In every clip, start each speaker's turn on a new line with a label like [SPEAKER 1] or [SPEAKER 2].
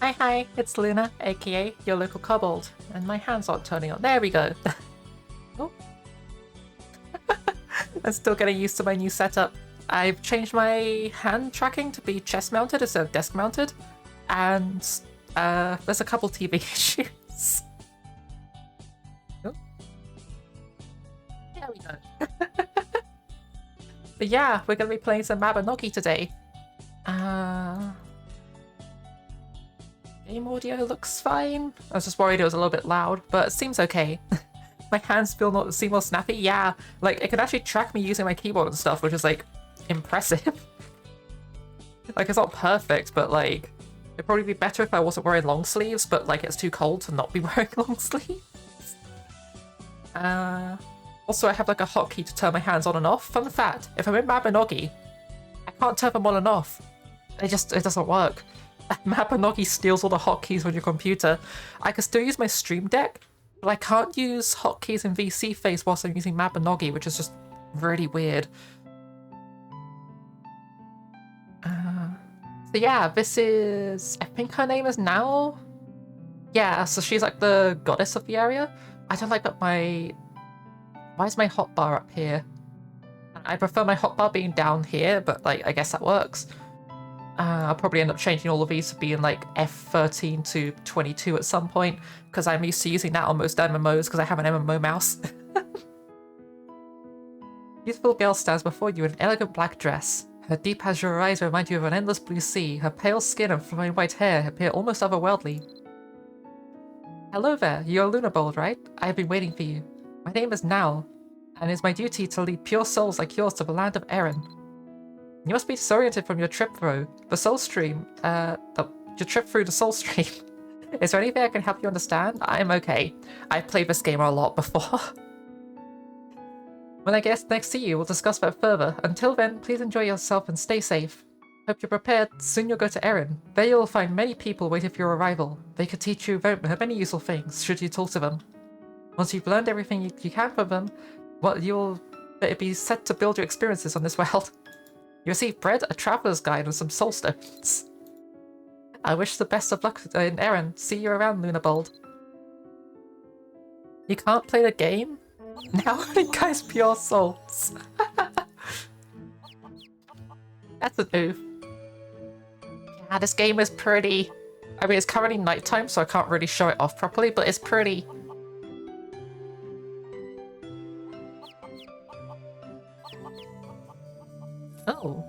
[SPEAKER 1] Hi, it's Luna, aka your local kobold, and my hands aren't turning on. There we go. Oh, I'm still getting used to my new setup. I've changed my hand tracking to be chest mounted instead of desk mounted, and there's a couple TV issues. Oh, there we go. But yeah, we're gonna be playing some Mabinogi today. Game audio looks fine. I was just worried it was a little bit loud, but it seems okay. My hands seem more snappy. Yeah, like it can actually track me using my keyboard and stuff, which is like impressive. Like it's not perfect, but like it'd probably be better if I wasn't wearing long sleeves, but like it's too cold to not be wearing long sleeves. Also, I have like a hotkey to turn my hands on and off. Fun fact, if I'm in Mabinogi, I can't turn them on and off. It doesn't work. Mabinogi steals all the hotkeys on your computer. I can still use my Stream Deck, but I can't use hotkeys in VC Phase whilst I'm using Mabinogi, which is just really weird. So yeah, this is... I think her name is Now? Yeah, so she's like the goddess of the area. I don't like that my... Why is my hotbar up here? I prefer my hotbar being down here, but like I guess that works. I'll probably end up changing all of these to being like F13 to 22 at some point, because I'm used to using that on most MMOs because I have an MMO mouse. Beautiful girl stands before you in an elegant black dress. Her deep azure eyes remind you of an endless blue sea. Her pale skin and flowing white hair appear almost otherworldly. Hello there, you're Lunabold, right? I have been waiting for you. My name is Now, and it is my duty to lead pure souls like yours to the land of Erin. You must be disoriented from your trip through the soul stream. Your trip through the soul stream. Is there anything I can help you understand? I'm okay. I've played this game a lot before. When I get next to you, we'll discuss that further. Until then, please enjoy yourself and stay safe. Hope you're prepared. Soon you'll go to Erin. There you'll find many people waiting for your arrival. They could teach you many useful things, should you talk to them. Once you've learned everything you can from them, well, you'll be set to build your experiences on this world. You receive bread, a traveler's guide, and some soul stones. I wish the best of luck in Erin. See you around, Lunabold. You can't play the game? Now it guys pure souls. That's a move. Yeah, this game is pretty. I mean, it's currently nighttime, so I can't really show it off properly, but it's pretty. Oh.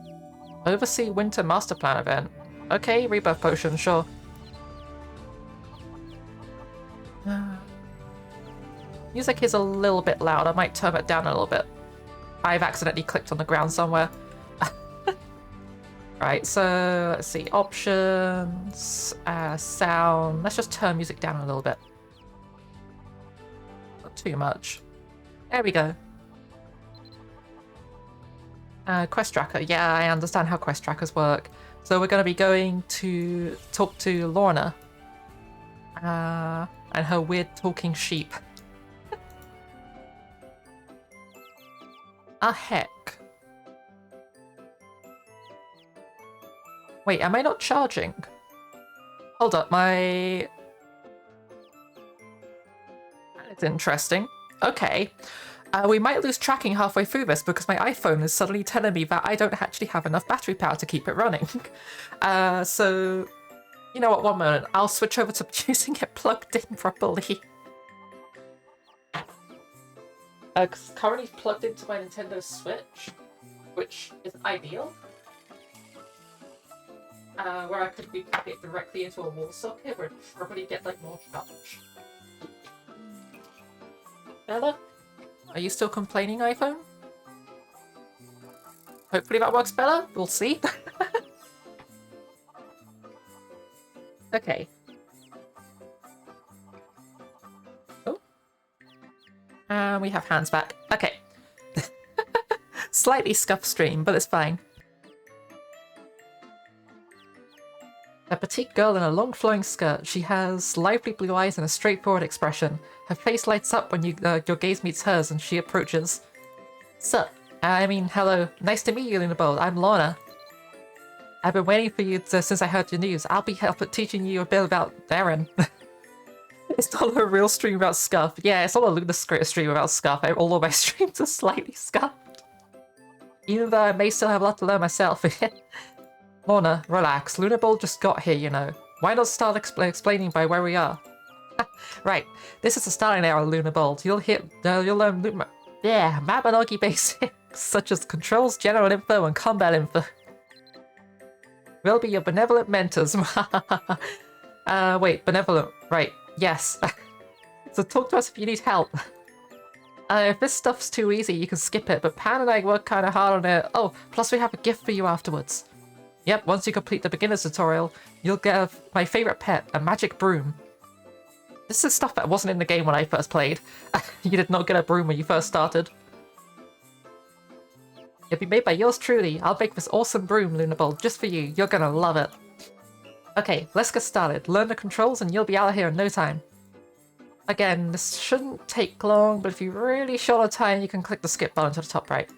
[SPEAKER 1] Oversee Winter Master Plan event. Okay, Rebirth Potion, sure. Music is a little bit loud. I might turn it down a little bit. I've accidentally clicked on the ground somewhere. Right, so let's see. Options, sound. Let's just turn music down a little bit. Not too much. There we go. Quest tracker. Yeah, I understand how quest trackers work. So we're going to be going to talk to Lorna. And her weird talking sheep. Heck. Wait, am I not charging? Hold up, my... That's interesting. Okay. We might lose tracking halfway through this because my iPhone is suddenly telling me that I don't actually have enough battery power to keep it running. So, you know what, one moment. I'll switch over to using it plugged in properly. Because currently it's plugged into my Nintendo Switch, which is ideal. Where I could be plugging it directly into a wall socket where it'd probably get like more charge. Bella? Are you still complaining, iPhone? Hopefully that works better. We'll see. Okay. Oh. And we have hands back. Okay. Slightly scuffed stream, but it's fine. A petite girl in a long flowing skirt. She has lively blue eyes and a straightforward expression. Her face lights up when your gaze meets hers and she approaches. Sup? Hello. Nice to meet you, Lunabold. I'm Lorna. I've been waiting for you since I heard your news. I'll be teaching you a bit about Darren. It's not a real stream about Scuff. Yeah, it's not a Luna stream about Scuff. All of my streams are slightly scuffed. Even though I may still have a lot to learn myself. Lorna, relax. Luna Bowl just got here, you know. Why not start explaining by where we are? Right, this is the starting hour of Luna Bowl. You'll learn Mabinogi basics, such as controls, general info, and combat info. We'll be your benevolent mentors. Wait, benevolent. Right, yes. So talk to us if you need help. If this stuff's too easy, you can skip it, but Pan and I work kind of hard on it. Oh, plus we have a gift for you afterwards. Yep, once you complete the beginner's tutorial, you'll get my favorite pet, a magic broom. This is stuff that wasn't in the game when I first played. You did not get a broom when you first started. It'll be made by yours truly. I'll make this awesome broom, Lunaball, just for you. You're gonna love it. Okay, let's get started. Learn the controls and you'll be out of here in no time. Again, this shouldn't take long, but if you're really short on time, you can click the skip button to the top right.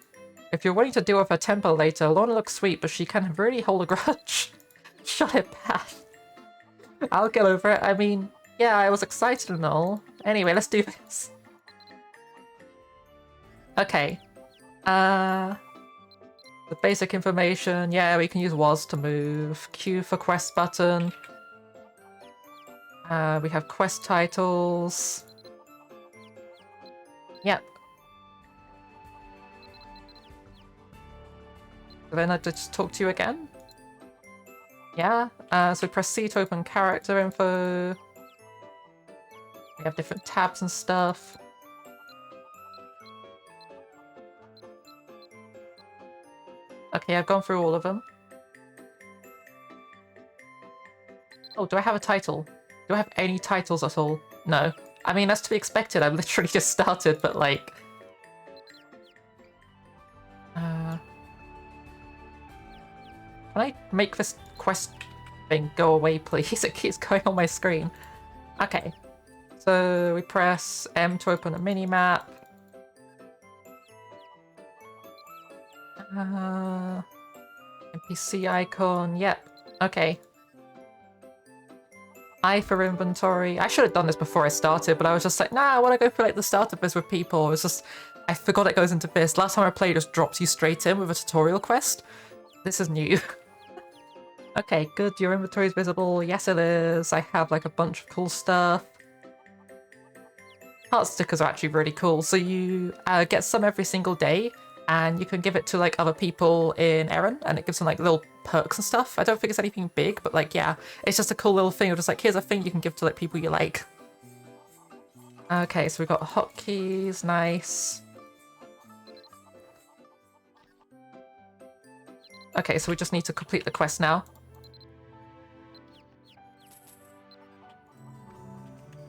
[SPEAKER 1] If you're willing to deal with her temper later, Lorna looks sweet, but she can really hold a grudge. Shut it, Pat. I'll get over it. I mean, yeah, I was excited and all. Anyway, let's do this. Okay. The basic information. Yeah, we can use WAS to move. Q for quest button. We have quest titles. Yep. Then I just talk to you again? Yeah, so press C to open character info. We have different tabs and stuff. Okay, I've gone through all of them. Oh, do I have a title? Do I have any titles at all? No. I mean, that's to be expected. I've literally just started, but like... Can I make this quest thing go away, please? It keeps going on my screen. Okay. So we press M to open a mini-map. NPC icon. Yep. Okay. I for inventory. I should have done this before I started, but I was just like, nah, I want to go for like the start of this with people. It was just... I forgot it goes into this. Last time I played, it just drops you straight in with a tutorial quest. This is new. Okay, good. Your inventory is visible. Yes, it is. I have like a bunch of cool stuff. Heart stickers are actually really cool. So you get some every single day, and you can give it to like other people in Erin, and it gives them like little perks and stuff. I don't think it's anything big, but like, yeah, it's just a cool little thing of just like, here's a thing you can give to like people you like. Okay, so we've got hotkeys. Nice. Okay, so we just need to complete the quest now.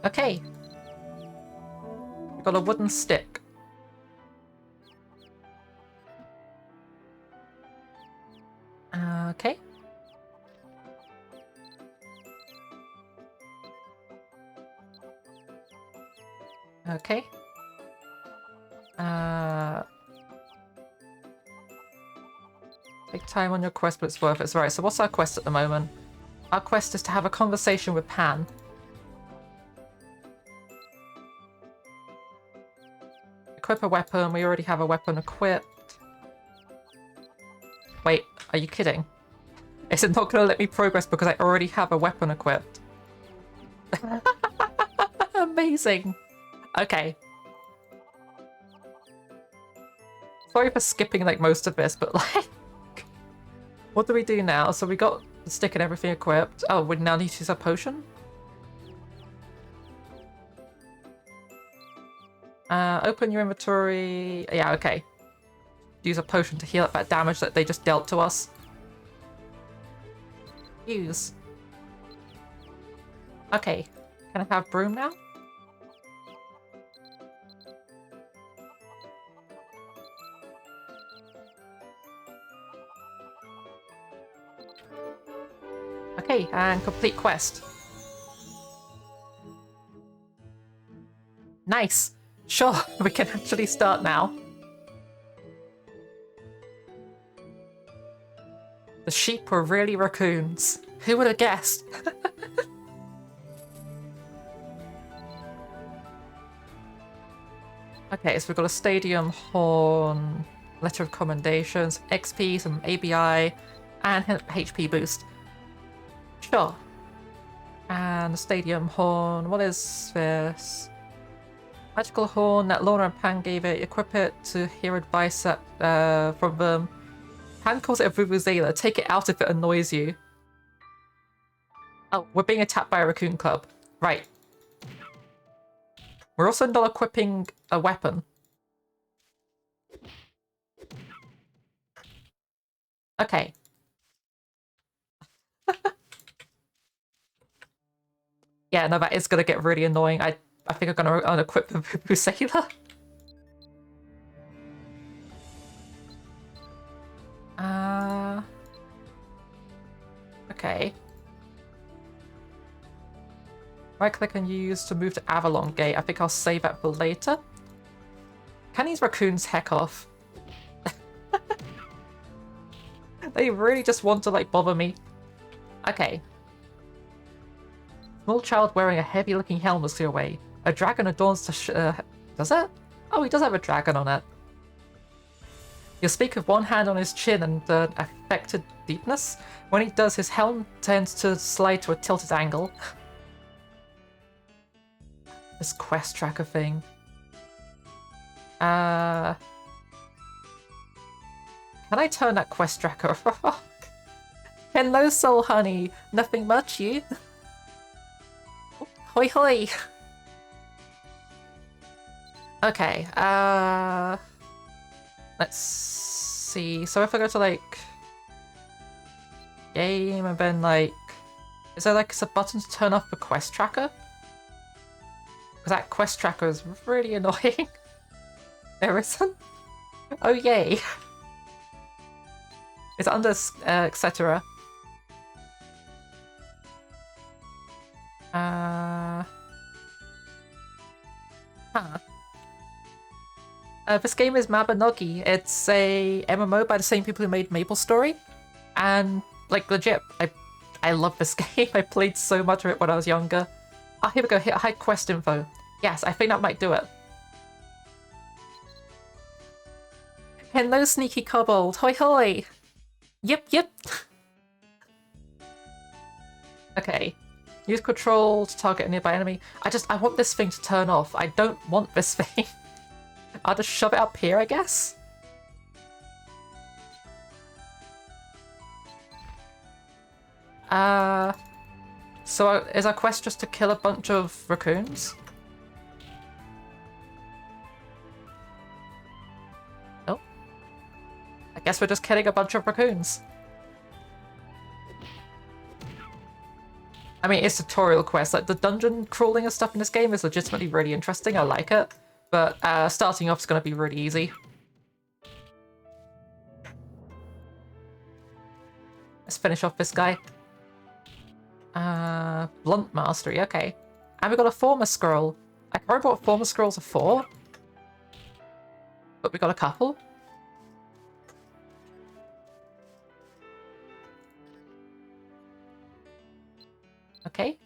[SPEAKER 1] Okay. We've got a wooden stick. Okay. Okay. Take time on your quest, but it's worth it. Right, so what's our quest at the moment? Our quest is to have a conversation with Pan. Equip a weapon. We already have a weapon equipped. Wait, are you kidding? Is it not going to let me progress because I already have a weapon equipped? Amazing. Okay. Sorry for skipping like most of this, but like... What do we do now? So we got the stick and everything equipped. Oh, we now need to use a potion? Open your inventory. Yeah, okay. Use a potion to heal up that damage that they just dealt to us. Use. Okay. Can I have Broom now? Okay, and complete quest. Nice. Sure, we can actually start now. The The sheep were really raccoons. Who would have guessed? Okay, so we've got a stadium horn, letter of commendations, XP, some ABI, and HP boost. Sure. And the stadium horn, what is this? Magical horn that Lorna and Pan gave it. Equip it to hear advice from them. Pan calls it a vuvuzela. Take it out if it annoys you. Oh, we're being attacked by a raccoon club. Right. We're also not equipping a weapon. Okay. Yeah, no, that is going to get really annoying. I think I'm going to unequip the vuvuzela. Okay. Right click and use to move to Avalon Gate. I think I'll save that for later. Can these raccoons heck off? They really just want to, like, bother me. Okay. Small child wearing a heavy-looking helmet is clear away. A dragon adorns the does it? Oh, he does have a dragon on it. He'll speak with one hand on his chin and affected deepness. When he does, his helm tends to slide to a tilted angle. This quest tracker thing. Can I turn that quest tracker off? Hello, soul honey. Nothing much, you? Hoi hoi. Okay, let's see. So if I go to, like, game and then, like, is there, like, a button to turn off the quest tracker? Because that quest tracker is really annoying. There isn't? Oh, yay. It's under etc. This game is Mabinogi. It's a MMO by the same people who made MapleStory. And, like, legit, I love this game. I played so much of it when I was younger. Oh, here we go. Hide quest info. Yes, I think that might do it. Hello, sneaky kobold. Hoi hoi. Yep. Okay. Use control to target a nearby enemy. I want this thing to turn off. I don't want this thing. I'll just shove it up here, I guess. So is our quest just to kill a bunch of raccoons? Oh. I guess we're just killing a bunch of raccoons. I mean, it's tutorial quest. Like, the dungeon crawling and stuff in this game is legitimately really interesting. I like it. But starting off is going to be really easy. Let's finish off this guy. Blunt Mastery, okay. And we got a Former Scroll. I can't remember what Former Scrolls are for. But we got a couple. Okay.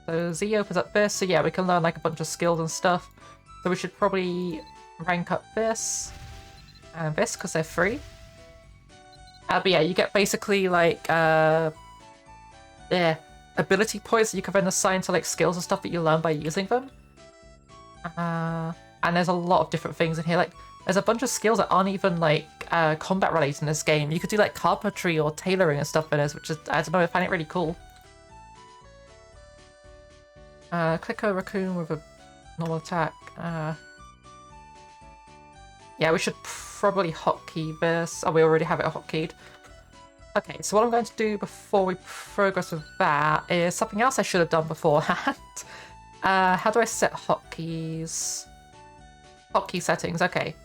[SPEAKER 1] So Z opens up this, so yeah, we can learn like a bunch of skills and stuff. So we should probably rank up this and this because they're free. But yeah, you get basically like ability points that you can then assign to like skills and stuff that you learn by using them. And there's a lot of different things in here. Like, there's a bunch of skills that aren't even like combat related in this game. You could do like carpentry or tailoring and stuff in this, which is, I don't know, I find it really cool. Click a raccoon with a normal attack. Yeah, we should probably hotkey this. Oh, we already have it hotkeyed. Okay, so what I'm going to do before we progress with that is something else I should have done beforehand. How do I set hotkeys? Hotkey settings, okay.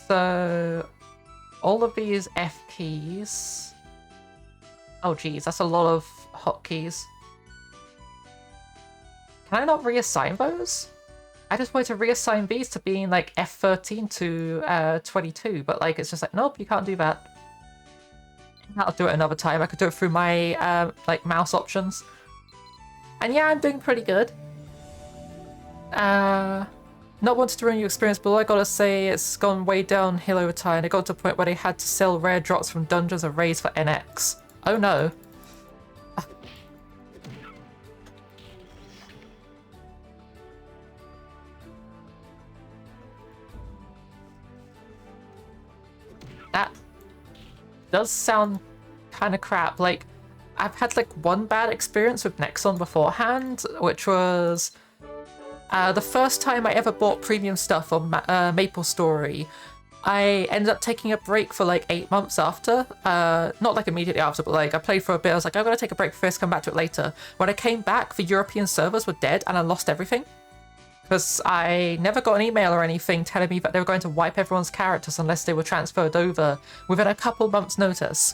[SPEAKER 1] So, all of these F keys. Oh geez, that's a lot of hotkeys. Can I not reassign those? I just wanted to reassign these to being like F13 to 22, but like it's just like, nope, you can't do that. I'll do it another time. I could do it through my like mouse options. And yeah, I'm doing pretty good. Not wanting to ruin your experience, but all I gotta say, it's gone way downhill over time. It got to a point where they had to sell rare drops from dungeons and raids for NX. Oh no. That does sound kind of crap. Like, I've had like one bad experience with Nexon beforehand, which was the first time I ever bought premium stuff on Maple Story. I ended up taking a break for like 8 months after. Not like immediately after, but like I played for a bit. I was like, I'm gonna take a break first, come back to it later. When I came back, the European servers were dead and I lost everything. Because I never got an email or anything telling me that they were going to wipe everyone's characters unless they were transferred over within a couple months' notice.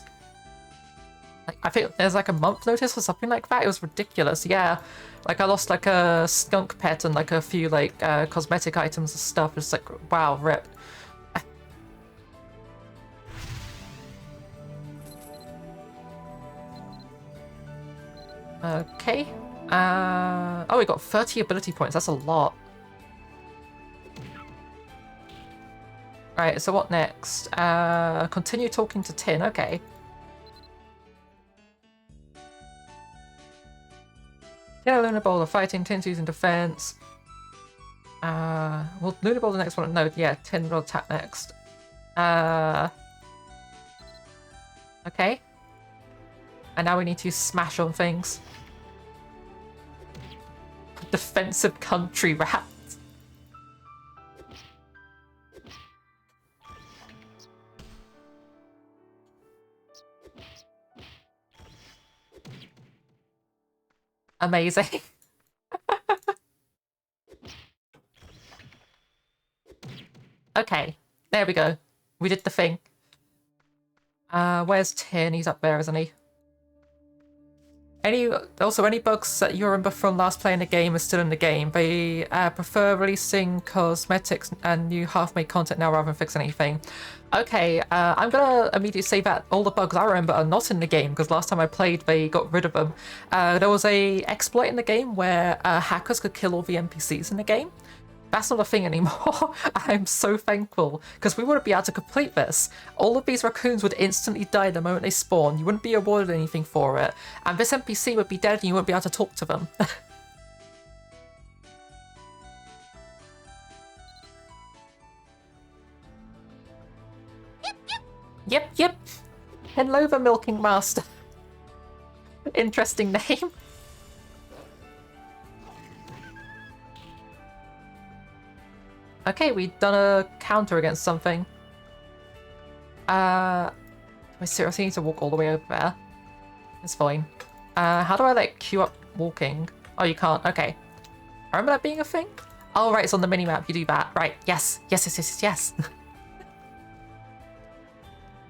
[SPEAKER 1] Like, I think there's like a month notice or something like that. It was ridiculous. Yeah, like I lost like a skunk pet and like a few like cosmetic items and stuff. It's like, wow, rip. Okay. Oh, we got 30 ability points. That's a lot. Right, so what next? Continue talking to Tin. Okay. Yeah, Luna Bowl are fighting, Tin's using defense. Well, Luna Bowl the next one. No, yeah, Tin will attack next. Okay. And now we need to smash on things. Defensive country rat. Amazing. Okay, there we go. We did the thing. Where's Tin? He's up there, isn't he? Any bugs that you remember from last playing the game are still in the game. They prefer releasing cosmetics and new half-made content now rather than fix anything. Okay, I'm gonna immediately say that all the bugs I remember are not in the game because last time I played they got rid of them. There was a exploit in the game where hackers could kill all the NPCs in the game. That's not a thing anymore. I'm so thankful, because we wouldn't be able to complete this. All of these raccoons would instantly die the moment they spawn. You wouldn't be awarded anything for it. And this NPC would be dead and you wouldn't be able to talk to them. Yep. Hello, the Milking Master. Interesting name. Okay, we've done a counter against something. I seriously need to walk all the way over there. It's fine. How do I like queue up walking? Oh, you can't. Okay. I remember that being a thing? Oh, right, it's on the minimap. You do that. Right. Yes.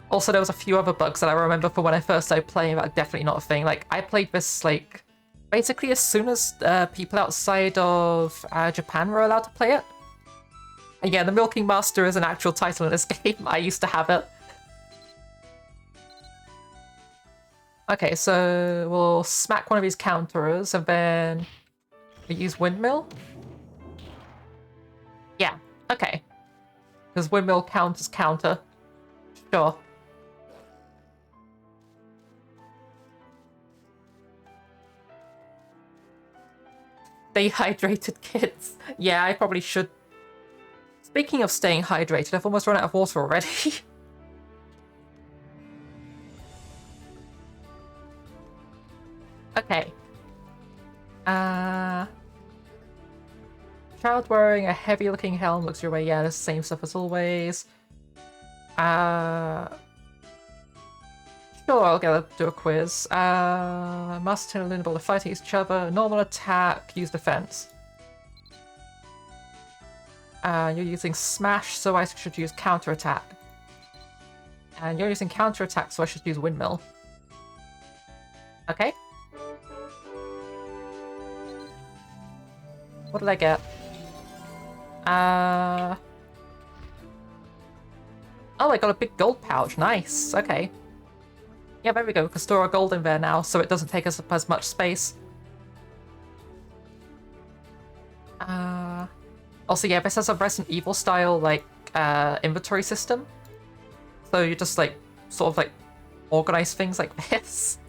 [SPEAKER 1] Also, there was a few other bugs that I remember from when I first started playing that are definitely not a thing. Like, I played this, like, basically as soon as people outside of Japan were allowed to play it. And yeah, the Milking Master is an actual title in this game. I used to have it. Okay, so we'll smack one of these counterers and then we use Windmill. Yeah, okay. Because Windmill counters counter. Sure. Stay hydrated, kids. Yeah, I probably should. Speaking of staying hydrated, I've almost run out of water already. Okay. Child wearing a heavy-looking helm looks your way. Yeah, the same stuff as always. Sure, I'll do a quiz. Master and Luna Ball are fighting each other. Normal attack, use defense. You're using Smash, so I should use Counter Attack. And you're using Counter Attack, so I should use Windmill. Okay. What did I get? Oh, I got a big gold pouch. Nice. Okay. Yeah, there we go. We can store our gold in there now, so it doesn't take us up as much space. Also, yeah, this has a Resident Evil style, like, inventory system. So you just, like, sort of, like, organize things like this.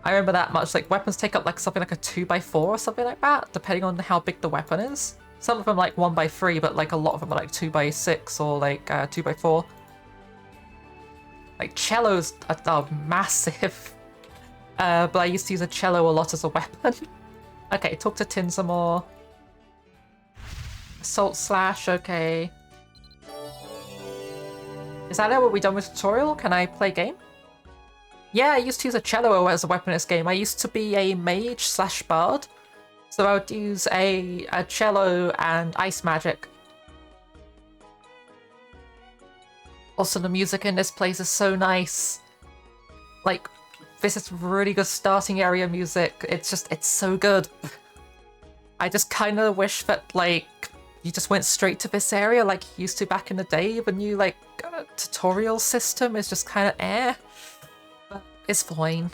[SPEAKER 1] I remember that much. Like, weapons take up, like, something like a 2x4 or something like that, depending on how big the weapon is. Some of them, like, 1x3, but, like, a lot of them are, like, 2x6 or, like, 2x4. Like, cellos are massive. But I used to use a cello a lot as a weapon. Okay, talk to Tin some more. Assault slash, okay. Is that it? Are we done with tutorial? Can I play game? Yeah, I used to use a cello as a weapon in this game. I used to be a mage slash bard. So I would use a cello and ice magic. Also, the music in this place is so nice. Like, this is really good starting area music. It's so good. I just kind of wish that, like, you just went straight to this area like you used to back in the day. The new, like, tutorial system is just kind of eh. But it's fine.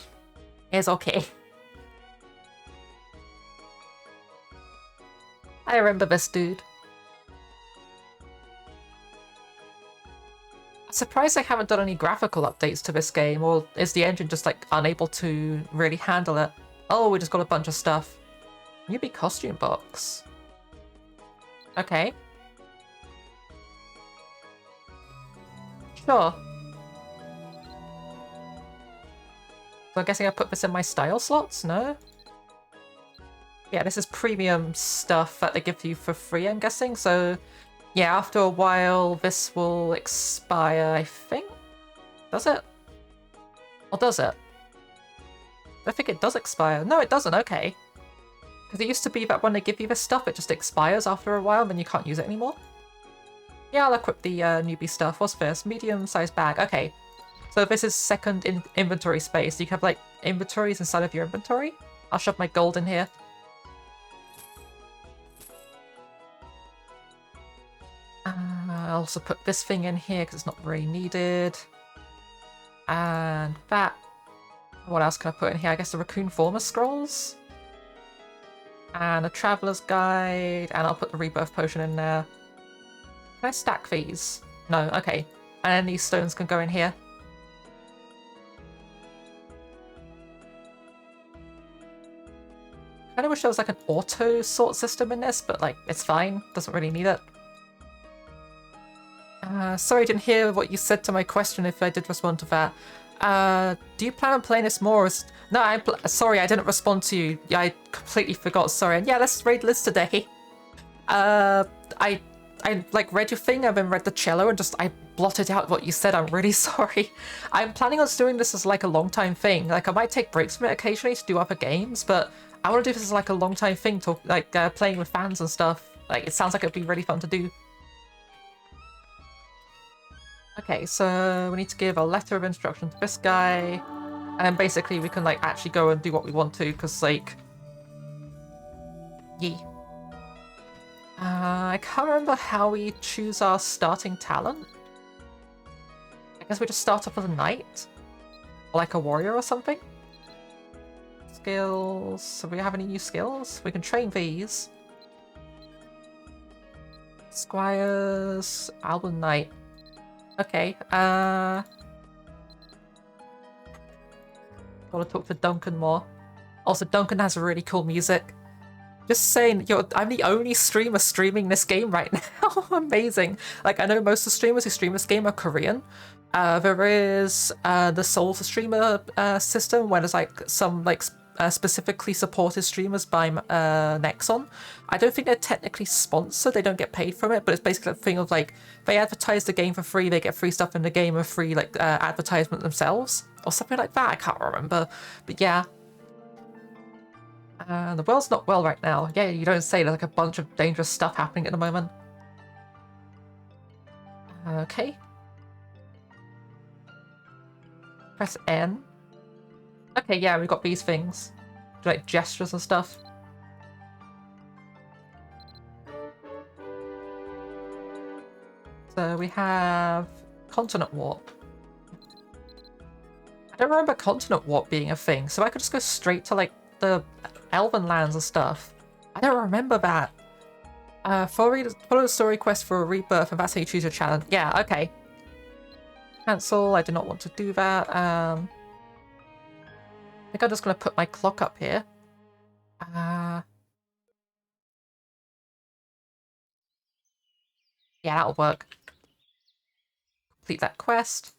[SPEAKER 1] It's okay. I remember this dude. I'm surprised I haven't done any graphical updates to this game, or is the engine just, like, unable to really handle it? Oh, we just got a bunch of stuff. Newbie costume box. Okay. Sure. So I'm guessing I put this in my style slots? No? Yeah, this is premium stuff that they give you for free, I'm guessing. So, yeah, after a while, this will expire, I think? Does it? Or does it? I think it does expire. No, it doesn't. Okay. Because it used to be that when they give you this stuff, it just expires after a while, and then you can't use it anymore. Yeah, I'll equip the newbie stuff. What's this? Medium-sized bag. Okay. So this is second inventory space. You can have, like, inventories inside of your inventory. I'll shove my gold in here. I'll also put this thing in here because it's not very needed. And that. What else can I put in here? I guess the Raccoon Former Scrolls. And a Traveler's Guide. And I'll put the Rebirth Potion in there. Can I stack these? No, okay. And then these stones can go in here. I kind of wish there was like an auto sort system in this, but like, it's fine. Doesn't really need it. Sorry I didn't hear what you said to my question if I did respond to that. Do you plan on playing this more? No, sorry, I didn't respond to you. Yeah, I completely forgot, sorry. And yeah, let's raid Liz today. I like read your thing, and then read the cello, and I blotted out what you said. I'm really sorry. I'm planning on doing this as like a long time thing. Like I might take breaks from it occasionally to do other games, but I want to do this as like a long time thing, to like playing with fans and stuff. Like it sounds like it'd be really fun to do. Okay, so we need to give a letter of instruction to this guy, and then basically we can like actually go and do what we want to, because like, yeah. I can't remember how we choose our starting talent. I guess we just start off as a knight? Or like a warrior or something? Skills... Do we have any new skills? We can train these. Squires... Album Knight. Okay, gotta talk to Duncan more. Also, Duncan has really cool music. Just saying, I'm the only streamer streaming this game right now. Amazing. Like, I know most of the streamers who stream this game are Korean. There is the Soul streamer system, where there's like some like specifically supported streamers by Nexon. I don't think they're technically sponsored, they don't get paid from it, but it's basically a thing of like, they advertise the game for free, they get free stuff in the game, or free like advertisement themselves, or something like that, I can't remember. But yeah. The world's not well right now. Yeah, you don't say, there's like a bunch of dangerous stuff happening at the moment. Okay. Press N. Okay, yeah, we've got these things. Like gestures and stuff. So we have Continent Warp. I don't remember continent warp being a thing, so I could just go straight to, like, the elven lands and stuff. I don't remember that. Follow the story quest for a rebirth, and that's how you choose your challenge. Yeah, okay. Cancel, I do not want to do that. I think I'm just going to put my clock up here. Yeah, that'll work. Complete that quest.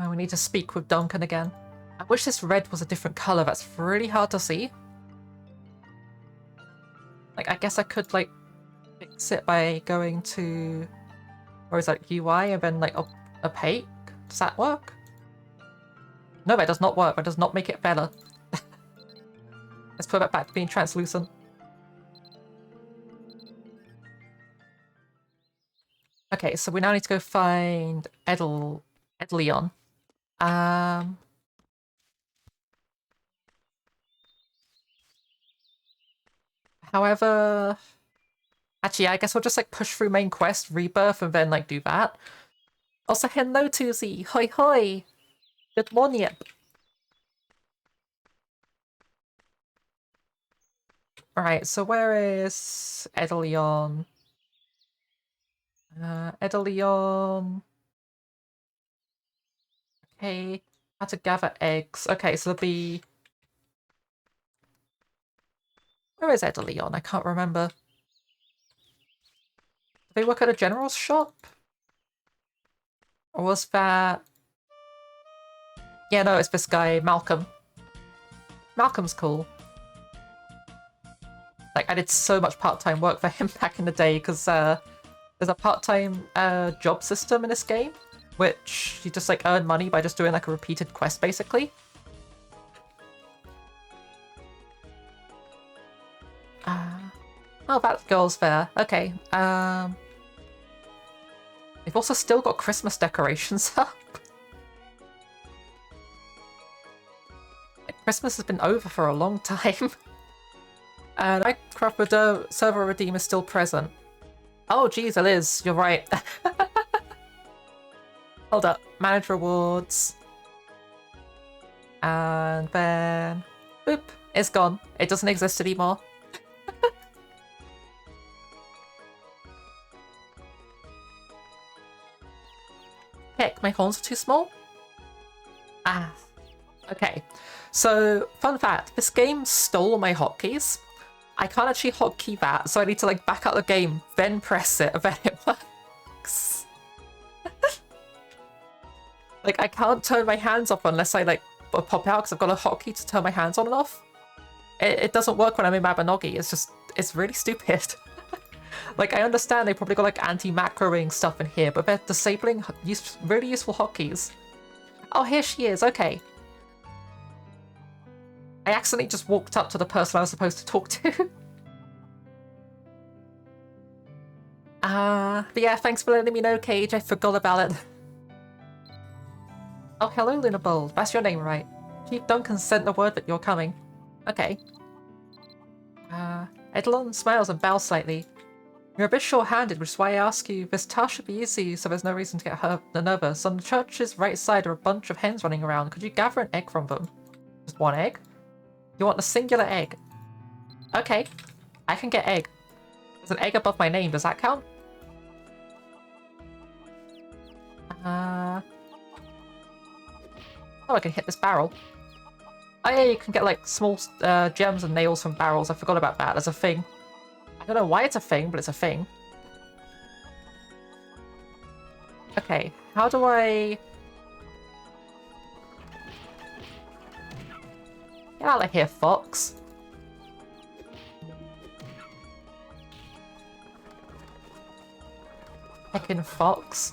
[SPEAKER 1] We need to speak with Duncan again. I wish this red was a different colour. That's really hard to see. Like, I guess I could, like, fix it by going to... Or is that UI and then, like, opaque? Does that work? No, that does not work. That does not make it better. Let's put that back to being translucent. Okay, so we now need to go find Edleon. However... Actually, I guess we'll just, like, push through main quest, rebirth, and then, like, do that. Also, hello, Tuzi! Hoi hoi! Good morning! Alright, so where is Edleon? Edleon... Okay, how to gather eggs. Okay, so there'll be... Where is Edleon? I can't remember. Did they work at a general's shop? Or was that... Yeah, no, it's this guy, Malcolm. Malcolm's cool. Like, I did so much part-time work for him back in the day, because there's a part-time job system in this game, which you just, like, earn money by just doing, like, a repeated quest, basically. Oh, that girl's there. Okay. They've also still got Christmas decorations up. Like, Christmas has been over for a long time. And Minecraft server redeem is still present. Oh, geez, it is. You're right. Hold up. Manage rewards. And then... Boop. It's gone. It doesn't exist anymore. Heck, my horns are too small? Ah. Okay. So, fun fact. This game stole my hotkeys. I can't actually hotkey that, so I need to, like, back out the game, then press it, and then it works. Like, I can't turn my hands off unless I, like, pop out, because I've got a hotkey to turn my hands on and off. It doesn't work when I'm in Mabinogi. It's just, it's really stupid. Like, I understand they probably got, like, anti-macroing stuff in here, but they're disabling really useful hotkeys. Oh, here she is. Okay. I accidentally just walked up to the person I was supposed to talk to. But yeah, thanks for letting me know, Cage. I forgot about it. Oh, hello, Lunabold. That's your name, right? Chief Duncan sent the word that you're coming. Okay. Edelon smiles and bows slightly. You're a bit short-handed, which is why I ask you. This task should be easy, so there's no reason to get hurt nervous. On the church's right side are a bunch of hens running around. Could you gather an egg from them? Just one egg? You want a singular egg? Okay. I can get egg. There's an egg above my name. Does that count? Oh, I can hit this barrel. Oh yeah, you can get, like, small gems and nails from barrels. I forgot about that. There's a thing. I don't know why it's a thing, but it's a thing. Okay, how do I... Get out of here, fox. Heckin' fox.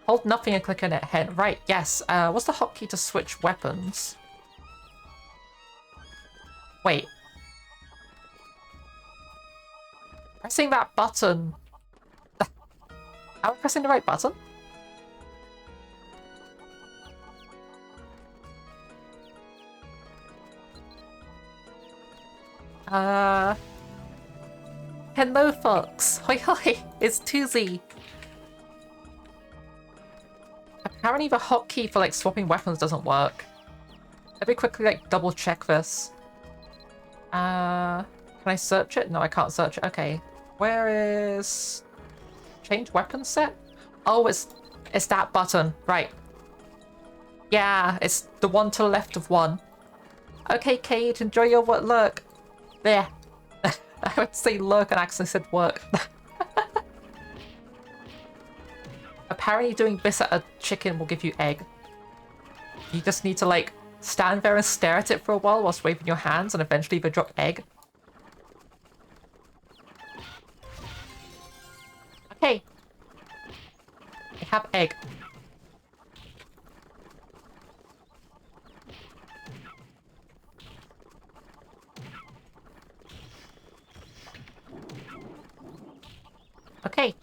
[SPEAKER 1] Hold nothing and click on it. Head. Right, yes. What's the hotkey to switch weapons? Wait. Pressing that button. Am I pressing the right button? Hello, Fox. Hoi hoi, it's Tuesday. Apparently the hotkey for like swapping weapons doesn't work. Let me quickly like double check this. Can I search it? No, I can't search it. Okay. Where is... Change weapon set? Oh, it's that button. Right. Yeah, it's the one to the left of one. Okay, Cage, enjoy your work. There. I would say lurk and actually said work. Apparently doing this at a chicken will give you egg. You just need to like stand there and stare at it for a while whilst waving your hands and eventually they drop egg. Okay. I have egg. Okay.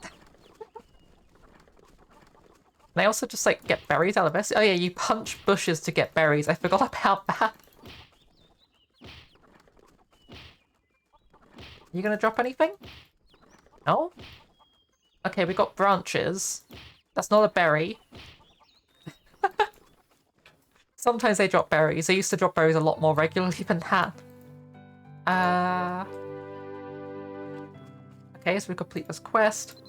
[SPEAKER 1] Can I also just like get berries out of this? Oh yeah, you punch bushes to get berries. I forgot about that. You gonna drop anything? No? Okay, we got branches. That's not a berry. Sometimes they drop berries. They used to drop berries a lot more regularly than that. Okay, so we complete this quest.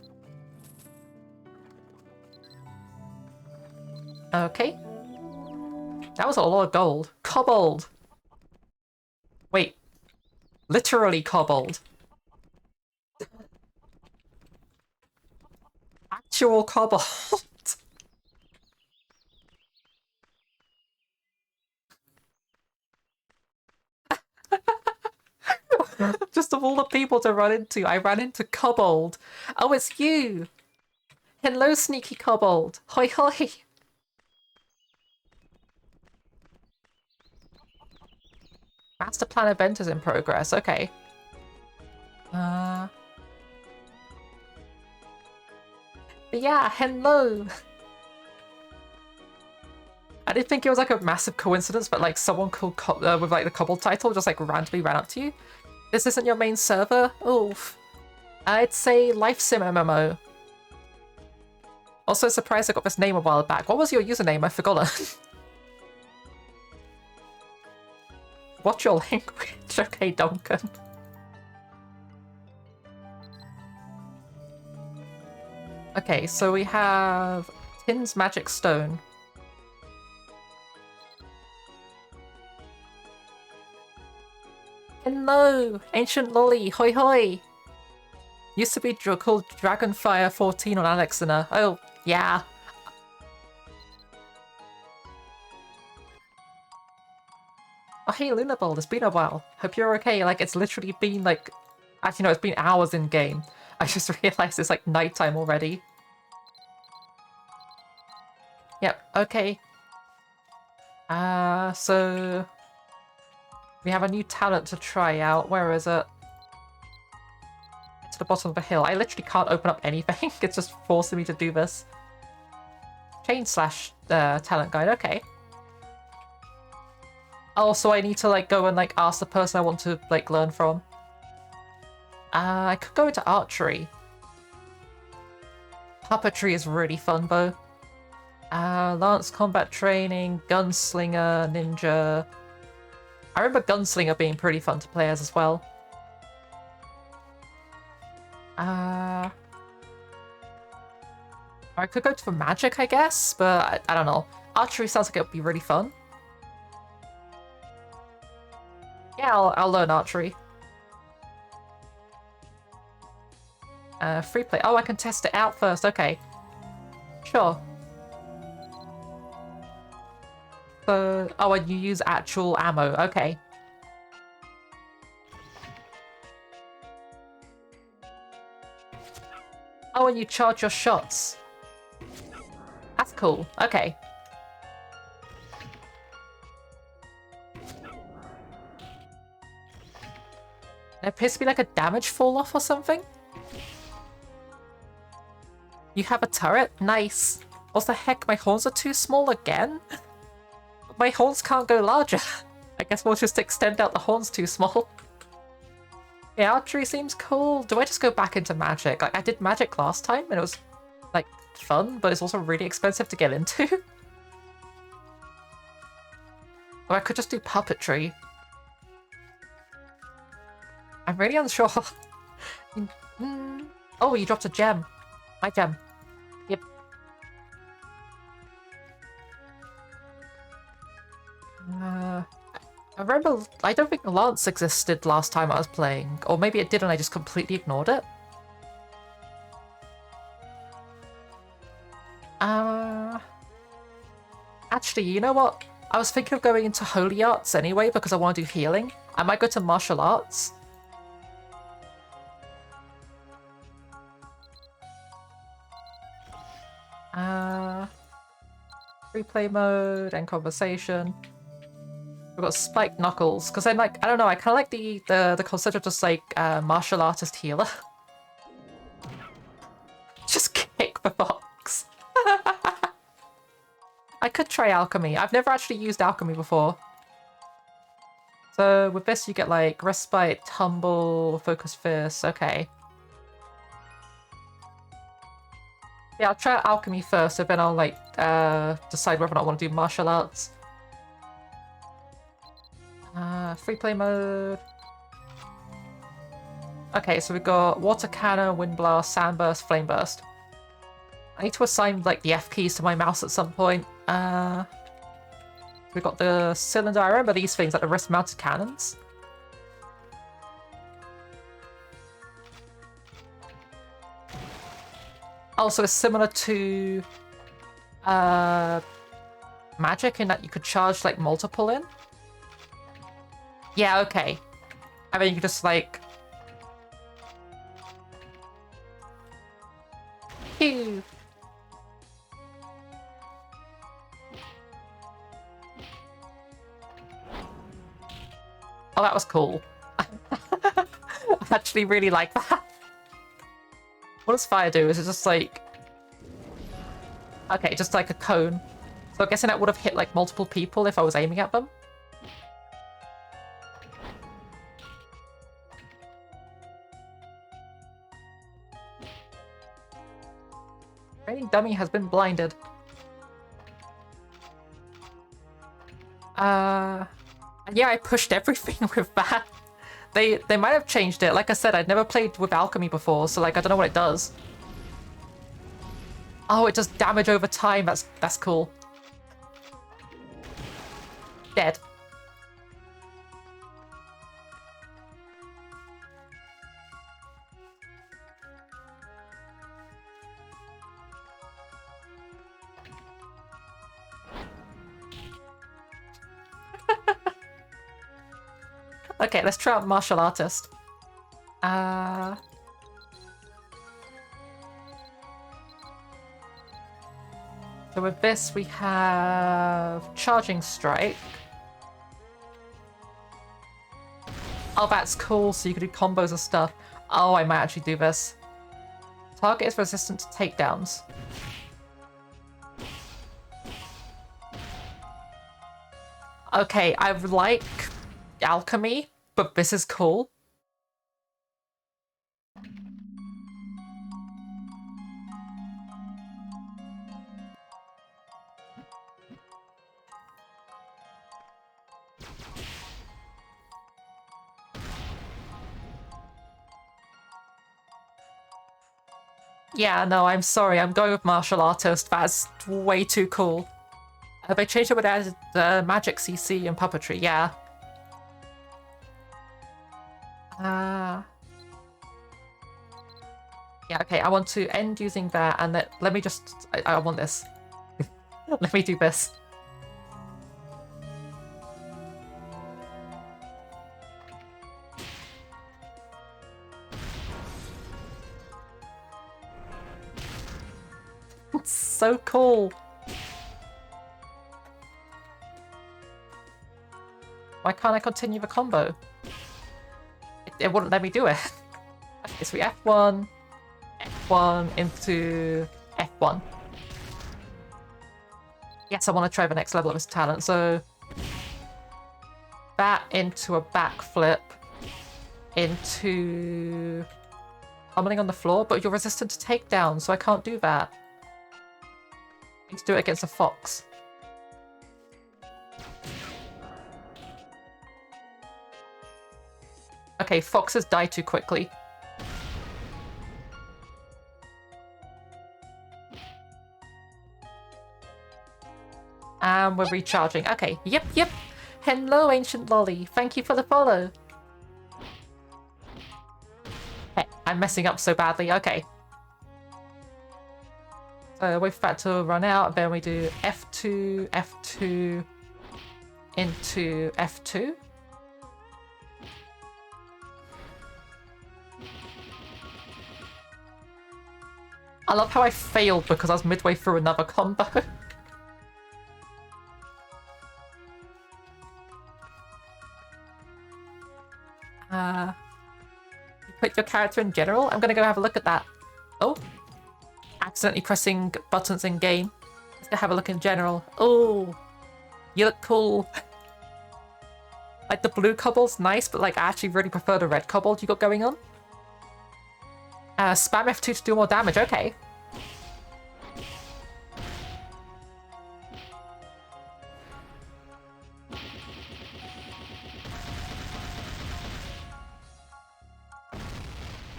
[SPEAKER 1] Okay. That was a lot of gold. Cobbled! Wait. Literally cobbled. Actual cobbled. Just of all the people to run into, I ran into Kobold. Oh, it's you! Hello, sneaky Kobold. Hoi hoi! Master plan event is in progress, okay. But yeah, hello! I didn't think it was like a massive coincidence, but like someone called with like the Kobold title just like randomly ran up to you. This isn't your main server? Oof. It's a life sim MMO. Also surprised I got this name a while back. What was your username? I forgot. What's your language? Okay, Duncan. Okay, so we have Tin's Magic Stone. Hello, Ancient Lolly, hoi hoi! Used to be called Dragonfire 14 on Alexina. Oh, yeah. Oh, hey, Lunabold, it's been a while. Hope you're okay. Like, it's literally been, like... Actually, no, it's been hours in-game. I just realized it's, like, nighttime already. Yep, okay. So... We have a new talent to try out. Where is it? To the bottom of the hill. I literally can't open up anything. It's just forcing me to do this. Chain slash talent guide, okay. Oh, so I need to like go and like ask the person I want to like learn from. I could go into archery. Puppetry is really fun though. Lance combat training, gunslinger, ninja. I remember gunslinger being pretty fun to play as well. I could go for magic, I guess, but I don't know. Archery sounds like it would be really fun. Yeah, I'll learn archery. Free play. Oh, I can test it out first. Okay. Sure. So, oh, and you use actual ammo. Okay. Oh, and you charge your shots. That's cool. Okay. There appears to be like a damage fall off or something. You have a turret? Nice. What the heck? My horns are too small again? My horns can't go larger. I guess we'll just extend out the horns too small. Yeah, archery seems cool. Do I just go back into magic? Like, I did magic last time and it was, like, fun, but it's also really expensive to get into. Or I could just do puppetry. I'm really unsure. Oh, you dropped a gem. My gem. Yep. I remember, I don't think Lance existed last time I was playing. Or maybe it did and I just completely ignored it. Actually, you know what? I was thinking of going into holy arts anyway because I want to do healing. I might go to martial arts. Replay mode and conversation. We've got spiked knuckles because I'm like, I don't know, I kind of like the concept of just like martial artist healer. Just kick the box. I could try alchemy. I've never actually used alchemy before. So with this you get like respite, tumble, focus fist. Okay. Yeah, I'll try alchemy first, so then I'll like decide whether or not I want to do martial arts. Free play mode. Okay, so we've got water cannon, wind blast, sand burst, flame burst. I need to assign like the F keys to my mouse at some point. We've got the cylinder. I remember these things, like the wrist-mounted cannons. Also, it's similar to magic in that you could charge like multiple in. Yeah, okay. I mean, you could just like... Phew. Oh, that was cool. I actually really like that. What does fire do? Is it just like... Okay, just like a cone. So I'm guessing that would have hit like multiple people if I was aiming at them. Training dummy has been blinded. Yeah, I pushed everything with that. They might have changed it. Like I said, I'd never played with alchemy before, so like I don't know what it does. Oh, it does damage over time. That's cool. Dead. Okay, let's try out martial artist. So with this we have charging strike. Oh, that's cool. So you can do combos and stuff. Oh, I might actually do this. Target is resistant to takedowns. Okay, I like alchemy, but this is cool. Yeah, no, I'm sorry. I'm going with martial artist. That's way too cool. They changed it with added magic CC and puppetry, yeah. Yeah, okay, I want to end using that and let me just... I want this. Let me do this. It's so cool. Why can't I continue the combo? It wouldn't let me do it. Okay, so we F1, F1 into F1. Yes, I want to try the next level of his talent, so... that into a backflip into pummeling on the floor, but you're resistant to takedown, so I can't do that. I need to do it against a fox. Okay, foxes die too quickly. And we're recharging. Okay, yep. Hello, Ancient Lolly. Thank you for the follow. Hey, I'm messing up so badly. Okay. So wait for that to run out, and then we do F2, F2, into F2. I love how I failed because I was midway through another combo. You put your character in general? I'm gonna go have a look at that. Oh. Accidentally pressing buttons in game. Let's go have a look in general. Oh. You look cool. Like the blue cobble's nice, but like I actually really prefer the red cobble you got going on. Spam F2 to do more damage, okay.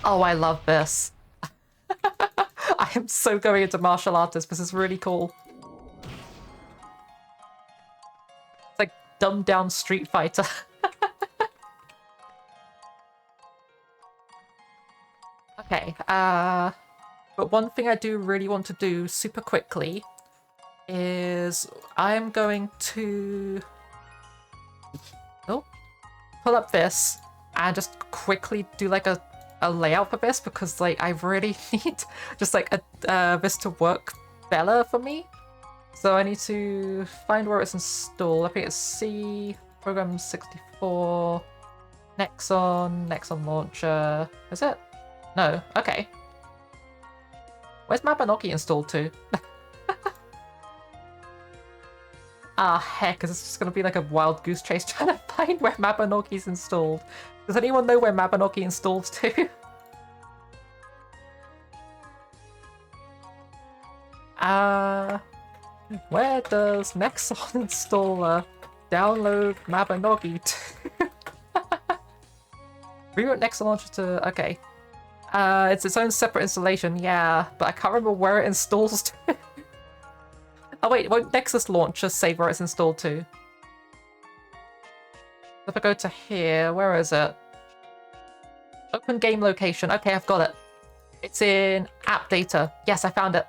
[SPEAKER 1] Oh, I love this. I am so going into martial artists. This is really cool. It's like dumbed down Street Fighter. Okay, but one thing I do really want to do super quickly is I'm going to pull up this and just quickly do like a layout for this because like I really need just like this to work better for me. So I need to find where it's installed. I think it's C, program 64, Nexon launcher. Is it? No, okay. Where's Mabinogi installed to? Ah, heck, is this just gonna be like a wild goose chase trying to find where Mabinogi's installed? Does anyone know where Mabinogi installs to? Where does Nexon installer download Mabinogi to? Reroute Nexon launcher to... okay. It's its own separate installation, yeah, but I can't remember where it installs to. Oh wait, won't Nexus launcher say where it's installed to? If I go to here, where is it? Open game location. Okay, I've got it. It's in app data. Yes, I found it.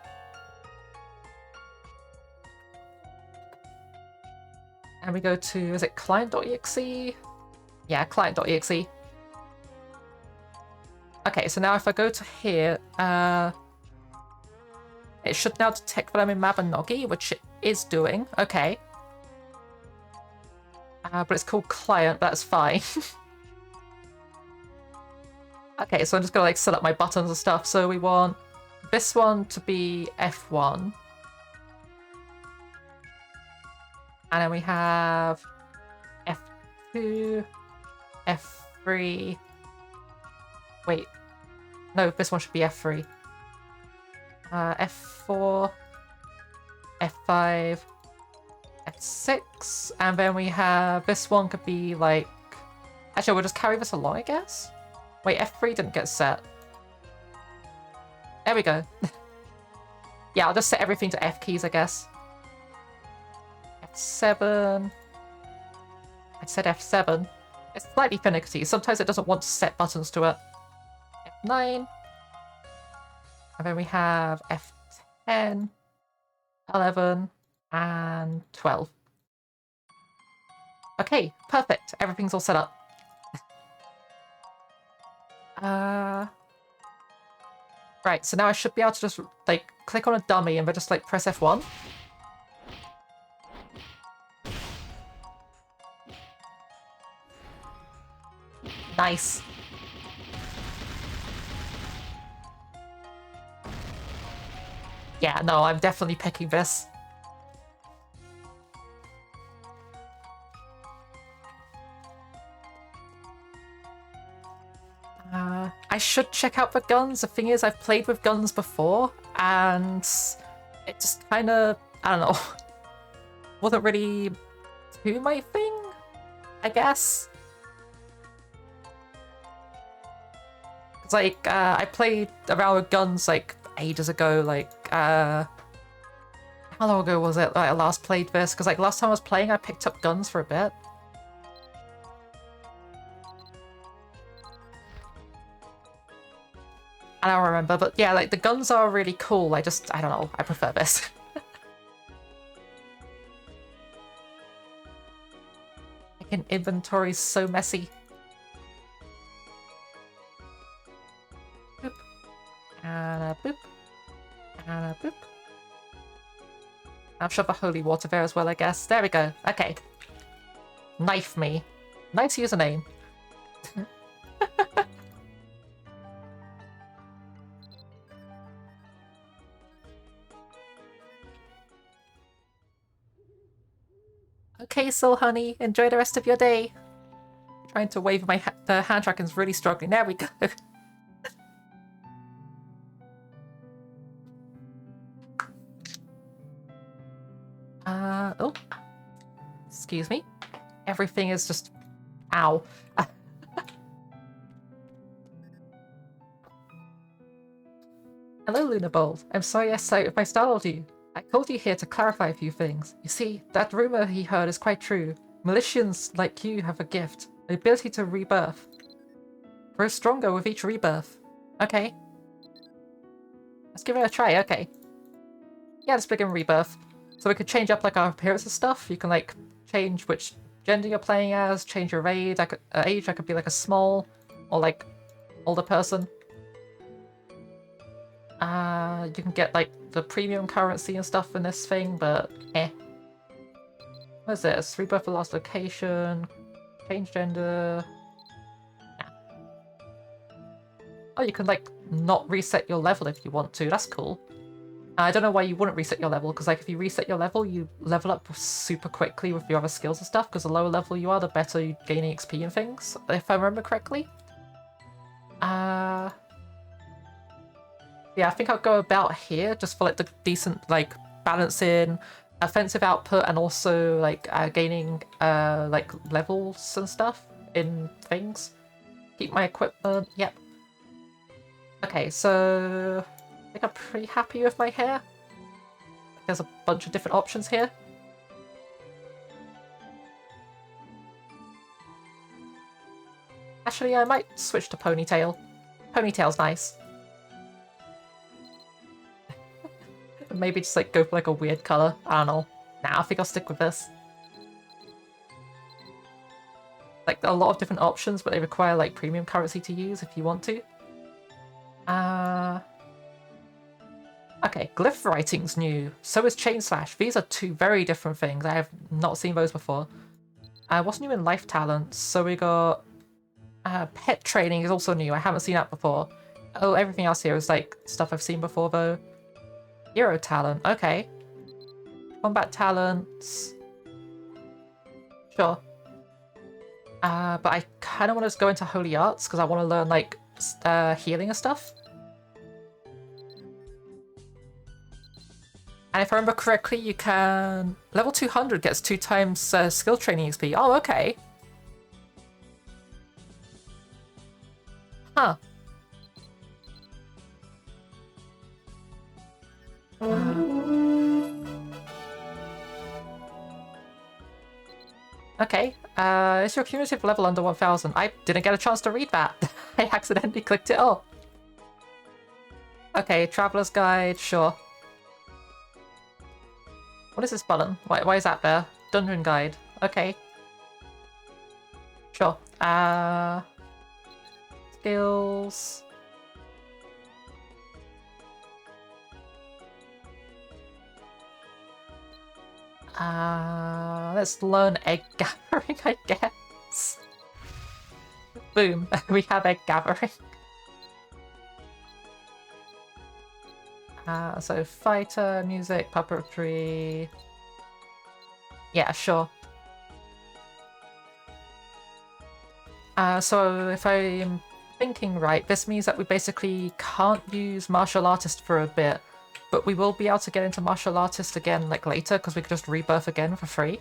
[SPEAKER 1] And we go to, is it client.exe? Yeah, client.exe. Okay, so now if I go to here, it should now detect that I'm in Mabinogi, which it is doing. Okay. But it's called client, that's fine. Okay, so I'm just gonna like set up my buttons and stuff. So we want this one to be F1. And then we have F2, F3. Wait. No, this one should be F3. F4, F5, F6, and then we have this one could be like... Actually, we'll just carry this along, I guess? Wait, F3 didn't get set. There we go. Yeah, I'll just set everything to F keys, I guess. F7. I said F7. It's slightly finicky. Sometimes it doesn't want to set buttons to it. F9. And then we have F10, 11, and 12. Okay, perfect. Everything's all set up. Right, so now I should be able to just, like, click on a dummy and then just, like, press F1. Nice. Yeah, no, I'm definitely picking this. should check out the guns. The thing is, I've played with guns before, and it just kind of, I don't know, wasn't really too my thing, I guess. It's like, I played around with guns, like, ages ago, like, how long ago was it that I last played this? Because, like, last time I was playing, I picked up guns for a bit. I don't remember, but yeah, like, the guns are really cool. I don't know, I prefer this. Like, an inventory's so messy. Boop. And a boop. And a boop. I'll shove the holy water there as well, I guess. There we go. Okay. Knife me. Nice username. Okay, Soul Honey, enjoy the rest of your day. Trying to wave my the hand tracking is really struggling. There we go. Oh. Excuse me. Everything is just... Ow. Hello, Luna Bold. I'm sorry if I startled you. I called you here to clarify a few things. You see, that rumor he heard is quite true. Militians like you have a gift, the ability to rebirth. Grow stronger with each rebirth. Okay. Let's give it a try, okay. Yeah, let's begin rebirth. So we could change up like our appearance and stuff. You can like change which gender you're playing as, change your age. I could be like a small or like older person. You can get like the premium currency and stuff in this thing, but eh. What is this? Rebirth for last location, change gender. Nah. Oh, you can like not reset your level if you want to. That's cool. I don't know why you wouldn't reset your level, because like if you reset your level, you level up super quickly with your other skills and stuff, because the lower level you are, the better you gaining XP and things, if I remember correctly. Yeah, I think I'll go about here, just for like the decent like balance in offensive output and also like gaining like levels and stuff in things. Keep my equipment, yep. Okay, so I think I'm pretty happy with my hair. There's a bunch of different options here. Actually, I might switch to ponytail. Ponytail's nice. Maybe just like go for like a weird color. I don't know. Nah, I think I'll stick with this. Like a lot of different options, but they require like premium currency to use if you want to. Okay, glyph writing's new. So is chain slash. These are two very different things. I have not seen those before. What's new in life talents? So we got pet training is also new. I haven't seen that before. Oh, everything else here is like stuff I've seen before though. Hero talent, okay. Combat talents. Sure. But I kind of want to go into holy arts because I want to learn like healing and stuff. And if I remember correctly, you can... Level 200 gets 2 times skill training XP. Oh, okay. Huh. Okay. Is your cumulative level under 1000? I didn't get a chance to read that. I accidentally clicked it off. Okay, Traveler's Guide, sure. What is this button? Why is that there? Dungeon Guide. Okay. Sure. Skills. Let's learn egg gathering, I guess. Boom. We have egg gathering. So fighter, music, puppetry. Yeah, sure. So if I'm thinking right, this means that we basically can't use Martial Artist for a bit, but we will be able to get into Martial Artist again like later because we could just rebirth again for free.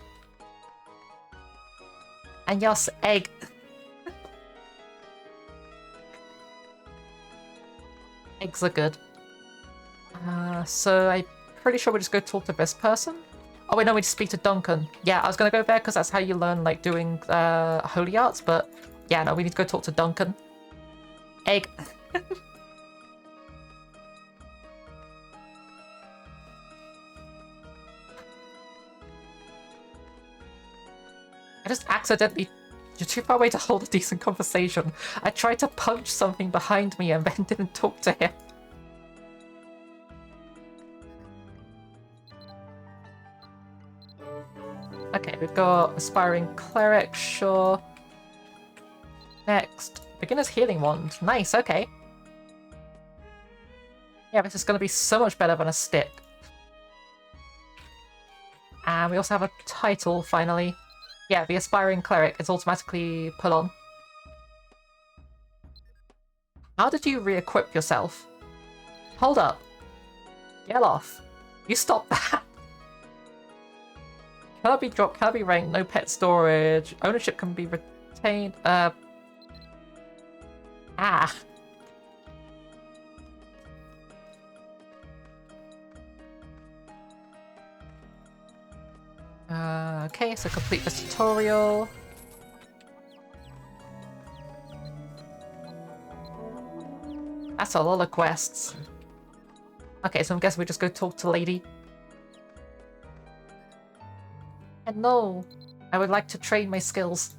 [SPEAKER 1] And yes, egg. Eggs are good. So I'm pretty sure we just go talk to this person. Oh wait, no, we just speak to Duncan. Yeah, I was gonna go there because that's how you learn like doing holy arts, but yeah, no, we need to go talk to Duncan. Egg. I just accidentally... You're too far away to hold a decent conversation. I tried to punch something behind me and then didn't talk to him. Okay, we've got Aspiring Cleric, sure. Next, Beginner's Healing Wand. Nice, okay. Yeah, this is going to be so much better than a stick. And we also have a title, finally. Yeah, the Aspiring Cleric is automatically put on. How did you re-equip yourself? Hold up. Get off. You stop that. Cannot be dropped, cannot be ranked, no pet storage. Ownership can be retained. Okay, so complete this tutorial. That's a lot of quests. Okay, so I'm guessing we just go talk to Lady. Hello. I would like to train my skills.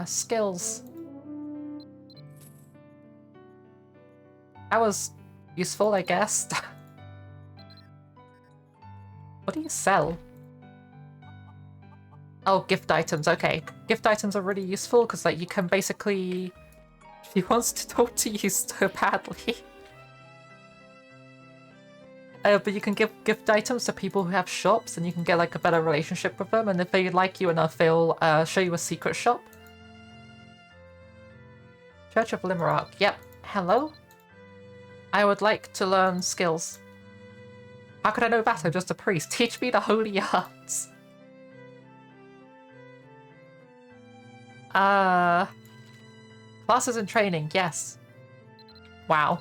[SPEAKER 1] Skills. That was useful, I guess. What do you sell? Oh, gift items, okay. Gift items are really useful because like you can basically... If he wants to talk to you so badly... but you can give gift items to people who have shops and you can get like a better relationship with them, and if they like you enough they'll show you a secret shop. Church of Limerock, yep. Hello? I would like to learn skills. How could I know that? I'm just a priest. Teach me the holy arts. Classes and training, yes. Wow.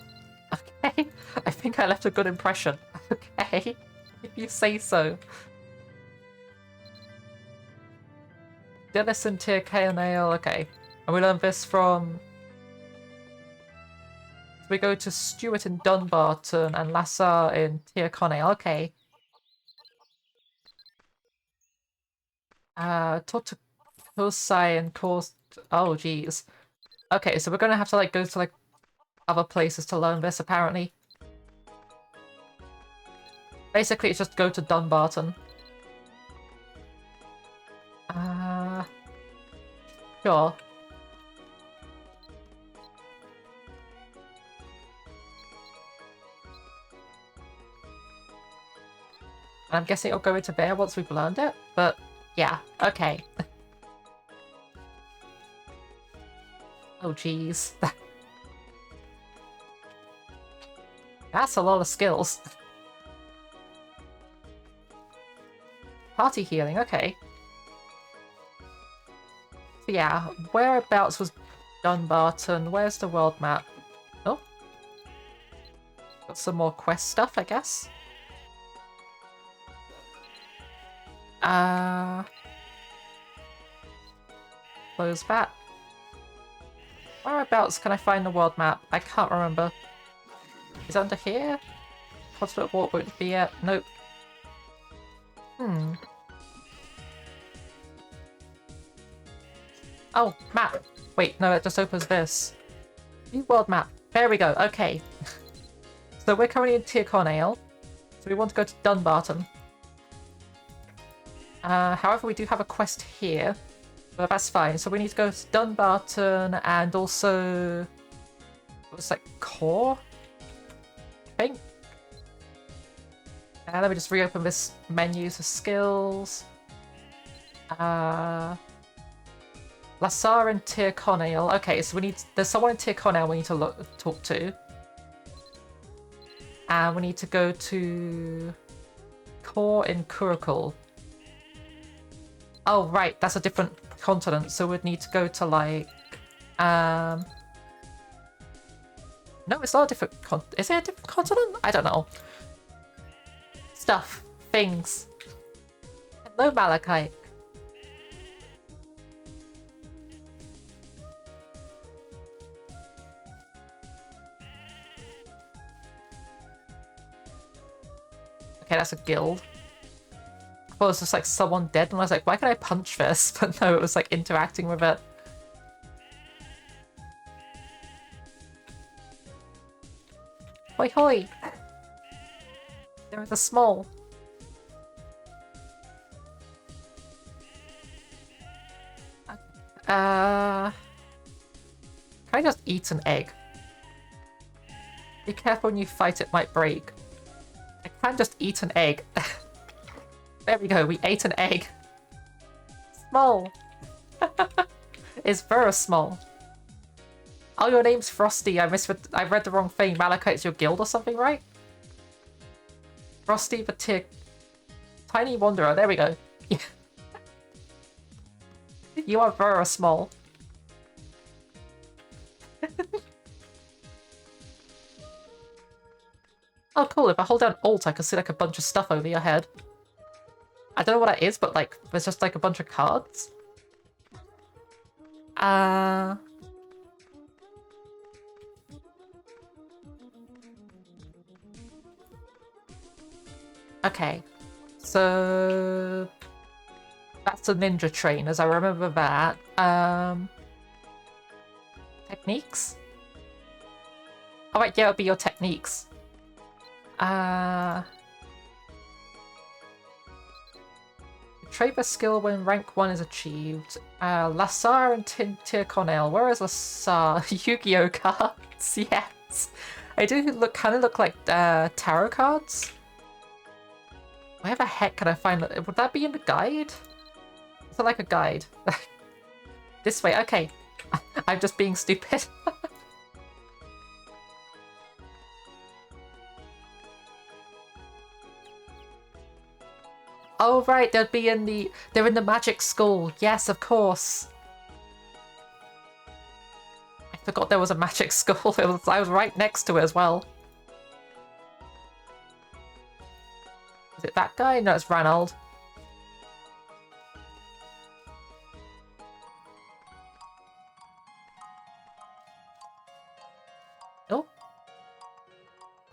[SPEAKER 1] Okay. I think I left a good impression. Okay. If you say so. Dennis and Tier K and Ale, okay. And we learned this from... So we go to Stuart in Dunbarton and Lassar in Tier Conale, okay. Talk to Kosai and course... Oh, geez. Okay, so we're gonna have to like go to like other places to learn this, apparently. Basically, it's just go to Dunbarton. Sure. I'm guessing it'll go into there once we've learned it, but yeah, okay. Oh, jeez. That's a lot of skills. Party healing, okay. So yeah, whereabouts was Dunbarton? Where's the world map? Oh. Got some more quest stuff, I guess. Close that. Whereabouts can I find the world map? I can't remember. Is it under here? Hospital walk won't be it. Nope. Oh, map! Wait, no, it just opens this. New world map. There we go, okay. So we're currently in Tier Conale, so we want to go to Dunbarton. However, we do have a quest here, but that's fine. So we need to go to Dunbarton and also... It was like Core? I think. Let me just reopen this menu for skills. Lassar and Tir Cornell. Okay, so there's someone in Tir Cornell we need to talk to. And we need to go to Kor in Kurukul. Oh, right, that's a different continent, so we'd need to go to, like, no, it's not a different is it a different continent? I don't know. Stuff. Things. Hello, Malachite. Okay, that's a guild. I thought it was just like someone dead, and I was like, why can I punch this? But no, it was like interacting with it. Hoi hoi! They're the small. Can I just eat an egg? Be careful when you fight, it might break. I can just eat an egg. There we go, we ate an egg. Small. It's very small. Oh, your name's Frosty. I read the wrong thing. Malachite's your guild or something, right? Frosty the Tiny Wanderer. There we go. Yeah. You are very small. Oh, cool. If I hold down Alt, I can see like a bunch of stuff over your head. I don't know what that is, but like, there's just like a bunch of cards. Okay. So that's a ninja trainers. I remember that. Techniques? Alright, yeah, it'll be your techniques. Trade the skill when rank 1 is achieved. Lassar and Tir Cornell. Where is Lassar? Yu-Gi-Oh cards. Yes. I do kind of look like tarot cards. Where the heck can I find that? Would that be in the guide? Is it like a guide? This way. Okay. I'm just being stupid. Oh right, they're in the magic school. Yes, of course. I forgot there was a magic school. I was right next to it as well. Is it that guy? No, it's Ranald. Oh.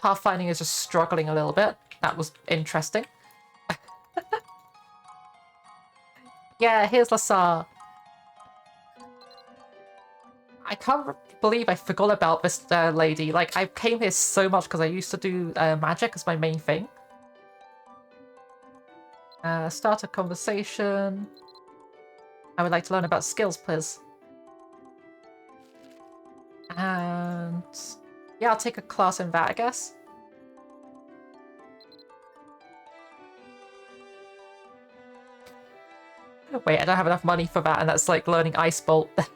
[SPEAKER 1] Pathfinding is just struggling a little bit. That was interesting. Yeah, here's Lassar. I can't believe I forgot about this lady. Like, I came here so much because I used to do magic as my main thing. Start a conversation. I would like to learn about skills, please. And yeah, I'll take a class in that, I guess. Wait, I don't have enough money for that, and that's like learning Ice Bolt. That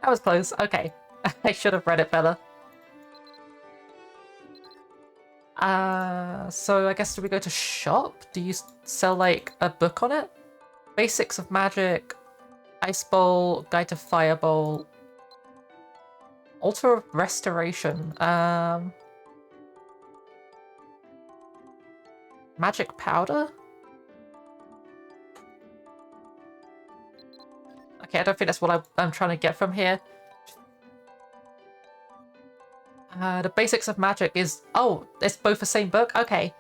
[SPEAKER 1] was close. Okay. I should have read it better. So I guess do we go to shop? Do you sell like a book on it? Basics of Magic, Ice Bolt, Guide to Firebolt, Altar of Restoration, Magic Powder? Okay, I don't think that's what I'm trying to get from here. The Basics of Magic is... Oh, it's both the same book? Okay.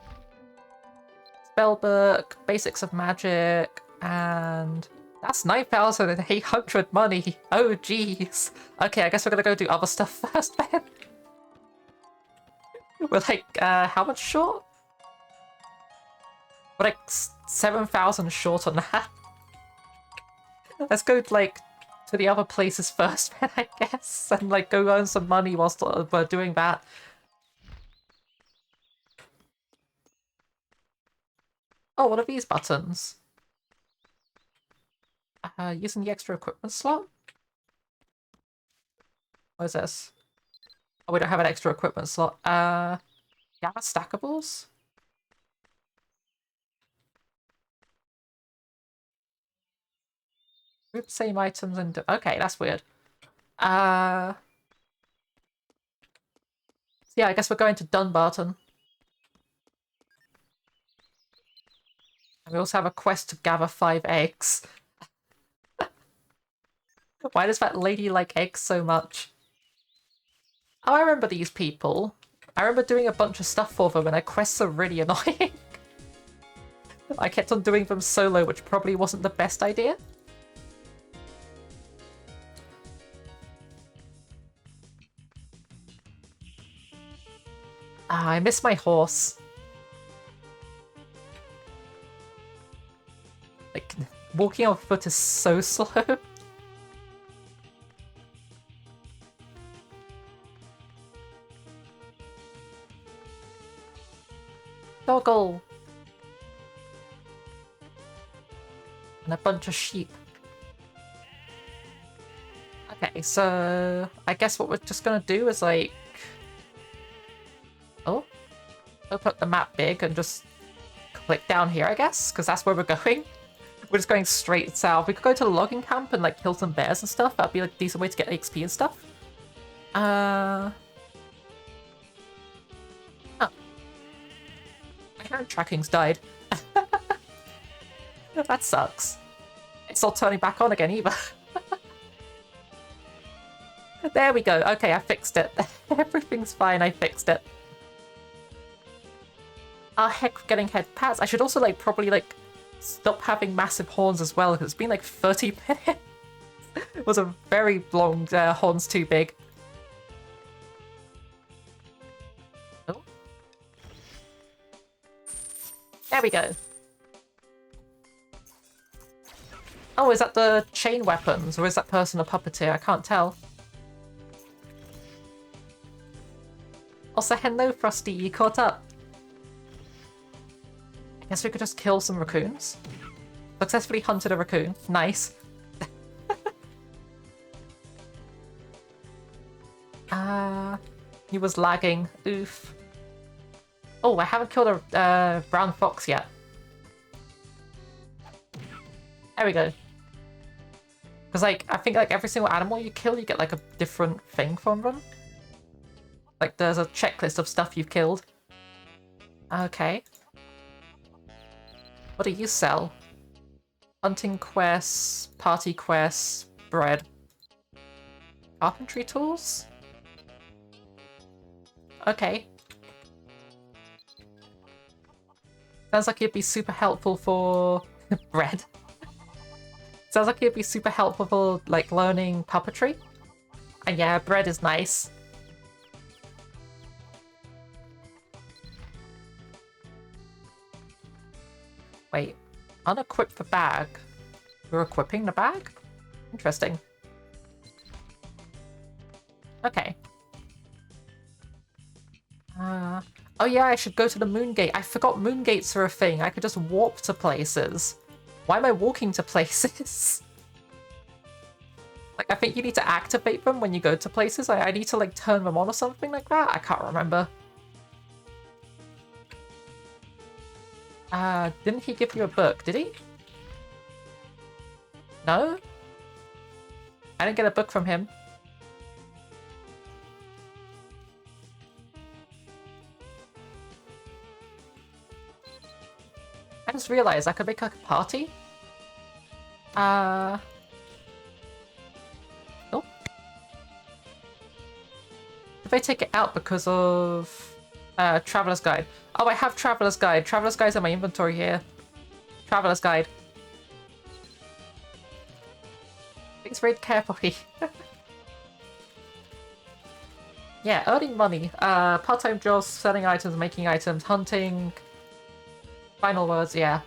[SPEAKER 1] Spellbook, Basics of Magic, and... That's 9,800 money! Oh, jeez! Okay, I guess we're gonna go do other stuff first, then. We're like, how much short? We're like 7,000 short on that. Let's go, like, to the other places first, then, I guess, and, like, go earn some money whilst we're doing that. Oh, what are these buttons? Using the extra equipment slot? What is this? Oh, we don't have an extra equipment slot. Gather stackables? Group same items and... Okay, that's weird. Yeah, I guess we're going to Dunbarton. And we also have a quest to gather 5 eggs. Why does that lady like eggs so much? Oh, I remember these people. I remember doing a bunch of stuff for them and their quests are really annoying. I kept on doing them solo, which probably wasn't the best idea. Ah, I miss my horse. Like, walking on foot is so slow. Doggle! And a bunch of sheep. Okay, so I guess what we're just gonna do is like... Oh? Open up the map big and just click down here, I guess, because that's where we're going. We're just going straight south. We could go to the logging camp and like kill some bears and stuff. That'd be like a decent way to get XP and stuff. Oh. My hand tracking's died. That sucks. It's not turning back on again either. There we go. Okay, I fixed it. Everything's fine. I fixed it. Ah, heck, getting head pats. I should also like probably like stop having massive horns as well, because it's been like 30 minutes. It was a very long horns too big. Oh. There we go. Oh, is that the chain weapons, or is that person a puppeteer? I can't tell. Also, hello, Frosty, you caught up. I guess we could just kill some raccoons. Successfully hunted a raccoon. Nice. He was lagging. Oof. Oh, I haven't killed a brown fox yet. There we go. Because, like, I think, like, every single animal you kill, you get, like, a different thing from them. Like, there's a checklist of stuff you've killed. Okay. What do you sell? Hunting quests, party quests, bread. Carpentry tools? Okay. Sounds like it'd be super helpful for... bread. Sounds like it'd be super helpful for, like, learning puppetry. And yeah, bread is nice. Wait, unequip the bag. You're equipping the bag? Interesting. Okay. Oh yeah, I should go to the moon gate. I forgot moon gates are a thing. I could just warp to places. Why am I walking to places? Like, I think you need to activate them when you go to places. I need to, like, turn them on or something like that? I can't remember. Didn't he give you a book, did he? No? I didn't get a book from him. I just realized I could make like a party. Oh. Did I take it out because of Traveler's Guide? Oh, I have Traveler's Guide. Traveler's Guide's in my inventory here. Traveler's Guide. Please read carefully. Yeah, earning money. Part-time jobs, selling items, making items, hunting. Final words, yeah.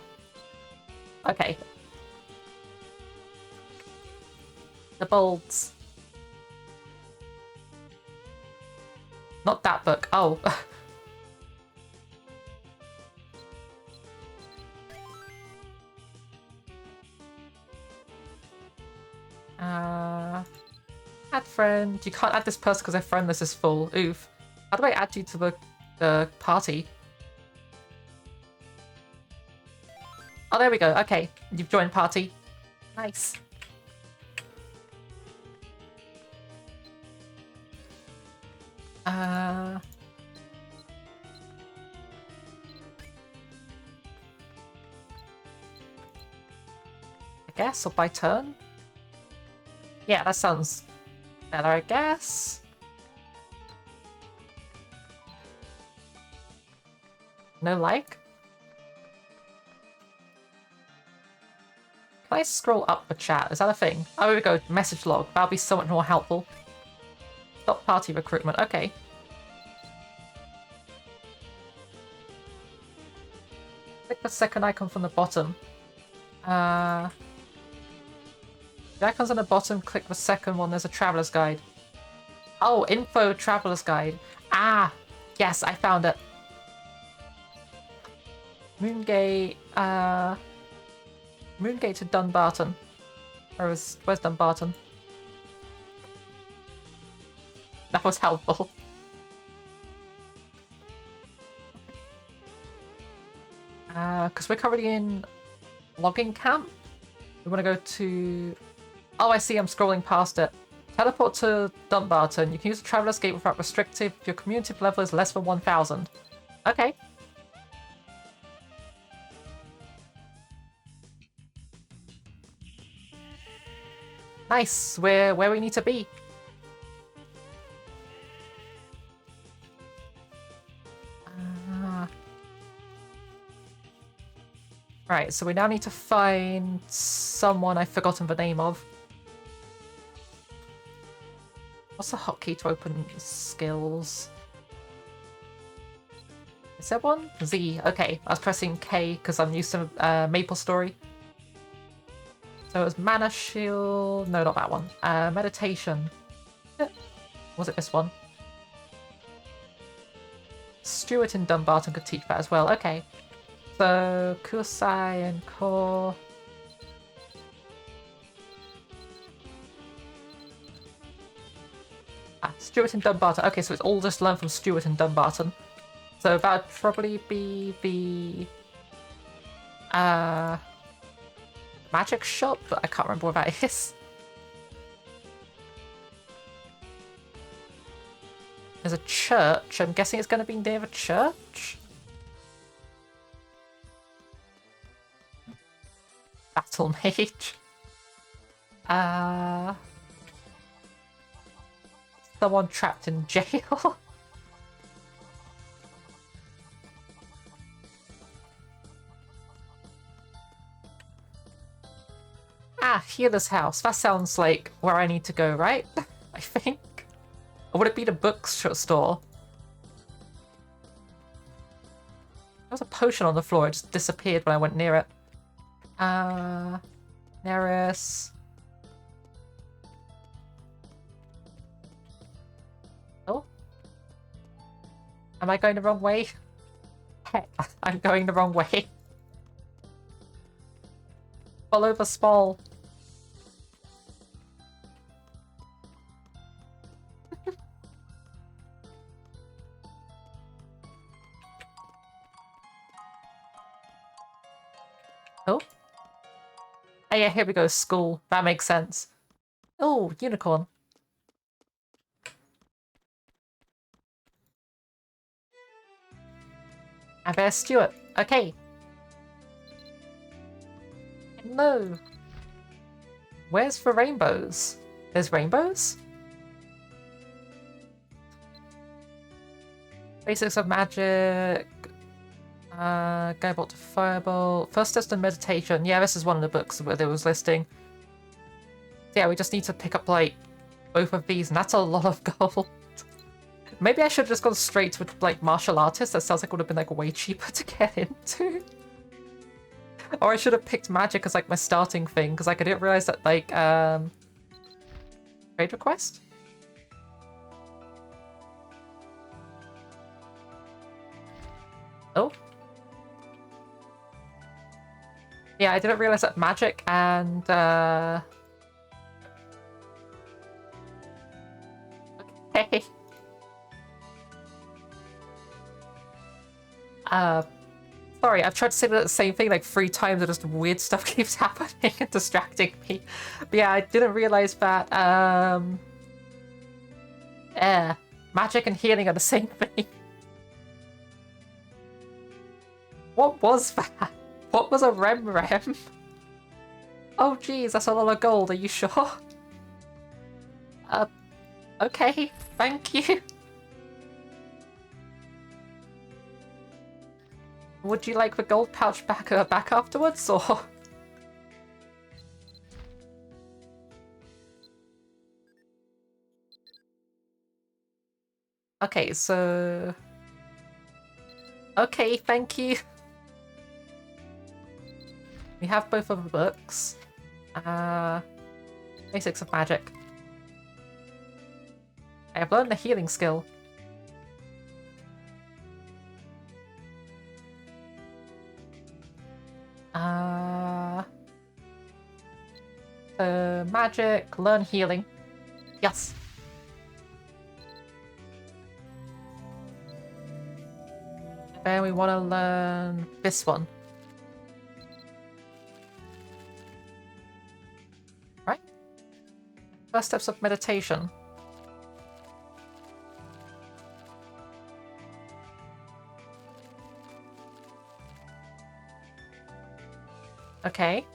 [SPEAKER 1] Okay. The bolts. Not that book. Oh. Add friend. You can't add this person because their friend list is full. Oof. How do I add you to the party? Oh, there we go. Okay, you've joined party. Nice. I guess, or by turn? Yeah, that sounds better, I guess. No like? Can I scroll up the chat? Is that a thing? Oh, here we go. Message log. That'll be so much more helpful. Stop party recruitment. Okay. Click the second icon from the bottom. The icons on the bottom, click the second one. There's a traveler's guide. Oh, info traveler's guide. Ah, yes, I found it. Moongate, Moongate to Dunbarton. Where's Dunbarton? That was helpful. Because we're currently in logging camp. We want to go to... Oh, I see, I'm scrolling past it. Teleport to Dunbarton. You can use the Traveler's Gate without restrictive if your community level is less than 1000. Okay. Nice, we're where we need to be. Right, so we now need to find someone I've forgotten the name of. What's the hotkey to open skills? Is there one? Z. Okay, I was pressing K because I'm used to MapleStory. So it was Mana Shield. No, not that one. Meditation. Was it this one? Stuart in Dumbarton could teach that as well. Okay. So, Kusai and Core. Stuart and Dumbarton. Okay, so it's all just learned from Stuart and Dumbarton. So that would probably be the magic shop, but I can't remember where that is. There's a church. I'm guessing it's going to be near a church. Battle mage. Someone trapped in jail. Healer's house. That sounds like where I need to go, right? I think. Or would it be the bookstore? There was a potion on the floor. It just disappeared when I went near it. Neris. Oh. Am I going the wrong way? I'm going the wrong way. Follow the spall. Oh. Oh yeah, here we go, school. That makes sense. Oh, unicorn. And there's Stuart. Okay. No. Where's the rainbows? There's rainbows? Basics of magic. Guidebook to Fireball. First test and meditation. Yeah, this is one of the books where there was listing. Yeah, we just need to pick up, like, both of these, and that's a lot of gold. Maybe I should have just gone straight to, like, martial artist. That sounds like it would have been, like, way cheaper to get into. Or I should have picked magic as, like, my starting thing, because, like, I didn't realize that, like, trade request? Oh. Yeah, I didn't realize that magic and Sorry, I've tried to say the same thing like 3 times and just weird stuff keeps happening and distracting me. But yeah, I didn't realize that, magic and healing are the same thing. What was that? What was a rem? Oh geez, that's a lot of gold, are you sure? Okay, thank you. Would you like the gold pouch back afterwards, or...? Okay, so... Okay, thank you. We have both of the books. Basics of magic. I have learned the healing skill. Magic, learn healing. Yes. Then we want to learn this one. Right? First steps of meditation. Okay.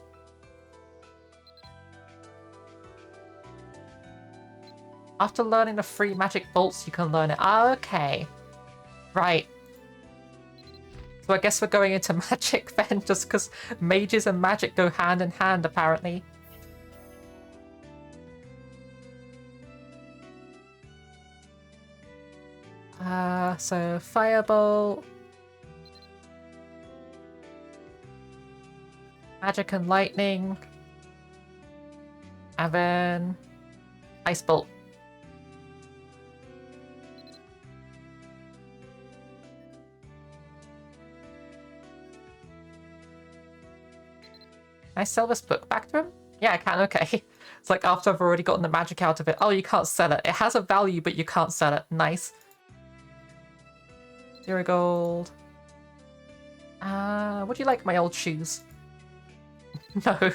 [SPEAKER 1] After learning the 3 magic bolts, you can learn it. Ah, okay. Right. So I guess we're going into magic then, just because mages and magic go hand in hand, apparently. So Firebolt. Magic and Lightning. And then Ice Bolt. Can I sell this book back to him? Yeah, I can, okay. It's like after I've already gotten the magic out of it. Oh, you can't sell it. It has a value, but you can't sell it. Nice. 0 gold. Would you like my old shoes? No.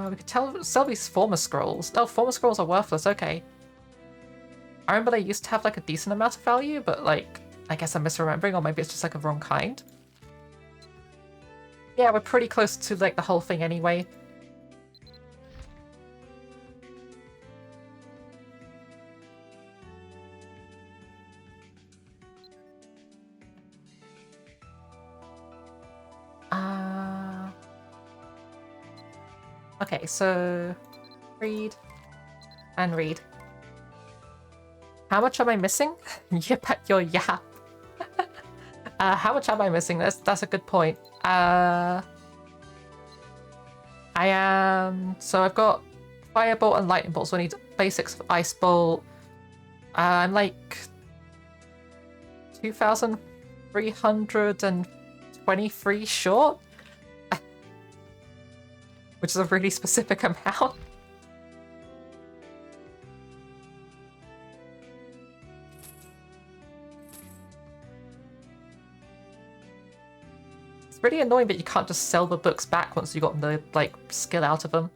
[SPEAKER 1] We could sell these former scrolls. Oh, former scrolls are worthless, okay. I remember they used to have like a decent amount of value, but like, I guess I'm misremembering, or maybe it's just like a wrong kind. Yeah, we're pretty close to like the whole thing anyway. Okay, so read and read. How much am I missing? Yip at your yap. How much am I missing? That's a good point. I am... So I've got Firebolt and Lightning Bolt, so I need basics of Ice Bolt. I'm like 2,323 short. Which is a really specific amount. It's pretty annoying that you can't just sell the books back once you got the, like, skill out of them.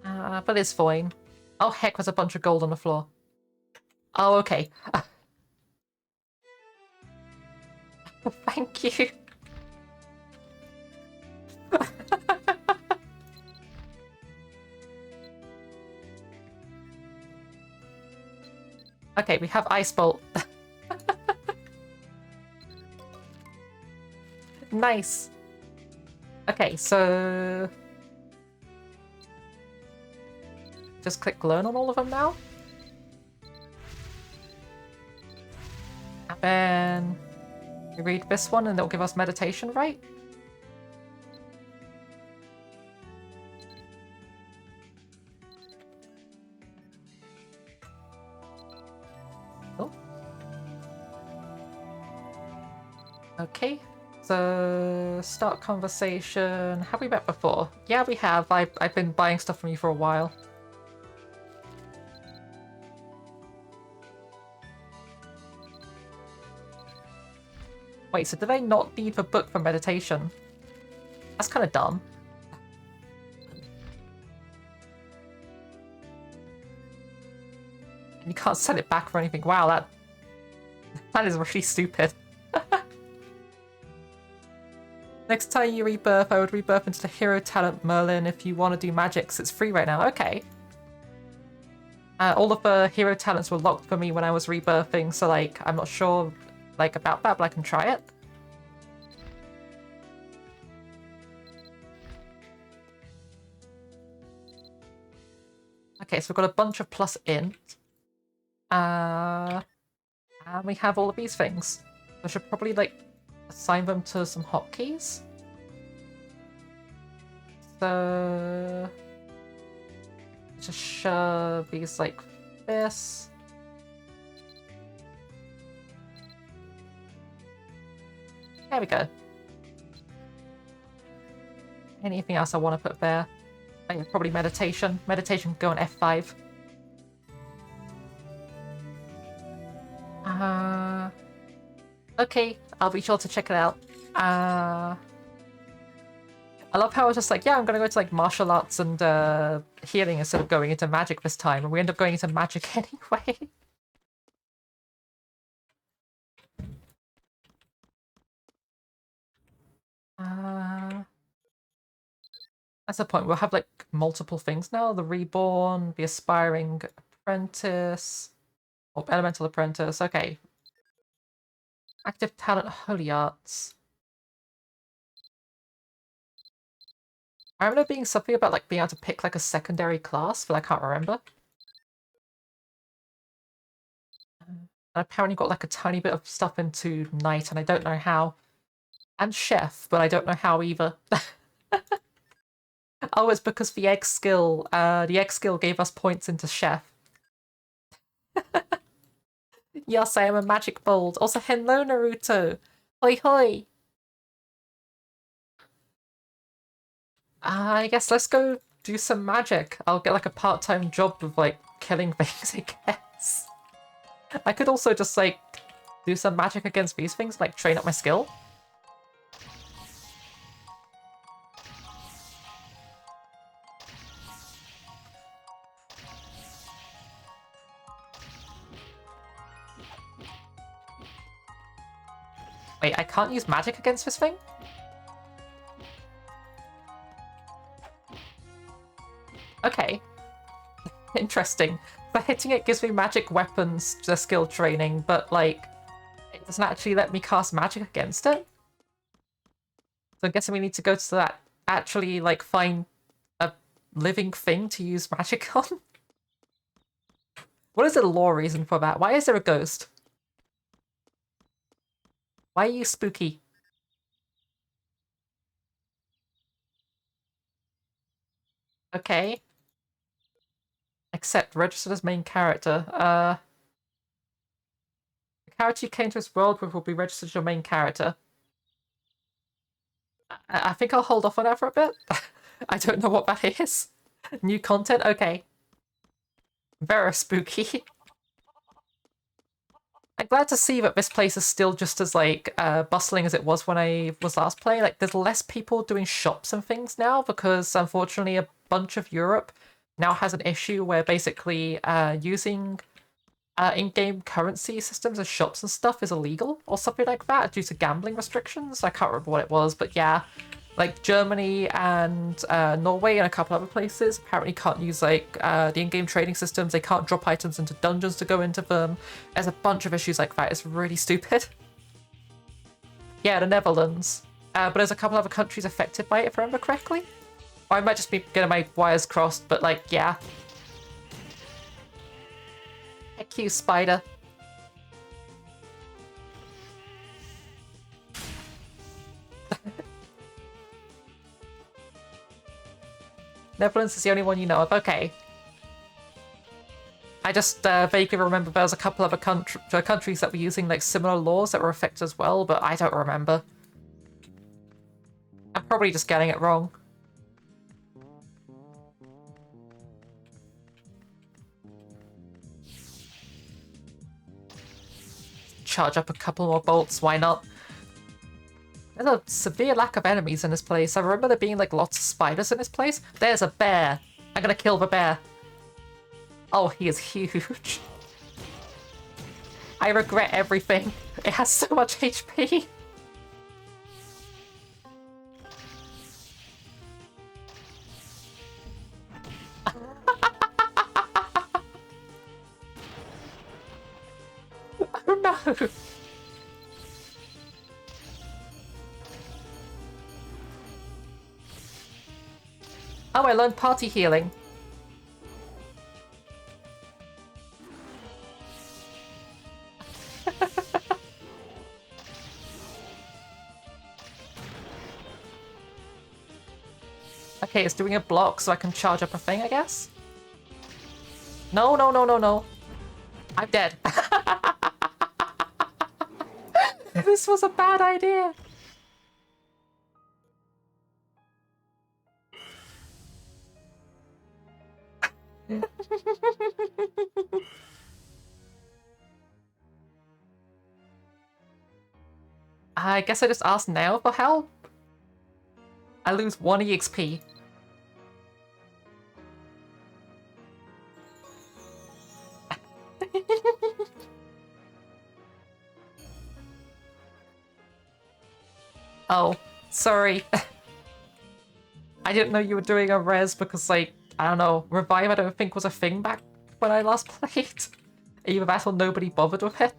[SPEAKER 1] But it's fine. Oh heck, there's a bunch of gold on the floor. Oh, okay. Thank you. Okay, we have Ice Bolt. Nice. Okay, so... Just click learn on all of them now. And then... We read this one and it'll give us meditation, right? Oh. Okay, So, start conversation. Have we met before? Yeah, we have. I've been buying stuff from you for a while. Wait, so do they not need the book for meditation? That's kind of dumb. You can't send it back for anything. Wow, that is really stupid. Next time you rebirth, I would rebirth into the hero talent Merlin if you want to do magics. It's free right now. Okay. All of the hero talents were locked for me when I was rebirthing, so like I'm not sure like about that, but I can try it. Okay, so we've got a bunch of plus int. And we have all of these things. I should probably like assign them to some hotkeys. So just shove these like this. There we go. Anything else I want to put there? Oh, yeah, probably meditation. Meditation can go on F5. Okay, I'll be sure to check it out. I love how I was just like, yeah, I'm gonna go to like martial arts and healing instead of going into magic this time, and we end up going into magic anyway. That's the point. We'll have like multiple things now. The reborn, the aspiring apprentice, or elemental apprentice. Okay. Active talent, holy arts. I remember being something about like being able to pick like a secondary class, but I can't remember. I apparently got like a tiny bit of stuff into knight, and I don't know how. And chef, but I don't know how either. Oh, it's because the egg skill gave us points into chef. Yes, I am a magic bold. Also, hello, Naruto. Hoi hoi. I guess let's go do some magic. I'll get like a part-time job of like killing things, I guess. I could also just like do some magic against these things, like train up my skill. Wait, I can't use magic against this thing? Okay. Interesting. For hitting it gives me magic weapons skill training, but like, it doesn't actually let me cast magic against it. So I'm guessing we need to go to that, actually like find a living thing to use magic on. What is the lore reason for that? Why is there a ghost? Why are you spooky? Okay. Except registered as main character. The character you came to this world with will be registered as your main character. I think I'll hold off on that for a bit. I don't know what that is. New content? Okay. Very spooky. I'm glad to see that this place is still just as, like, bustling as it was when I was last playing. Like, there's less people doing shops and things now because, unfortunately, a bunch of Europe now has an issue where basically using in-game currency systems as shops and stuff is illegal or something like that due to gambling restrictions. I can't remember what it was, but yeah. Like, Germany and Norway and a couple other places apparently can't use, like, the in-game trading systems. They can't drop items into dungeons to go into them. There's a bunch of issues like that. It's really stupid. Yeah, the Netherlands. But there's a couple other countries affected by it, if I remember correctly. Or I might just be getting my wires crossed, but, like, yeah. Heck you, spider. Netherlands is the only one you know of. Okay. I just vaguely remember there was a couple other countries that were using like similar laws that were affected as well, but I don't remember. probably just getting it wrong. Charge up a couple more bolts, why not? There's a severe lack of enemies in this place. I remember there being like lots of spiders in this place. There's a bear. I'm gonna kill the bear. Oh, he is huge. I regret everything. It has so much HP. Oh no. Oh, I learned party healing. Okay, it's doing a block so I can charge up a thing, I guess? No, no, no, no, no. I'm dead. This was a bad idea. I guess I just asked now for help. I lose 1 EXP. Oh, sorry. I didn't know you were doing a res because, like, I don't know, revive I don't think was a thing back when I last played. Either that or nobody bothered with it.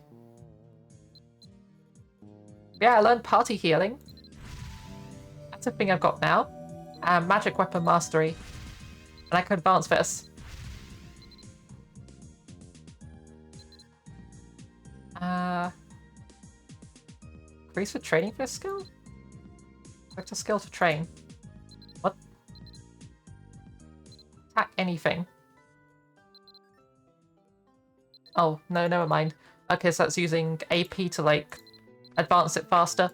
[SPEAKER 1] Yeah, I learned party healing. That's a thing I've got now. And magic weapon mastery. And I can advance this. Increase for training for this skill? Select a skill to train. What? Attack anything. Oh, no, never mind. Okay, so that's using AP to, like, advance it faster.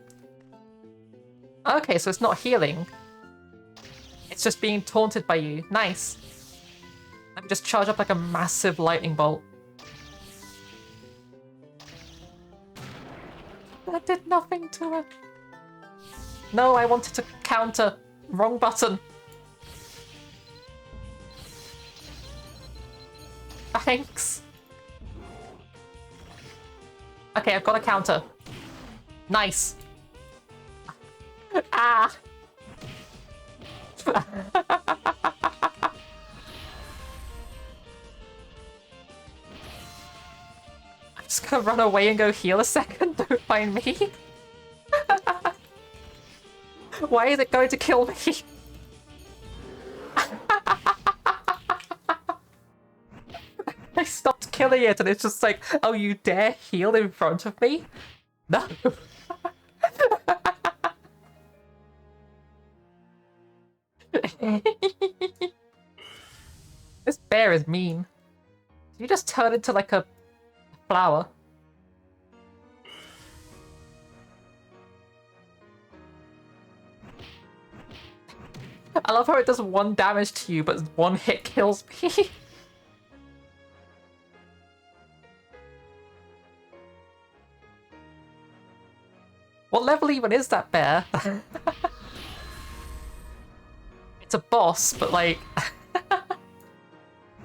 [SPEAKER 1] Okay, so it's not healing. It's just being taunted by you. Nice. Let me just charge up like a massive lightning bolt. That did nothing to it. No, I wanted to counter. Wrong button. Thanks. Okay, I've got a counter. Nice. Ah. I'm just gonna run away and go heal a second. Don't find me. Why is it going to kill me? I stopped killing it and it's just like, oh, you dare heal in front of me? No. This bear is mean. Did you just turn into like a flower? I love how it does 1 damage to you, but 1 hit kills me. What level even is that bear? It's a boss, but like...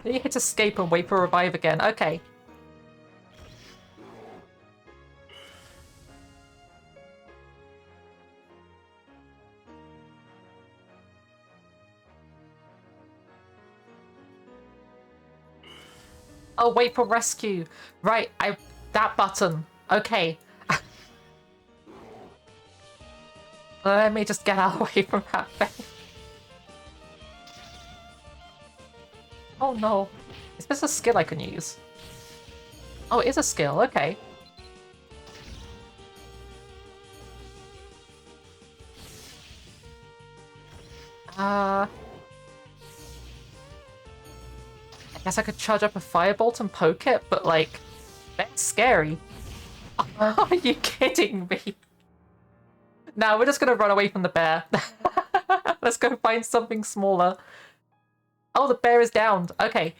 [SPEAKER 1] You hit escape and wait for revive again. Okay. Oh, wait for rescue. Right, that button. Okay. Let me just get out of the way from that thing. Oh no. Is this a skill I can use? Oh, it is a skill. Okay. I guess I could charge up a firebolt and poke it, but like, that's scary. Are you kidding me? No, we're just gonna run away from the bear. Let's go find something smaller. Oh, the bear is downed. Okay.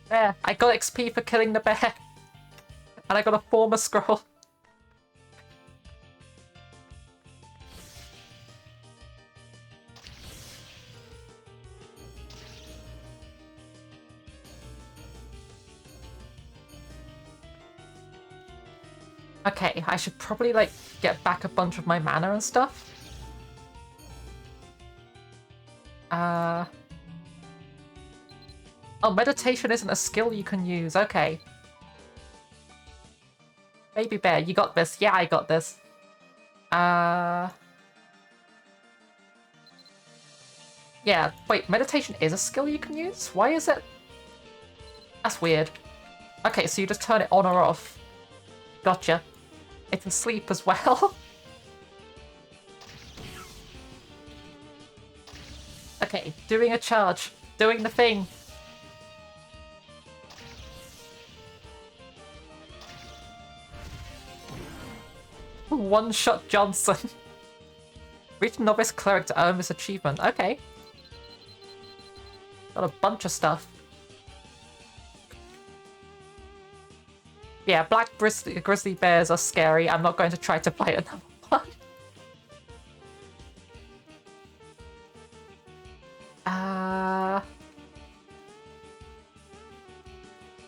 [SPEAKER 1] There, I got XP for killing the bear. And I got a former scroll. Okay, I should probably, like, get back a bunch of my mana and stuff. Oh, meditation isn't a skill you can use. Okay. Baby bear, you got this. Yeah, I got this. Yeah, wait, meditation is a skill you can use? Why is it? That's weird. Okay, so you just turn it on or off. Gotcha. It can sleep as well. Okay, doing a charge. Doing the thing. One-shot Johnson. Reach novice cleric to earn this achievement. Okay. Got a bunch of stuff. Yeah, black grizzly bears are scary. I'm not going to try to fight another one.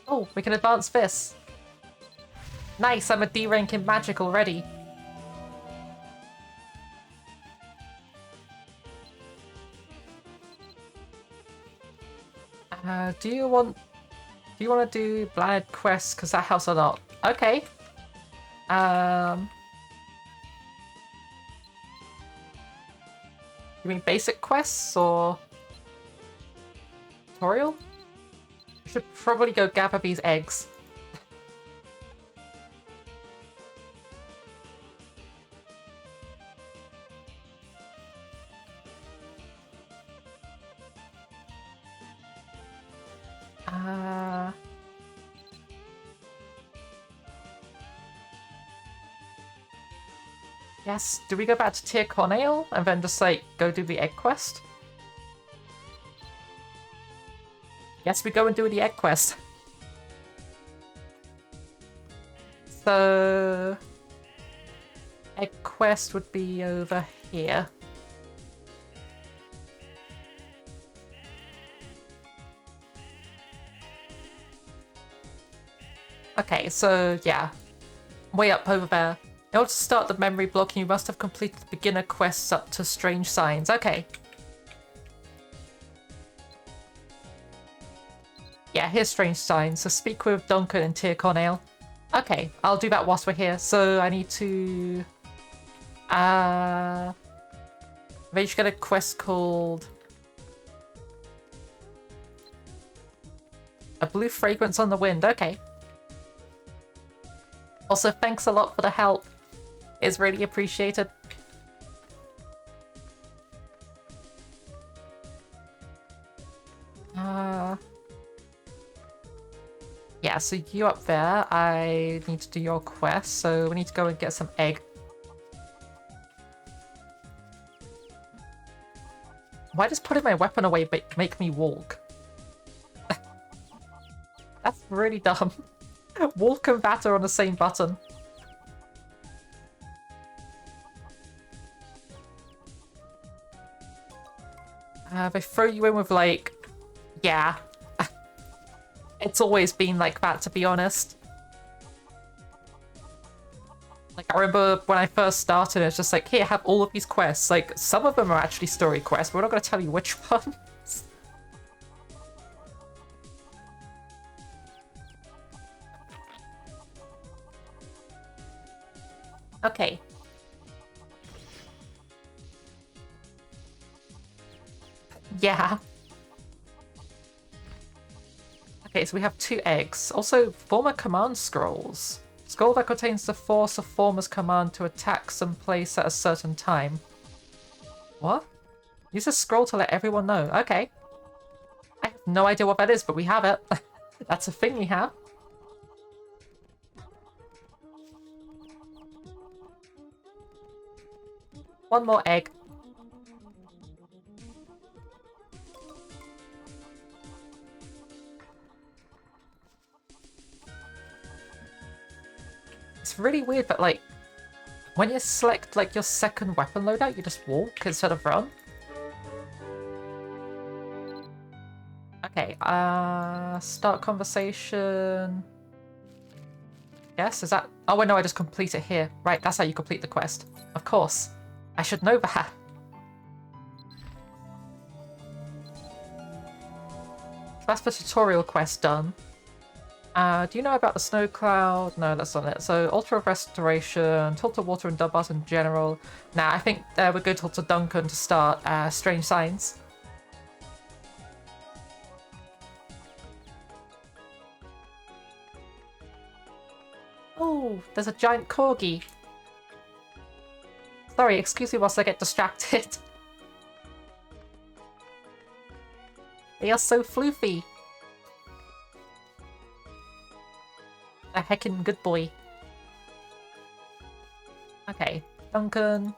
[SPEAKER 1] Oh, we can advance this. Nice, I'm a D rank in magic already. Do you want to do blind quests? Because that helps a lot. Okay. You mean basic quests or tutorial? I should probably go gather these eggs. Yes, do we go back to Tyr Cornale and then just, like, go do the egg quest? Yes, we go and do the egg quest. So... egg quest would be over here. Okay, so yeah. Way up over there. In order to start the memory blocking, you must have completed the beginner quests up to Strange Signs. Okay. Yeah, here's Strange Signs. So speak with Duncan and Tyr Cornale. Okay, I'll do that whilst we're here. So I need to... maybe should get a quest called... A Blue Fragrance on the Wind. Okay. Also, thanks a lot for the help. It's really appreciated. Yeah, so you up there. I need to do your quest, so we need to go and get some egg. Why does putting my weapon away make me walk? That's really dumb. Walk and batter on the same button. They throw you in with, like... Yeah. It's always been like that, to be honest. Like, I remember when I first started, it's just like, here, have all of these quests. Like, some of them are actually story quests, but we're not going to tell you which ones. Okay. Yeah. Okay, so we have 2 eggs. Also, former command scrolls. Scroll that contains the force of former's command to attack some place at a certain time. What? Use a scroll to let everyone know. Okay. I have no idea what that is, but we have it. That's a thing we have. One more egg. It's really weird, but like, when you select like your second weapon loadout, you just walk instead of run. Okay, start conversation. Yes, is that... Oh, wait, no, I just complete it here. Right, that's how you complete the quest. Of course. I should know that. So that's the tutorial quest done. Do you know about the snow cloud? No, that's not it. So, Altar of Restoration, Tilted Water and Dub Bars in general. Nah, I think we're good to Duncan to start. Strange Signs. Oh, there's a giant corgi. Sorry, excuse me whilst I get distracted. They are so floofy. A heckin' good boy. Okay, Duncan.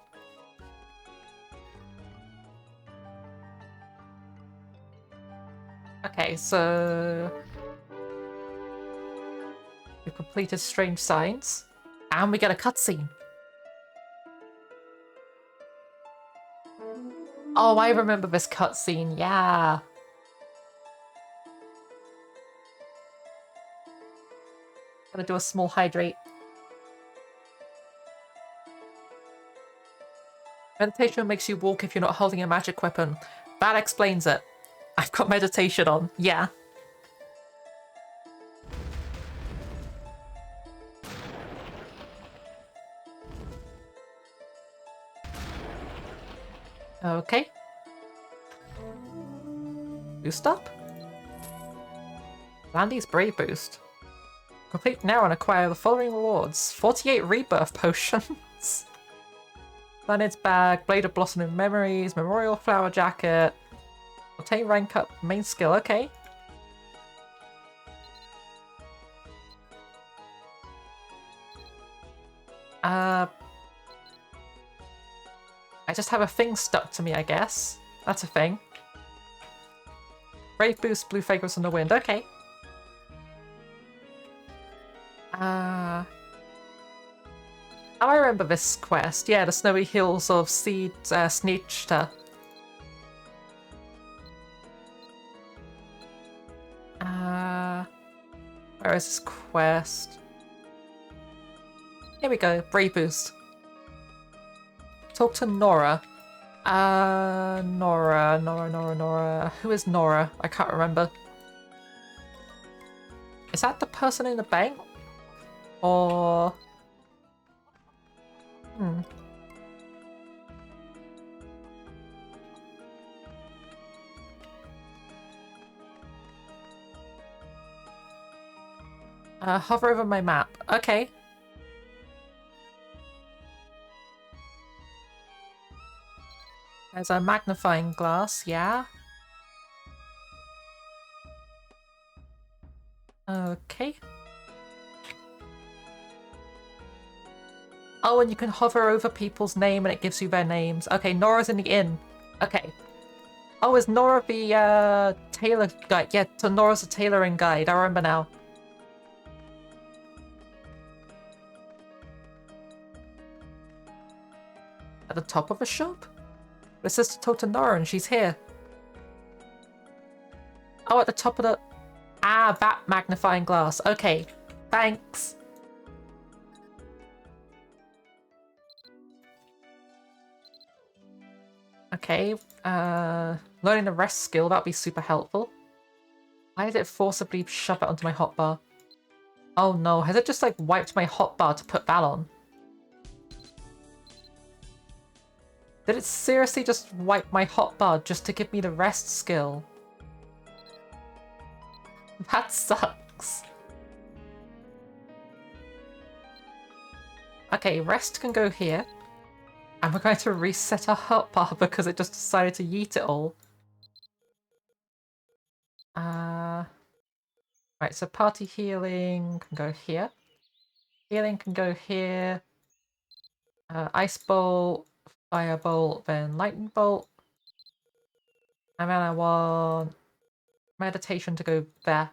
[SPEAKER 1] Okay, so... we've completed Strange Signs. And we get a cutscene. Oh, I remember this cutscene, yeah. Gonna do a small hydrate. Meditation makes you walk if you're not holding a magic weapon. That explains it. I've got meditation on, yeah. Okay. Boost up. Landy's Brave Boost. Complete now and acquire the following rewards. 48 Rebirth Potions. Planet's Bag, Blade of Blossoming Memories, Memorial Flower Jacket. Obtain rank up main skill, okay. I just have a thing stuck to me, I guess. That's a thing. Brave Boost, Blue Fragrance on the Wind, okay. Oh, I remember this quest. Yeah, the snowy hills of Snitchta. Where is this quest? Here we go, Brave Boost. Talk to Nora. Nora. Who is Nora? I can't remember. Is that the person in the bank? Or... hover over my map. Okay. There's a magnifying glass, yeah. Okay. Oh, and you can hover over people's name and it gives you their names. Okay, Nora's in the inn. Okay. Oh, is Nora the tailor guide? Yeah, so Nora's the tailoring guide. I remember now. At the top of a shop? It says to talk to Nora and she's here. Oh, at the top of the... Ah, that magnifying glass. Okay, thanks. Okay, learning the rest skill, that'd be super helpful. Why did it forcibly shove it onto my hotbar? Oh no, has it just like wiped my hotbar to put that on? Did it seriously just wipe my hotbar just to give me the rest skill? That sucks. Okay, rest can go here. And we're going to reset our hotbar because it just decided to yeet it all. Right, so party healing can go here. Healing can go here. Ice bolt, fire bolt, then lightning bolt. And then I want meditation to go there.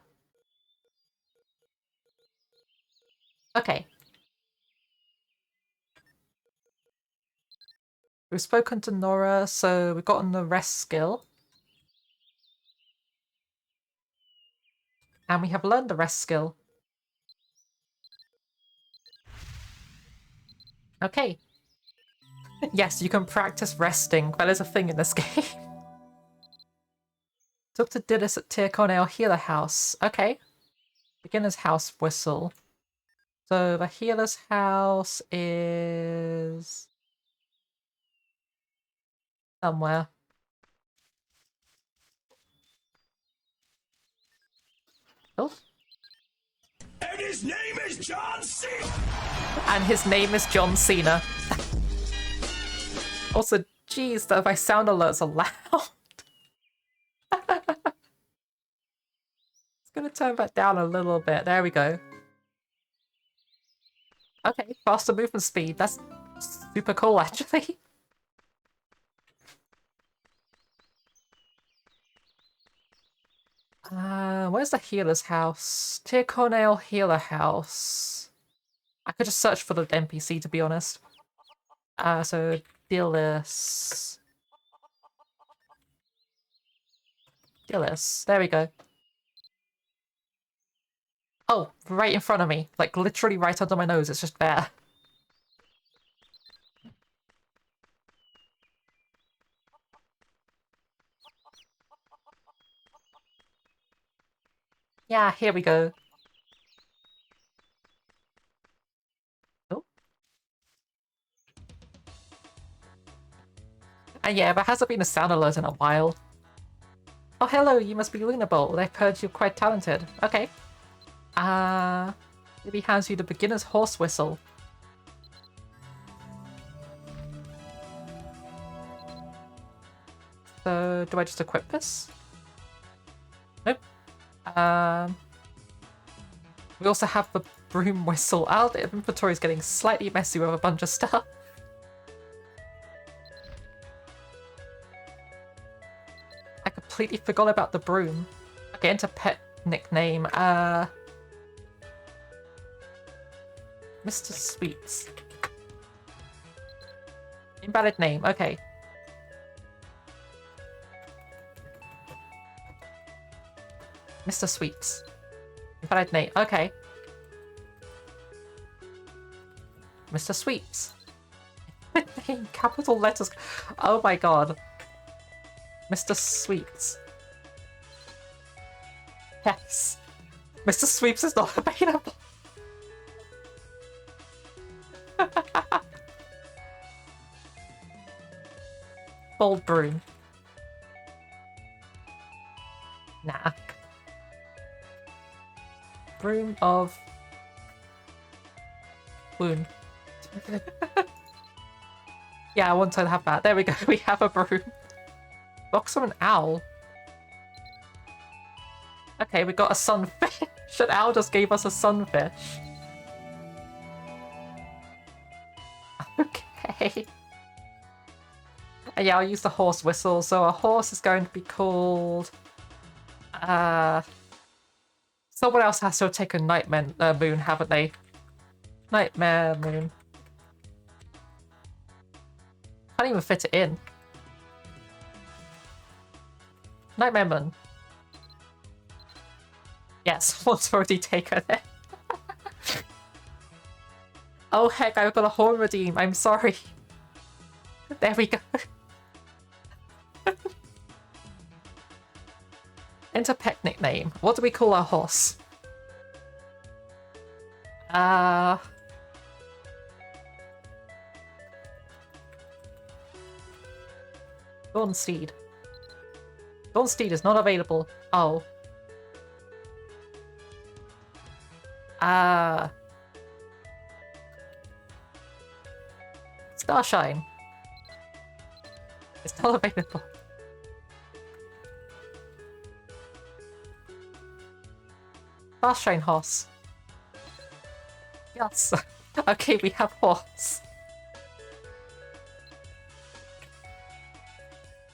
[SPEAKER 1] Okay. We've spoken to Nora, so we've gotten the rest skill. And we have learned the rest skill. Okay. Yes, you can practice resting. That is a thing in this game. Dr. Dillis at Tirconale Healer House. Okay. Beginner's House whistle. So the healer's house is somewhere. Oh.
[SPEAKER 2] And his name is John Cena!
[SPEAKER 1] And his name is John Cena. Also, geez, my sound alerts are loud. It's gonna turn that down a little bit. There we go. Okay, faster movement speed. That's super cool, actually. Where's the healer's house? Tirconale Healer House. I could just search for the NPC, to be honest. So Dillis. Dillis. There we go. Oh, right in front of me. Like, literally right under my nose. It's just there. Yeah, here we go. Oh. And yeah, there hasn't been a sound alert in a while. Oh, hello, you must be Lunabolt. I've heard you're quite talented. Okay. Maybe hands you the beginner's horse whistle. So, do I just equip this? Nope. We also have the broom whistle. Oh, the inventory is getting slightly messy with a bunch of stuff. I completely forgot about the broom. Okay, enter pet nickname. Mr. Sweets. Invalid name, okay. Mr. Sweets. Invalid name, okay. Mr. Sweets. Name, capital letters. Oh my god. Mr. Sweets. Yes. Mr. Sweeps is not available. Bold broom. Nah. Broom of wound. Yeah, I want to have that. There we go. We have a broom. Box of an owl. Okay, we got a sunfish. An owl just gave us a sunfish. Okay. Yeah, I'll use the horse whistle. So a horse is going to be called... Someone else has to take a nightmare moon, haven't they? Nightmare moon. Can't even fit it in. Nightmare moon. Yes, someone's already taken it. Oh heck, I've got a horn redeem. I'm sorry. There we go. Enter pet nickname. What do we call our horse? Dawnsteed. Dawnsteed is not available. Oh. Starshine. It's not available. Fast train horse. Yes. Okay, we have horse.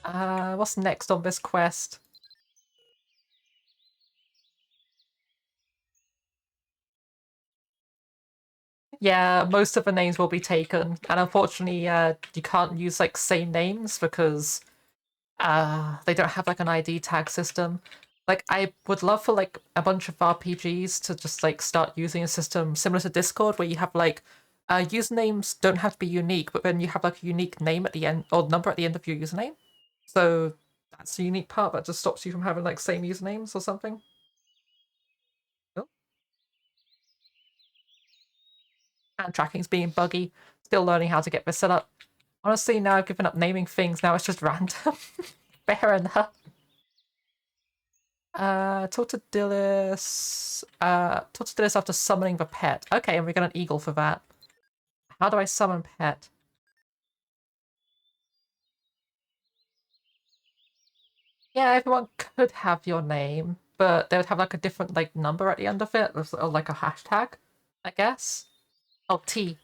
[SPEAKER 1] What's next on this quest? Yeah, most of the names will be taken, and unfortunately, you can't use like same names because they don't have like an ID tag system. Like, I would love for like a bunch of RPGs to just like start using a system similar to Discord, where you have like usernames don't have to be unique, but then you have like a unique name at the end or number at the end of your username. So that's the unique part that just stops you from having like same usernames or something. Oh. Hand tracking's being buggy. Still learning how to get this set up. Honestly, now I've given up naming things. Now it's just random. Fair enough. Tortadillis. Tortadillis after summoning the pet. Okay, and we got an eagle for that. How do I summon pet? Yeah, everyone could have your name, but they would have like a different like number at the end of it, or like a hashtag, I guess. Oh, T.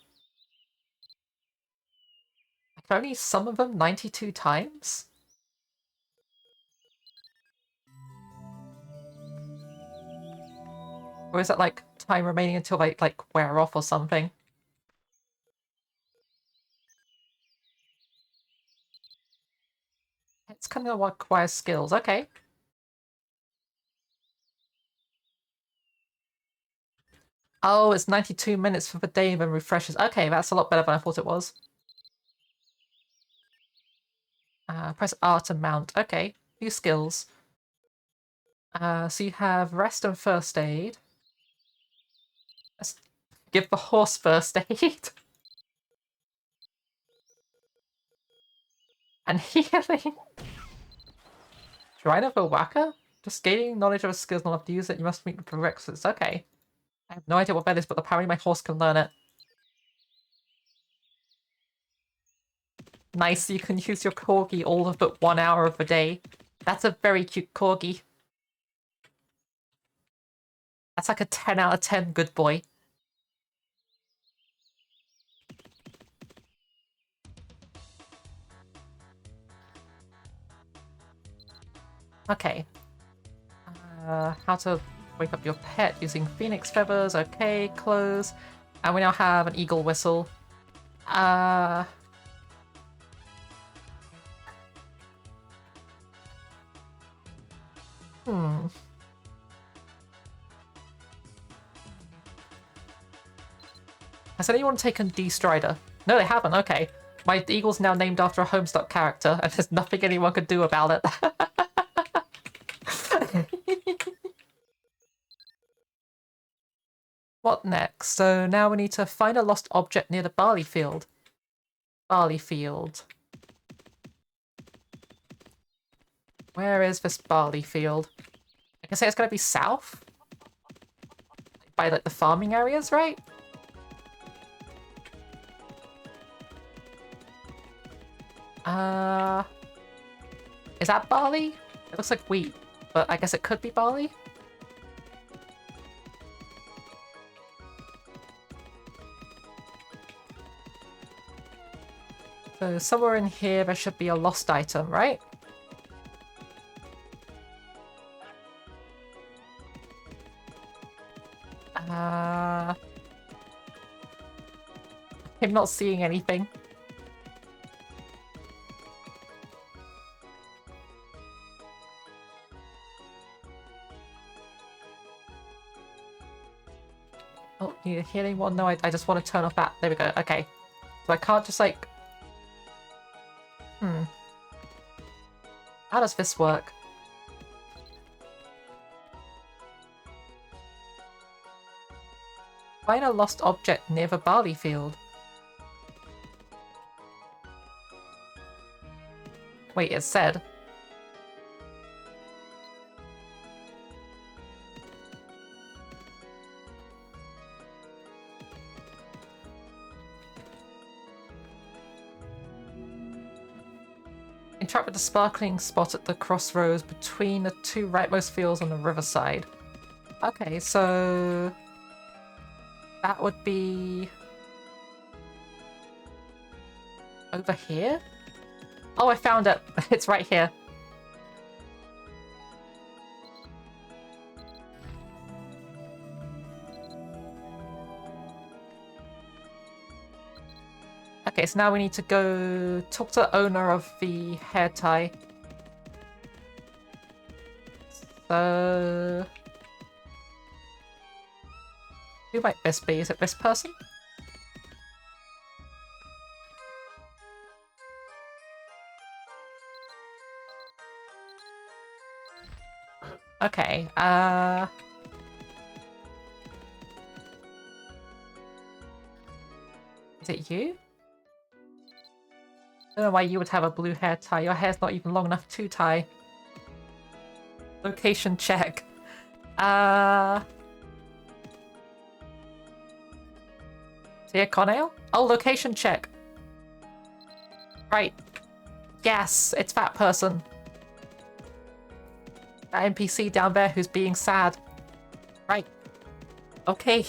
[SPEAKER 1] I can only summon them 92 times? Or is that like time remaining until they like wear off or something? It's kind of requires skills. Okay. Oh, it's 92 minutes for the day and then refreshes. Okay, that's a lot better than I thought it was. Press R to mount. Okay, few skills. So you have rest and first aid. Let's give the horse first aid. And healing. Shrine of a Whacker? Just gaining knowledge of a skill is not enough to use it. You must meet the prerequisites. Okay. I have no idea what that is, but apparently my horse can learn it. Nice, you can use your corgi all of but 1 hour of the day. That's a very cute corgi. That's like a 10 out of 10 good boy. Okay. How to wake up your pet using phoenix feathers. Okay, close. And we now have an eagle whistle. Has anyone taken D-Strider? No, they haven't. Okay. My eagle's now named after a Homestuck character, and there's nothing anyone can do about it. What next? So now we need to find a lost object near the barley field. Barley field. Where is this barley field? I can say it's going to be south? By like the farming areas, right? Is that barley? It looks like wheat, but I guess it could be barley? So somewhere in here there should be a lost item, right? I'm not seeing anything. Oh, you healing one? No, I just want to turn off that. There we go. Okay. So I can't just like... How does this work? Find a lost object near the barley field. Wait, it said. Interact with the sparkling spot at the crossroads between the two rightmost fields on the riverside. Okay, so that would be over here? Oh, I found it. It's right here. Okay, so now we need to go talk to the owner of the hair tie. So... who might this be? Is it this person? Okay, is it you? I don't know why you would have a blue hair tie. Your hair's not even long enough to tie. Location check. Dear Connell? Oh, location check. Right. Yes, it's that person. That NPC down there who's being sad. Right. Okay.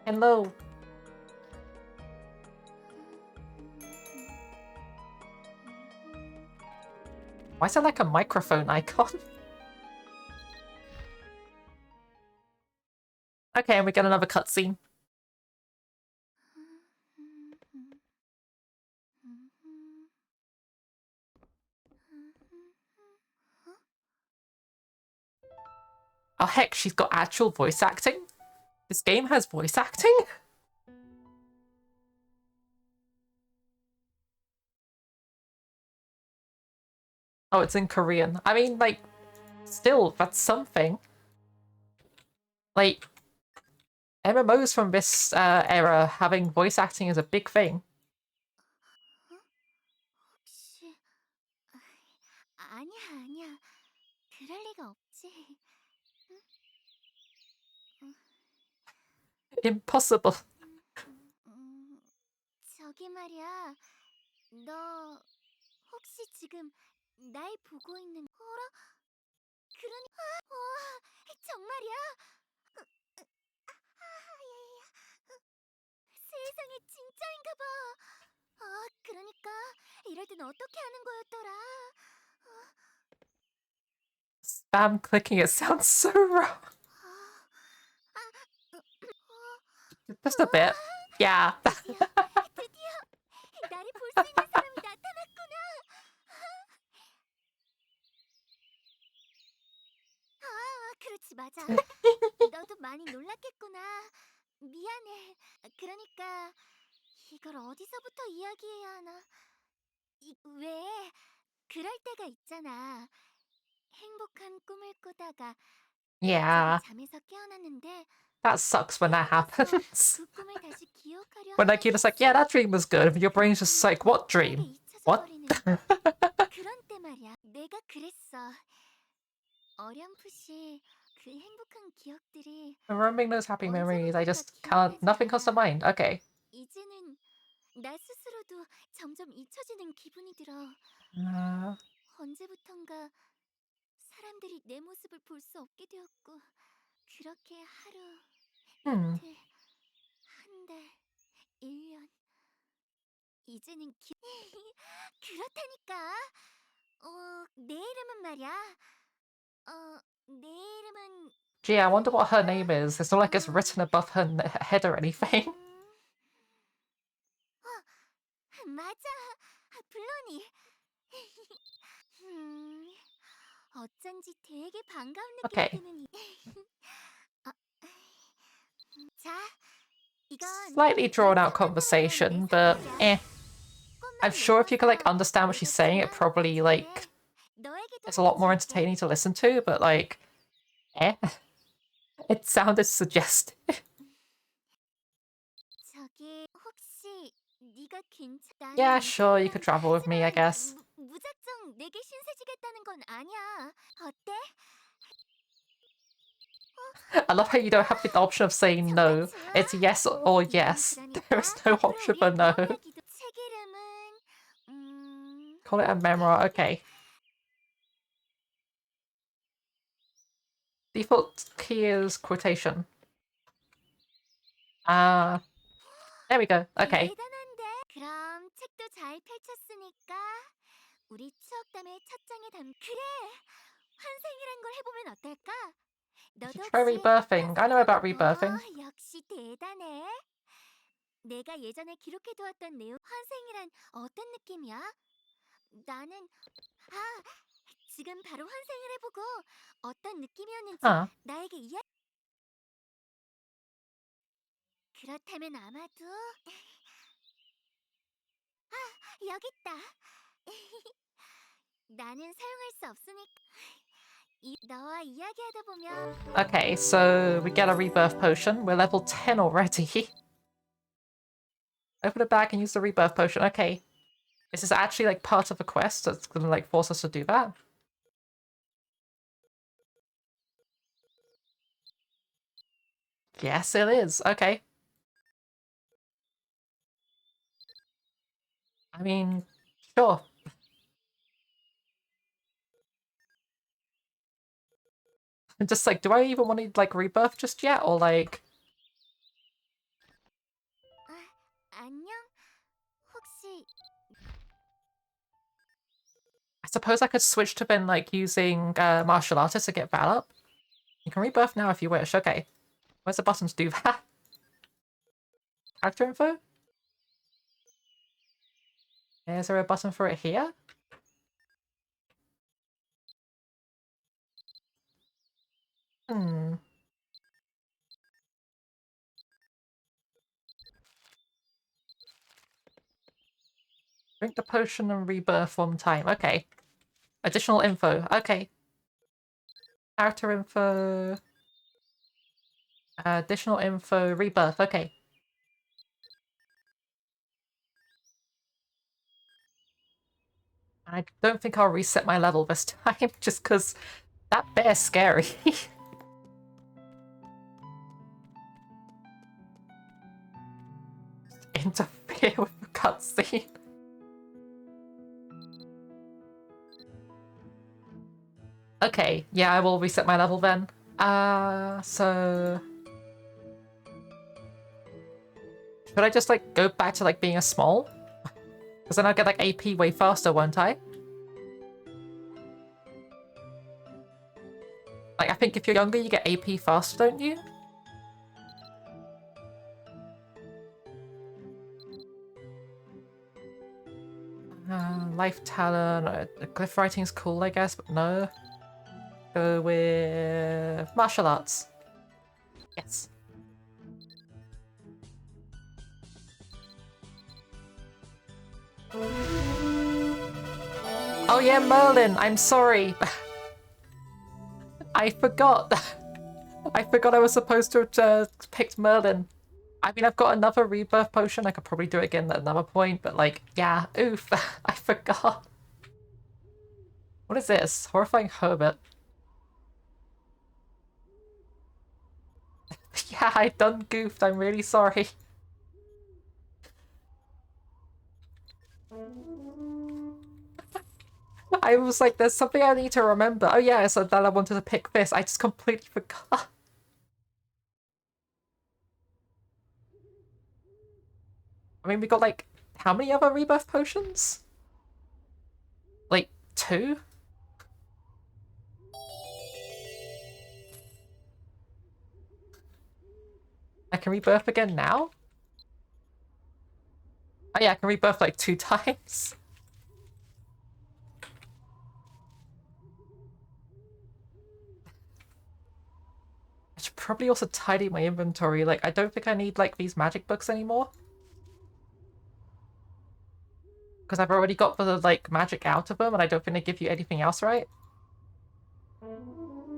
[SPEAKER 1] Hello. Why is there like a microphone icon? Okay, and we get another cutscene. Oh heck, she's got actual voice acting? This game has voice acting? Oh, it's in Korean. I mean, like, still, that's something. Like, MMOs from this era having voice acting is a big thing.
[SPEAKER 3] 혹시 아니야 아니야 그럴 리가 없지.
[SPEAKER 1] Impossible.
[SPEAKER 3] 저기 말이야. 너 혹시 지금 날 보고 있는 어라? 그러니 정말이야? 세상에 진짜인가 봐. 그러니까 이럴 땐 어떻게 하는 거였더라?
[SPEAKER 1] Spam clicking, it sounds so wrong. Just a bit. Yeah.
[SPEAKER 3] 드디어 나를 볼 수 있는 사람이 나타났구나. 그렇지 맞아. 너도 많이 놀랐겠구나. 미안해. 그러니까 이걸 어디서부터 이야기해야 하나? 왜 그럴 때가 있잖아. 행복한 꿈을 꾸다가
[SPEAKER 1] Yeah.
[SPEAKER 3] 잠에서 깨어났는데
[SPEAKER 1] That sucks when that happens.
[SPEAKER 3] 그 꿈을 다시 기억하려
[SPEAKER 1] When like you're just like, yeah, that dream was good. And your brain's just like, what dream? What?
[SPEAKER 3] 그런 때 말이야. 내가 그랬어. 어렴풋이 그 행복한 기억들이
[SPEAKER 1] Remembering those happy memories, I just can't. Nothing comes to mind. Okay.
[SPEAKER 3] 이제는 나 스스로도 점점 잊혀지는 기분이 들어. 언제부턴가 사람들이 내 모습을 볼 수 없게 되었고 그렇게 하루, 이틀, 한 달, 1년 이제는 그렇다니까. 내 이름은 말이야. 내 이름은
[SPEAKER 1] Gee, I wonder what her name is. It's not like it's written above her head or anything.
[SPEAKER 3] 맞아. 블로니. 어쩐지 되게 반가운 느낌이 드는 자, 이건
[SPEAKER 1] Slightly drawn out conversation, but eh. I'm sure if you could like understand what she's saying, it probably like it's a lot more entertaining to listen to, but like eh. It sounded suggestive.
[SPEAKER 3] 저기 혹시 네가 괜찮아?
[SPEAKER 1] Yeah, sure, you could travel with me, I guess.
[SPEAKER 3] 무작정 내게 신세지겠다는 건 아니야. 어때?
[SPEAKER 1] I love how you don't have the option of saying no. It's yes or yes. There is no option for no.
[SPEAKER 3] 책 이름은
[SPEAKER 1] Call it a memoir, okay. Default key is quotation. There we go. Okay.
[SPEAKER 3] 대단한데? 그럼 책도 잘 펼쳤으니까 우리 추억담의 첫 장에 그래! 환생이란 걸 해보면 어떨까? 너도
[SPEAKER 1] Try
[SPEAKER 3] 혹시
[SPEAKER 1] rebirthing. I know about rebirthing.
[SPEAKER 3] 역시 대단해. 내가 예전에 기록해두었던 내용 환생이란 어떤 느낌이야? 나는 지금 바로 환생을 해보고 어떤 느낌이었는지 나에게 그렇다면 아마도 여기 있다. 나는 사용할 수 없으니까 너와 이야기하다 보면
[SPEAKER 1] Okay, so we get a rebirth potion. We're level 10 already. Open a bag and use the rebirth potion. Okay. This is actually like part of a quest that's gonna like force us to do that. Yes, it is. Okay. I mean, sure. I'm just like, do I even want to like rebirth just yet, or like?
[SPEAKER 3] 안녕. 혹시
[SPEAKER 1] I suppose I could switch to been like using martial artist to get Val up. You can rebirth now if you wish. Okay. Where's the button to do that? Character info? Is there a button for it here? Drink the potion and rebirth one time. Okay. Additional info. Okay. Character info. Additional info. Rebirth. Okay. I don't think I'll reset my level this time, just because that bear's scary. Interfere with the cutscene. Okay, yeah, I will reset my level then. So... Should I just, like, go back to, like, being a small? Because then I'll get, like, AP way faster, won't I? Like, I think if you're younger, you get AP faster, don't you? Life talent, glyph writing's cool, I guess, but no. Go with martial arts. Yes. Oh yeah, Merlin, I'm sorry. I forgot. I forgot I was supposed to have picked Merlin. I mean, I've got another rebirth potion. I could probably do it again at another point, but like, yeah, oof. I forgot. What is this? Horrifying Hermit. Yeah, I done goofed. I'm really sorry. I was like, there's something I need to remember. Oh yeah, so that I wanted to pick this. I just completely forgot. I mean, we got like, how many other rebirth potions? Like, 2? I can rebirth again now? Oh yeah, I can rebirth like 2 times. I should probably also tidy my inventory. Like, I don't think I need like these magic books anymore. Because I've already got the like magic out of them and I don't think they give you anything else, right?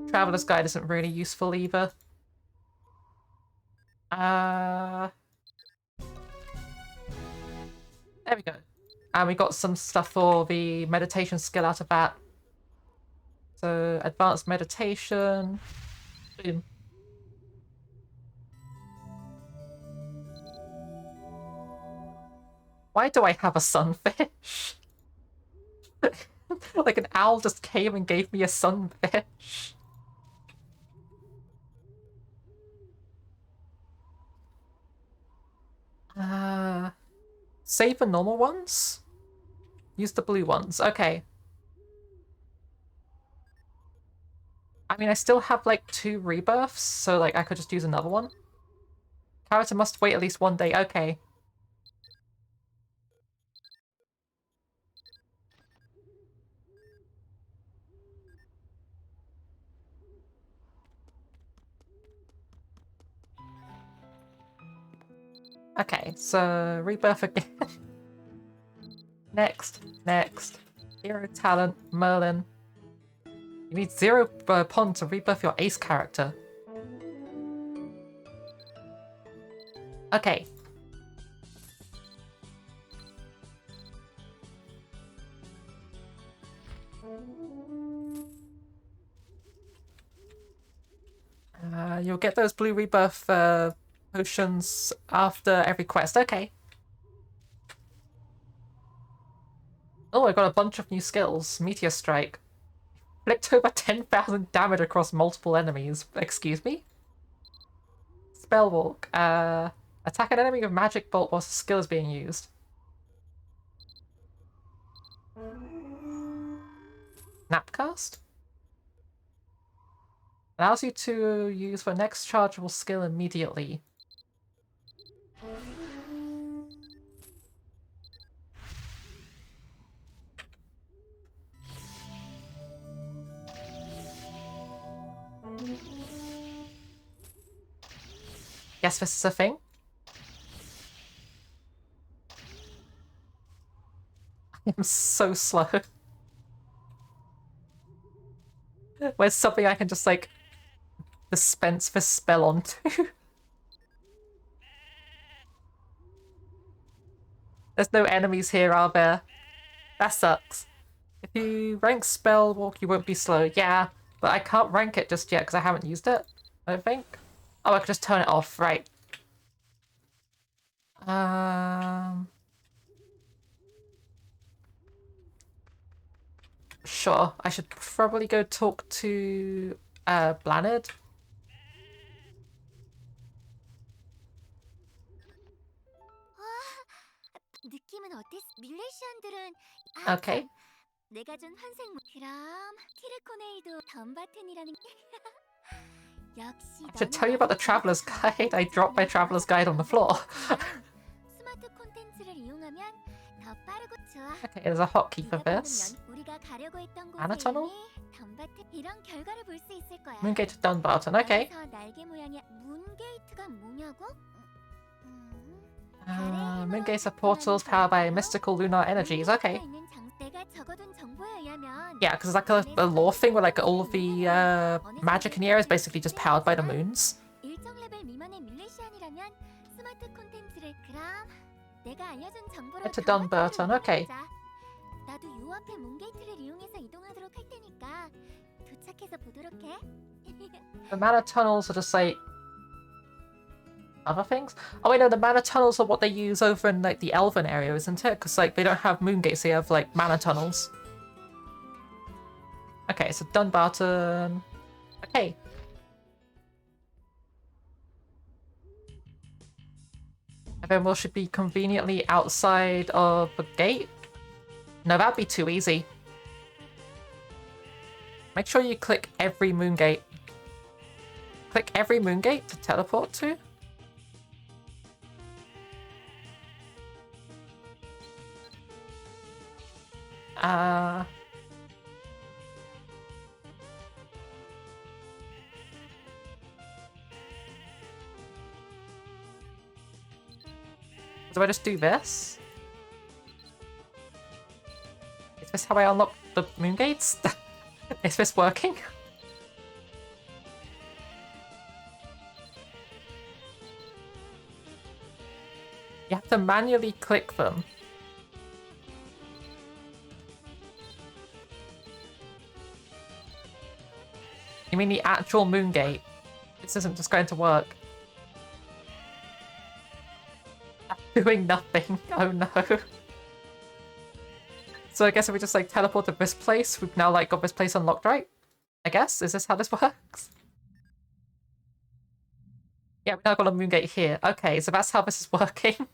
[SPEAKER 1] Traveler's Guide isn't really useful either. There we go. And we got some stuff for the meditation skill out of that. So, advanced meditation. Boom. Why do I have a sunfish? Like an owl just came and gave me a sunfish. Save the normal ones? Use the blue ones. Okay. I mean, I still have like 2 rebirths, so like I could just use another one. Character must wait at least 1 day. Okay. Okay, so rebirth again. Next. Hero talent, Merlin. You need 0 pond to rebirth your ace character. Okay. You'll get those blue rebirth potions after every quest. Okay. Oh, I got a bunch of new skills. Meteor Strike. Inflict over 10,000 damage across multiple enemies. Excuse me? Spellwalk. Attack an enemy with Magic Bolt whilst the skill is being used. Snapcast? Allows you to use the next chargeable skill immediately. Yes, this is a thing. I am so slow. Where's something I can just, like, dispense this spell onto? There's no enemies here, are there? That sucks. If you rank Spellwalk, you won't be slow. Yeah, but I can't rank it just yet because I haven't used it, I don't think. Oh, I could just turn it off, right. Sure, I should probably go talk to Blanard.
[SPEAKER 3] 느낌은 어땠어? 밀레시안들은
[SPEAKER 1] Okay.
[SPEAKER 3] 내가 준 환생 그럼 키르코네이도 덤바튼이라는 역시
[SPEAKER 1] I should tell you about the Traveler's Guide. I dropped my Traveler's Guide on the floor.
[SPEAKER 3] 스마트 콘텐츠를 이용하면 더 빠르고 좋아.
[SPEAKER 1] Okay, there's a hotkey for this.
[SPEAKER 3] 우리가 가려고 했던
[SPEAKER 1] Anna tunnel?
[SPEAKER 3] 덤바튼 이런 결과를 볼 수 있을 거야.
[SPEAKER 1] Moongate to Dunbarton. Okay.
[SPEAKER 3] 날개 모양의 문게이트가 뭐냐고?
[SPEAKER 1] Moongates are portals powered by mystical lunar energies. Okay. Yeah, because it's like a lore thing where like all of the magic in the area is basically just powered by the moons. Head to Dunbarton. Okay.
[SPEAKER 3] 나도 요 앞에 문게이트를 이용해서 이동하도록 할 테니까 도착해서 보도록 해.
[SPEAKER 1] The mana tunnels are just like other things. Oh wait, no, the mana tunnels are what they use over in like the Elven area, isn't it? Because like they don't have moon gates, they have like mana tunnels. Okay, so Dunbarton. Okay. And then we should be conveniently outside of the gate. No, that'd be too easy. Make sure you click every moon gate. Click every moon gate to teleport to. Do I just do this? Is this how I unlock the moon gates? Is this working? You have to manually click them. You mean the actual moon gate? This isn't just going to work. I'm doing nothing. Oh no. So I guess if we just like teleport to this place, we've now like got this place unlocked, right? I guess? Is this how this works? Yeah, we now got a moon gate here. Okay, so that's how this is working.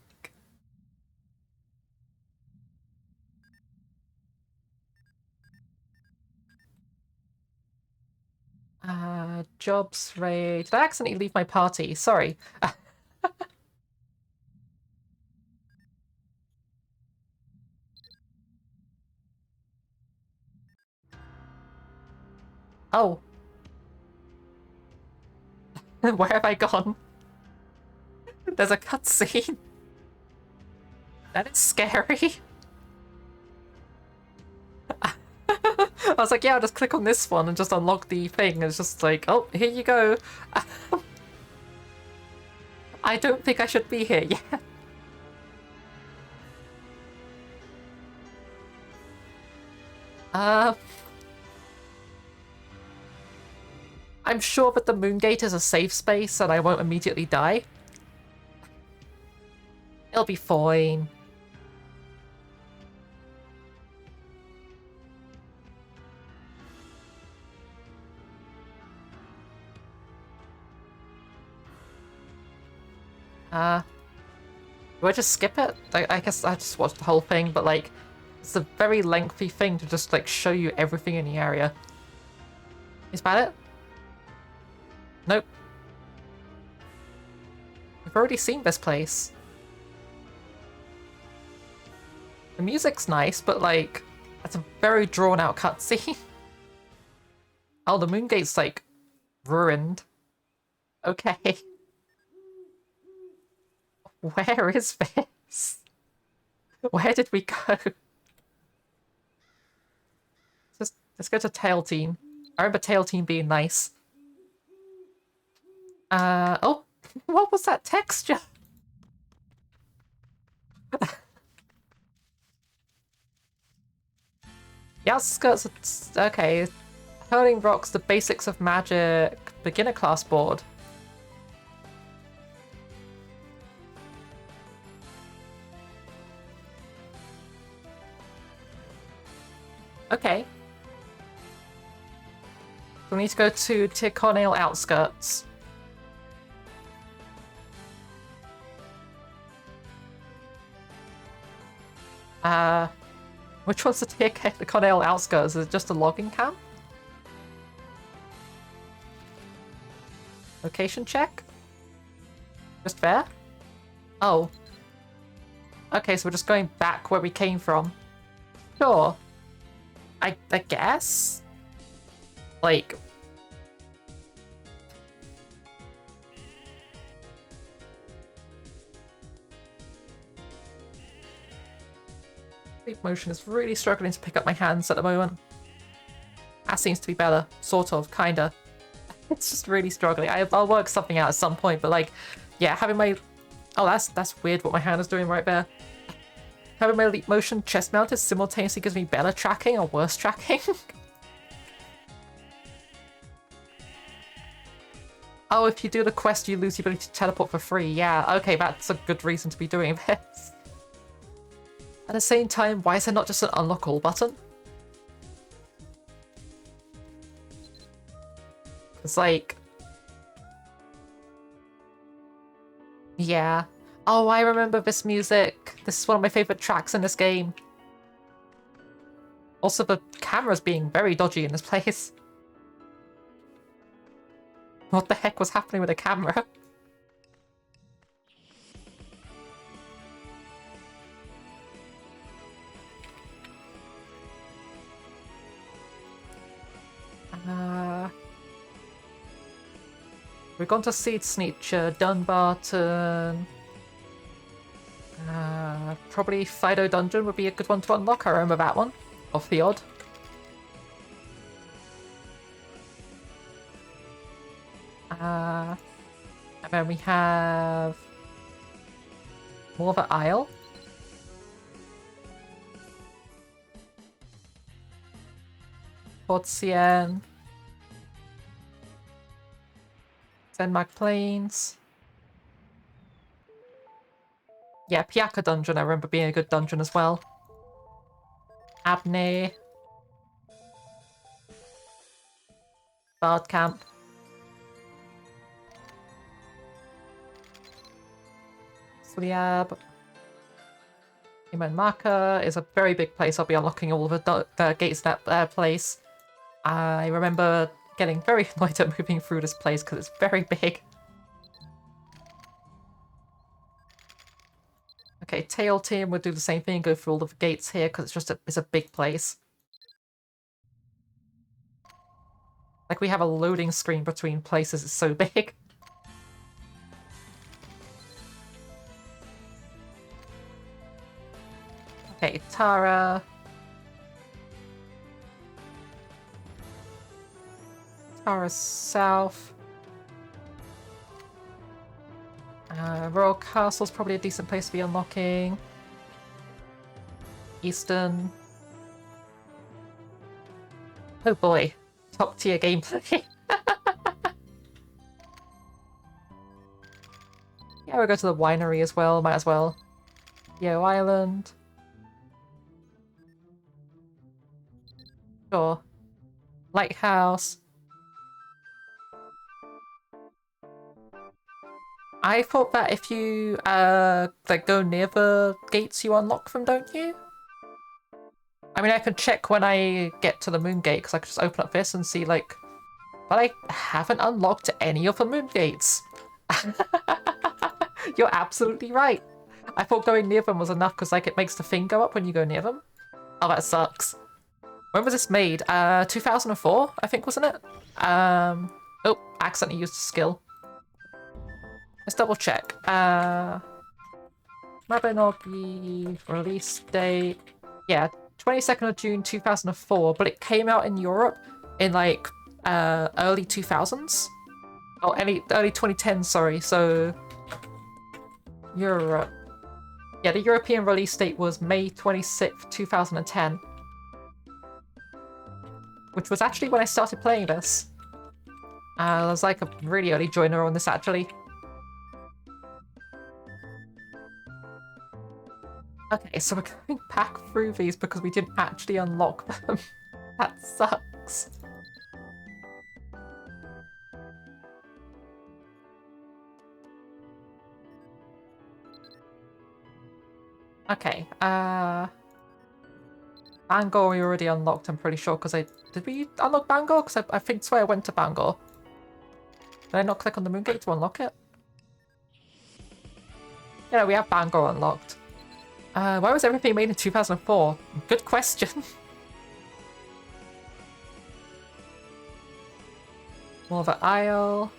[SPEAKER 1] Jobs, raid. Did I accidentally leave my party? Sorry. Oh. Where have I gone? There's a cutscene. That is scary. I was like, yeah, I'll just click on this one and just unlock the thing. It's just like, oh, here you go. I don't think I should be here yet. I'm sure that the moon gate is a safe space and I won't immediately die. It'll be fine. Do I just skip it? I guess I just watched the whole thing, but like, it's a very lengthy thing to just like show you everything in the area. Is that it? Nope. We've already seen this place. The music's nice, but like, that's a very drawn out cutscene. Oh, the moon gate's like ruined. Okay. Where is this? Where did we go? Let's go to Tail Team. I remember Tail Team being nice. Oh, what was that texture? The outskirts, okay. Hurling Rocks, the basics of magic, beginner class board. Okay. We need to go to Tyrconnell outskirts. Which one's the Tyrconnell outskirts? Is it just a logging camp? Location check? Just there? Oh. Okay, so we're just going back where we came from. Sure. I guess? Like... Sleep motion is really struggling to pick up my hands at the moment. That seems to be better. Sort of. Kinda. It's just really struggling. I'll work something out at some point, but like... Yeah, having my... Oh, that's weird what my hand is doing right there. Having my leap motion chest mounted simultaneously gives me better tracking or worse tracking. Oh, if you do the quest, you lose the ability to teleport for free. Yeah, okay, that's a good reason to be doing this. At the same time, why is there not just an unlock all button? It's like... Yeah. Oh, I remember this music. This is one of my favorite tracks in this game. Also, the camera's being very dodgy in this place. What the heck was happening with the camera? We've gone to Seed Sneetcher, Dunbarton. Probably Fido Dungeon would be a good one to unlock. I remember that one. Off the odd. And then we have more of an Isle. Portsien. Denmark Plains. Yeah, Piaka Dungeon I remember being a good dungeon as well. Abney. Bard Camp. Sliab. Human Marker is a very big place. I'll be unlocking all of the gates in that place. I remember getting very annoyed at moving through this place because it's very big. Okay, Tail Team would do the same thing, go through all of the gates here because it's a big place. Like we have a loading screen between places, it's so big. Okay, Tara. Tara South. Royal Castle's probably a decent place to be unlocking. Eastern. Oh boy, top tier gameplay. Yeah, we'll go to the winery as well, might as well. Yo Island. Sure. Lighthouse. I thought that if you like go near the gates, you unlock them, don't you? I mean, I can check when I get to the moon gate because I could just open up this and see like, but I haven't unlocked any of the moon gates. You're absolutely right. I thought going near them was enough because like it makes the thing go up when you go near them. Oh, that sucks. When was this made? 2004, I think, wasn't it? Oh, accidentally used a skill. Let's double check. Mabinogi release date. Yeah, 22nd of June 2004, but it came out in Europe in like early 2000s. Oh, early 2010s, sorry. So Europe. Yeah, the European release date was May 26th, 2010. Which was actually when I started playing this. I was like a really early joiner on this actually. Okay, so we're going back through these because we didn't actually unlock them. That sucks. Okay, Bangor we already unlocked, I'm pretty sure, because did we unlock Bangor? Because I think I went to Bangor. Did I not click on the moon gate to unlock it? Yeah, we have Bangor unlocked. Why was everything made in 2004? Good question. More of an Isle.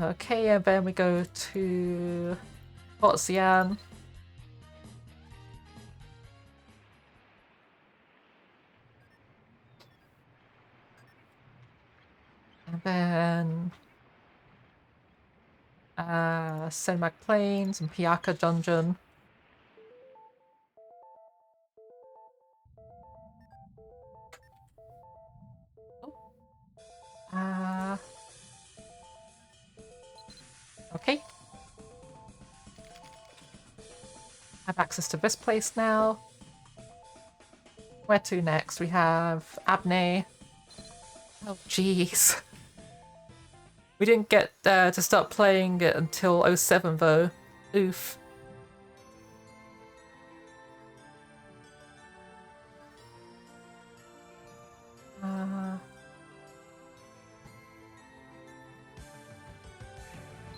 [SPEAKER 1] Okay, and then we go to Ocean. And then Senmac Plains and Piaka Dungeon. Okay. Have access to this place now. Where to next? We have Abney. Oh, jeez. We didn't get to start playing it until 07 though. Oof.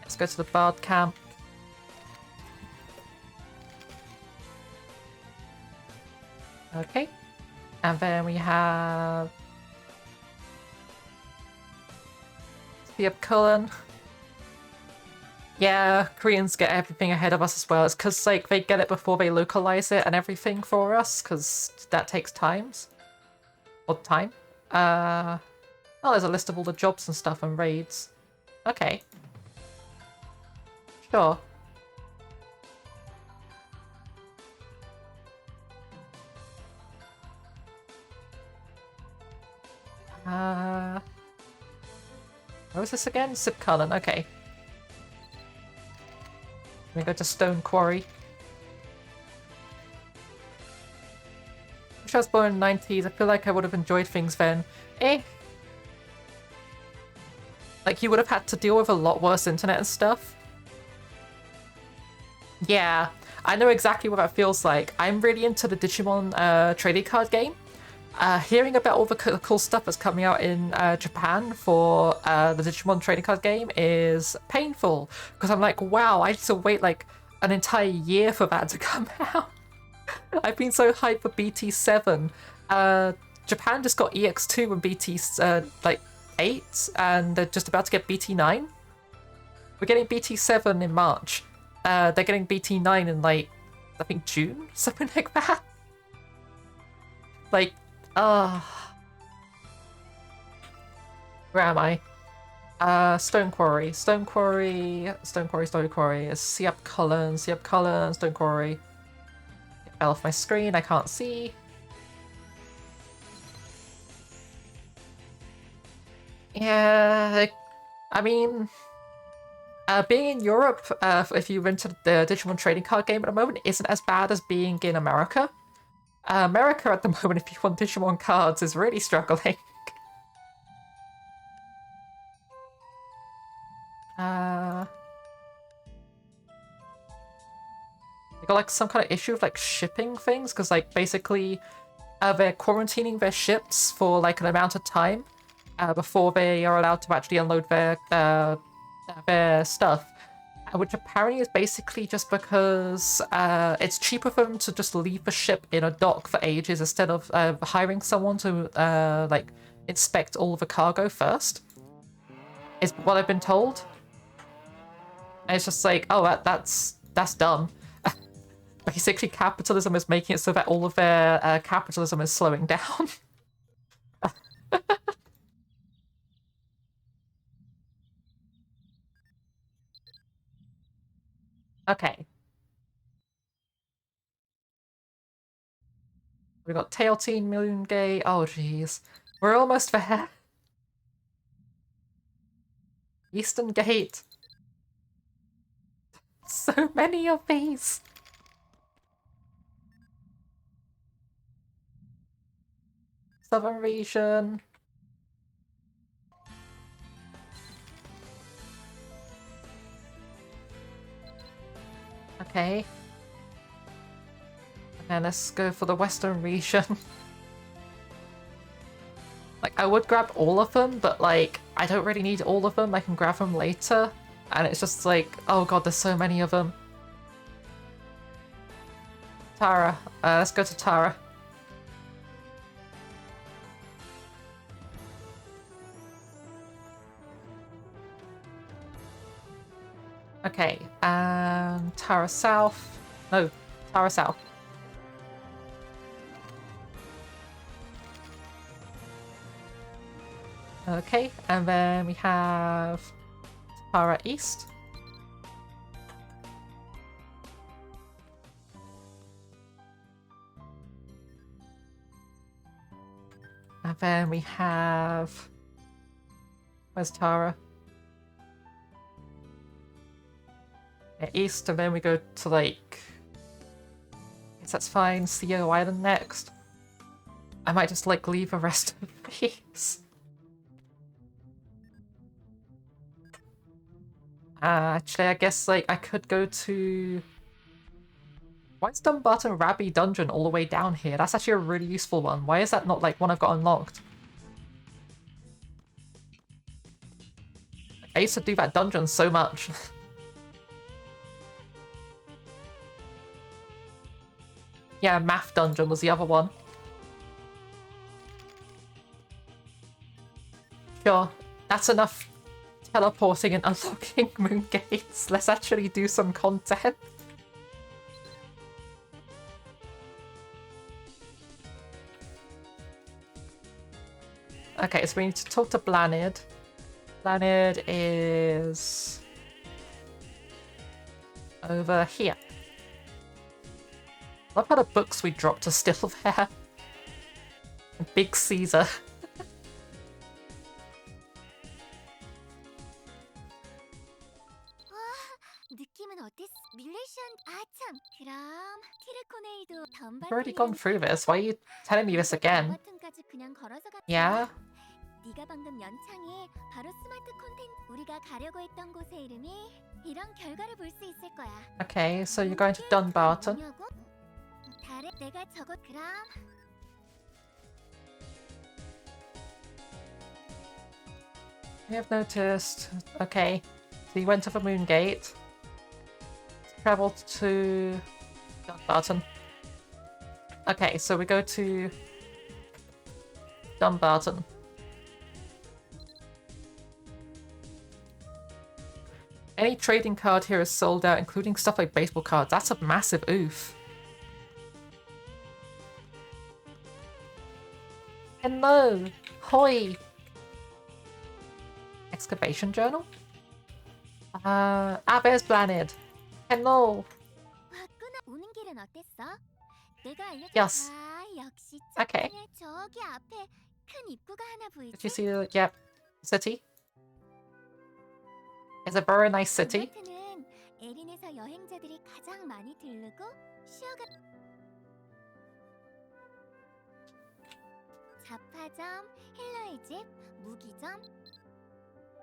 [SPEAKER 1] Let's go to the Bard Camp. Okay. And then we have the Cullen. Yeah, Koreans get everything ahead of us as well. It's because like they get it before they localize it and everything for us, because that takes times. Or time. Oh, there's a list of all the jobs and stuff and raids. Okay. Sure. Where was this again? Sipcullen, okay. We go to Stone Quarry. Wish I was born in the 90s. I feel like I would have enjoyed things then. Like, you would have had to deal with a lot worse internet and stuff. Yeah, I know exactly what that feels like. I'm really into the Digimon trading card game. Hearing about all the cool stuff that's coming out in Japan for the Digimon trading card game is painful. Because I'm like, wow, I need to wait like an entire year for that to come out. I've been so hyped for BT7. Japan just got EX2 and BT like 8, and they're just about to get BT9. We're getting BT7 in March. They're getting BT9 in like, I think June, something like that. Like, where am I? Stone Quarry, Stone Quarry, Stone Quarry, Stone Quarry. Siap Cullen, Stone Quarry. It fell off my screen, I can't see. Yeah, I mean, being in Europe, if you rented the Digimon trading card game at the moment, isn't as bad as being in America. America at the moment, if you want Digimon cards, is really struggling. They got like some kind of issue with like shipping things, because like basically they're quarantining their ships for like an amount of time before they are allowed to actually unload their stuff. Which apparently is basically just because it's cheaper for them to just leave the ship in a dock for ages instead of hiring someone to like inspect all of the cargo first. Is what I've been told. And it's just like, oh, that's dumb. Basically, capitalism is making it so that all of their capitalism is slowing down. Okay. We got Tail Teen, Moon Gay. Oh, jeez. We're almost there. Eastern Gate. So many of these. Southern region. Okay. And let's go for the Western region. Like, I would grab all of them, but like, I don't really need all of them. I can grab them later. And it's just like, oh god, there's so many of them. Tara. Let's go to Tara. Okay, and Tara South. No, Tara South. Okay, and then we have Tara East. And then we have... Where's Tara? Yeah, East, and then we go to, like... I guess that's fine. CO Island next. I might just, like, leave the rest of these. Actually, I guess, like, I could go to... Why is Dumbarton Rabby Dungeon all the way down here? That's actually a really useful one. Why is that not, like, one I've got unlocked? I used to do that dungeon so much. Yeah, Math Dungeon was the other one. Sure, that's enough teleporting and unlocking moon gates. Let's actually do some content. Okay, so we need to talk to Blanid. Blanid is... over here. Love how the books we dropped are still there. Big Caesar.
[SPEAKER 3] 느낌은 어땠어? 뮬 오네일도
[SPEAKER 1] I've already gone through this. Why are you telling me this again?
[SPEAKER 3] 덤바튼까지 그냥 걸어서 갔다.
[SPEAKER 1] Yeah?
[SPEAKER 3] 네가 방금 연창에 바로 스마트 콘텐츠 우리가 가려고 했던 곳의 이름이 이런 결과를 볼 수 있을 거야.
[SPEAKER 1] Okay, so you're going to Dunbarton.
[SPEAKER 3] 뭐냐고? 다른 내가 적었 그럼
[SPEAKER 1] We have noticed. Okay, so you went to the Moon Gate. Traveled to Dunbarton. Okay, so we go to Dunbarton. Any trading card here is sold out, including stuff like baseball cards. That's a massive oof. Hello! Hoi! Excavation journal? Abe's planet. Hello!
[SPEAKER 3] 왔구나. 오는 길은 어땠어? 내가 알려준
[SPEAKER 1] Yes.
[SPEAKER 3] 역시
[SPEAKER 1] Okay.
[SPEAKER 3] 저기 앞에 큰 입구가 하나 보이지?
[SPEAKER 1] Did you see the city? It's a very nice city.
[SPEAKER 3] 덤바튼은 에린에서 여행자들이 가장 많이 들르고 쉬어가 잡화점, 힐러의 집, 무기점,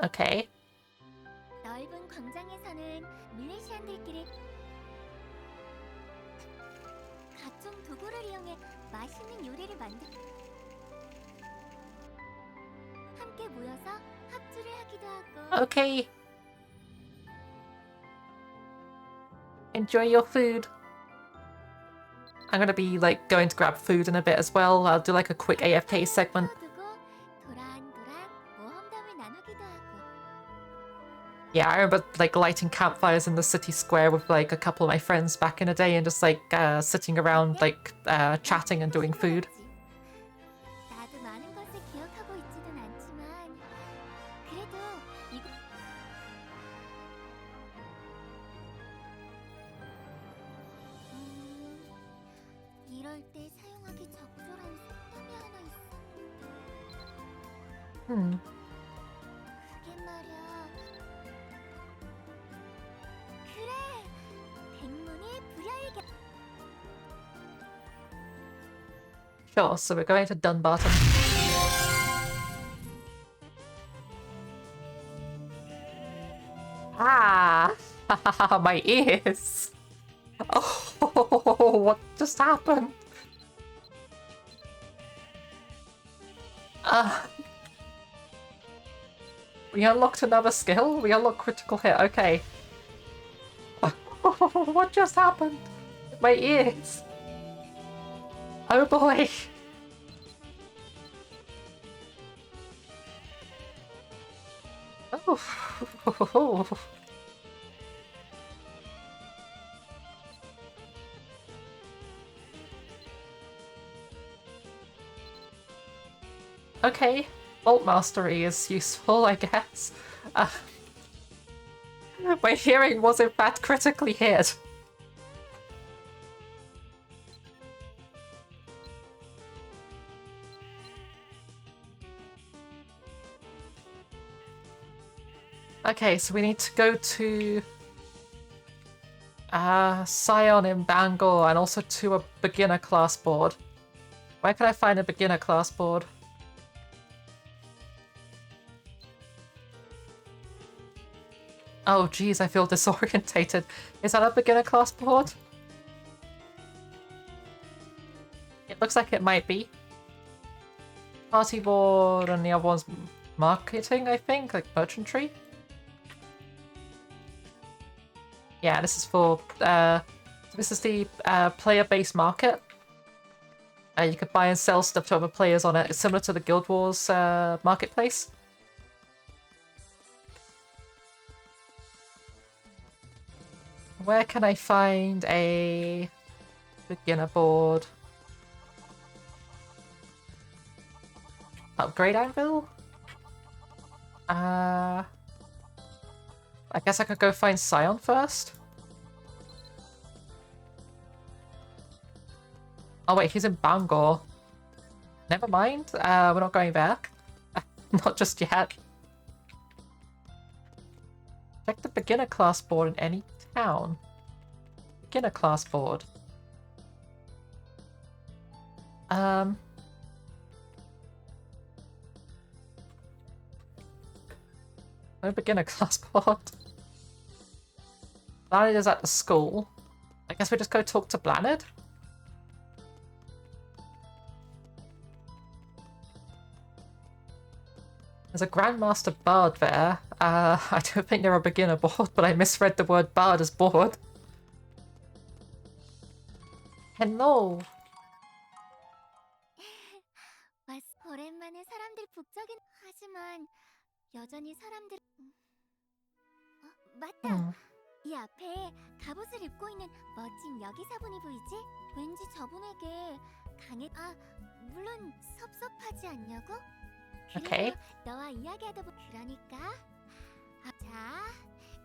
[SPEAKER 1] Okay.
[SPEAKER 3] 넓은 광장에서는 밀레시안들끼리 각종 도구를 이용해 맛있는 요리를 함께 모여서 합주를 하기도 하고
[SPEAKER 1] Okay. Enjoy your food. I'm gonna be like going to grab food in a bit as well. I'll do like a quick AFK segment.
[SPEAKER 3] 두고 도란도란 모험담을 나누기도 하고
[SPEAKER 1] Yeah, I remember like lighting campfires in the city square with like a couple of my friends back in the day and just like sitting around like chatting and doing food.
[SPEAKER 3] 나도 많은 것을 기억하고 있지는 않지만 그래도 이거 이럴 때 사용하기 적절한 속담이 하나 있어. 그게 말이야. 그래. 백문이 불여일견.
[SPEAKER 1] Sure, so we're going to Dunbarton. Ah! My ears! Oh, what just happened? We unlocked another skill? We unlocked critical hit, okay. What just happened? My ears! Oh boy! Oh. Okay, Bolt Mastery is useful, I guess. My hearing was in fact critically hit. Okay, so we need to go to Scion in Bangor and also to a beginner class board. Where can I find a beginner class board? Oh geez, I feel disorientated. Is that a beginner class board? It looks like it might be. Party board and the other one's marketing, I think, like merchantry. Yeah, this is for this is the player-based market. You could buy and sell stuff to other players on it. It's similar to the Guild Wars marketplace. Where can I find a beginner board? Upgrade anvil? I guess I could go find Scion first. Oh wait, he's in Bangor. Never mind, we're not going back. Not just yet. Check the beginner class board in any town. Beginner class board. Um... No beginner class board. Blanard is at the school. I guess we just go talk to Blanard? There's a Grandmaster Bard there. I don't think they're a beginner board, but I misread the word Bard as board. Hello!
[SPEAKER 3] 오랜만에 사람들 북적인 하지만 여전히 사람들 맞다. 이 앞에 갑옷을 입고 있는 멋진 여기사분이 보이지? 왠지 저분에게 물론 섭섭하지 않냐고?
[SPEAKER 1] Okay.
[SPEAKER 3] 너와 이야기하다 그러니까. 자,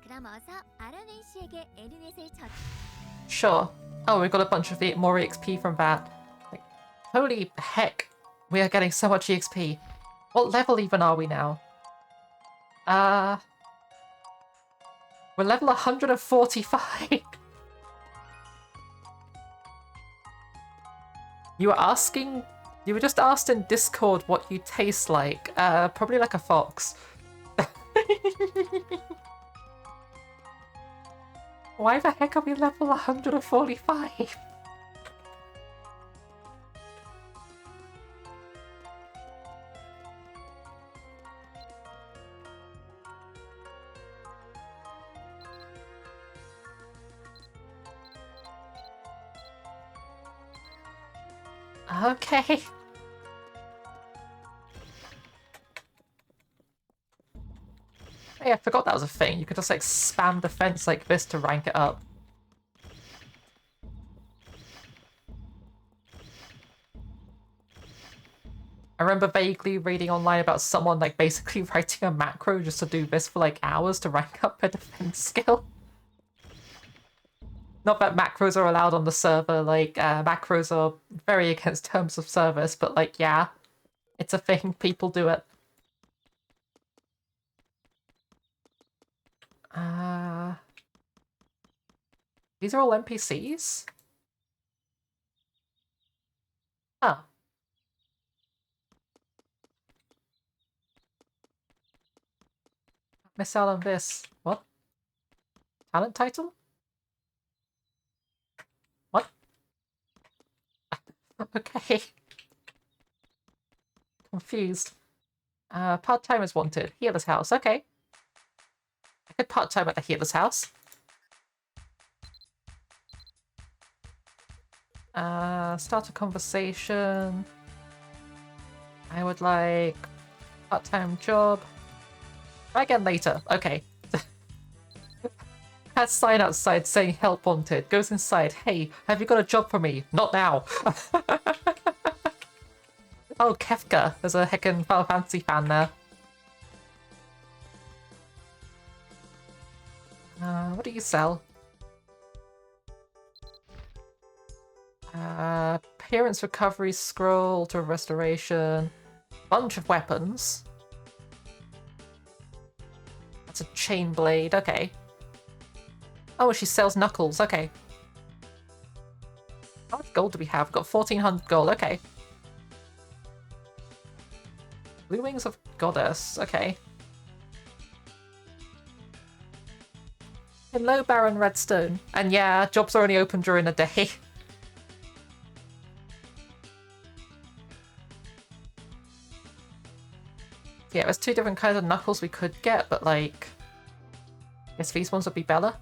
[SPEAKER 3] 그럼 어서 아라넨 씨에게 에르넷을
[SPEAKER 1] Sure. Oh, we got a bunch of more EXP from that. Like, holy heck. We are getting so much EXP. What level even are we now? We're level 145. You were just asked in Discord what you taste like. Probably like a fox. Why the heck are we level 145? Okay. Hey, I forgot that was a thing. You could just like spam defense like this to rank it up. I remember vaguely reading online about someone like basically writing a macro just to do this for like hours to rank up their defense skill. Not that macros are allowed on the server, like, macros are very against terms of service, but like, yeah, it's a thing, people do it. These are all NPCs? Huh. Miss out on this. What? Talent title? What? Okay. Confused. Part-timers wanted. Healer's house. Okay. I could part-time at the healer's house. Start a conversation. I would like part-time job. Try again later. Okay. Has sign outside saying help wanted. Goes inside. Hey, have you got a job for me? Not now. Oh, Kefka. There's a heckin' Final Fantasy fan there. What do you sell? Appearance recovery scroll to restoration. Bunch of weapons. That's a chain blade. Okay. Oh, she sells knuckles. Okay. How much gold do we have? We've got 1400 gold. Okay. Blue Wings of Goddess. Okay. Hello, Baron Redstone. And yeah, jobs are only open during the day. Yeah, there's two different kinds of knuckles we could get, but like, I guess these ones would be better.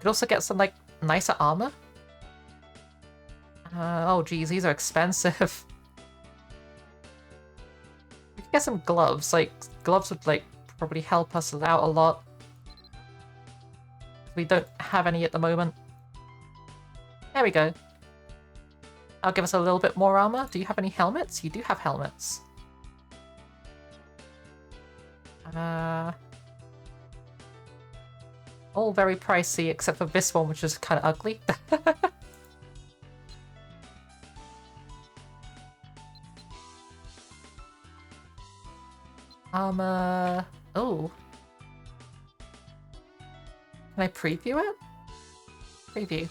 [SPEAKER 1] Could also get some like nicer armor. Oh geez, these are expensive. We could get some gloves. Like, gloves would like probably help us out a lot. We don't have any at the moment. There we go. That'll give us a little bit more armor. Do you have any helmets? You do have helmets. All very pricey, except for this one, which is kind of ugly. Oh. Can I preview it? Preview.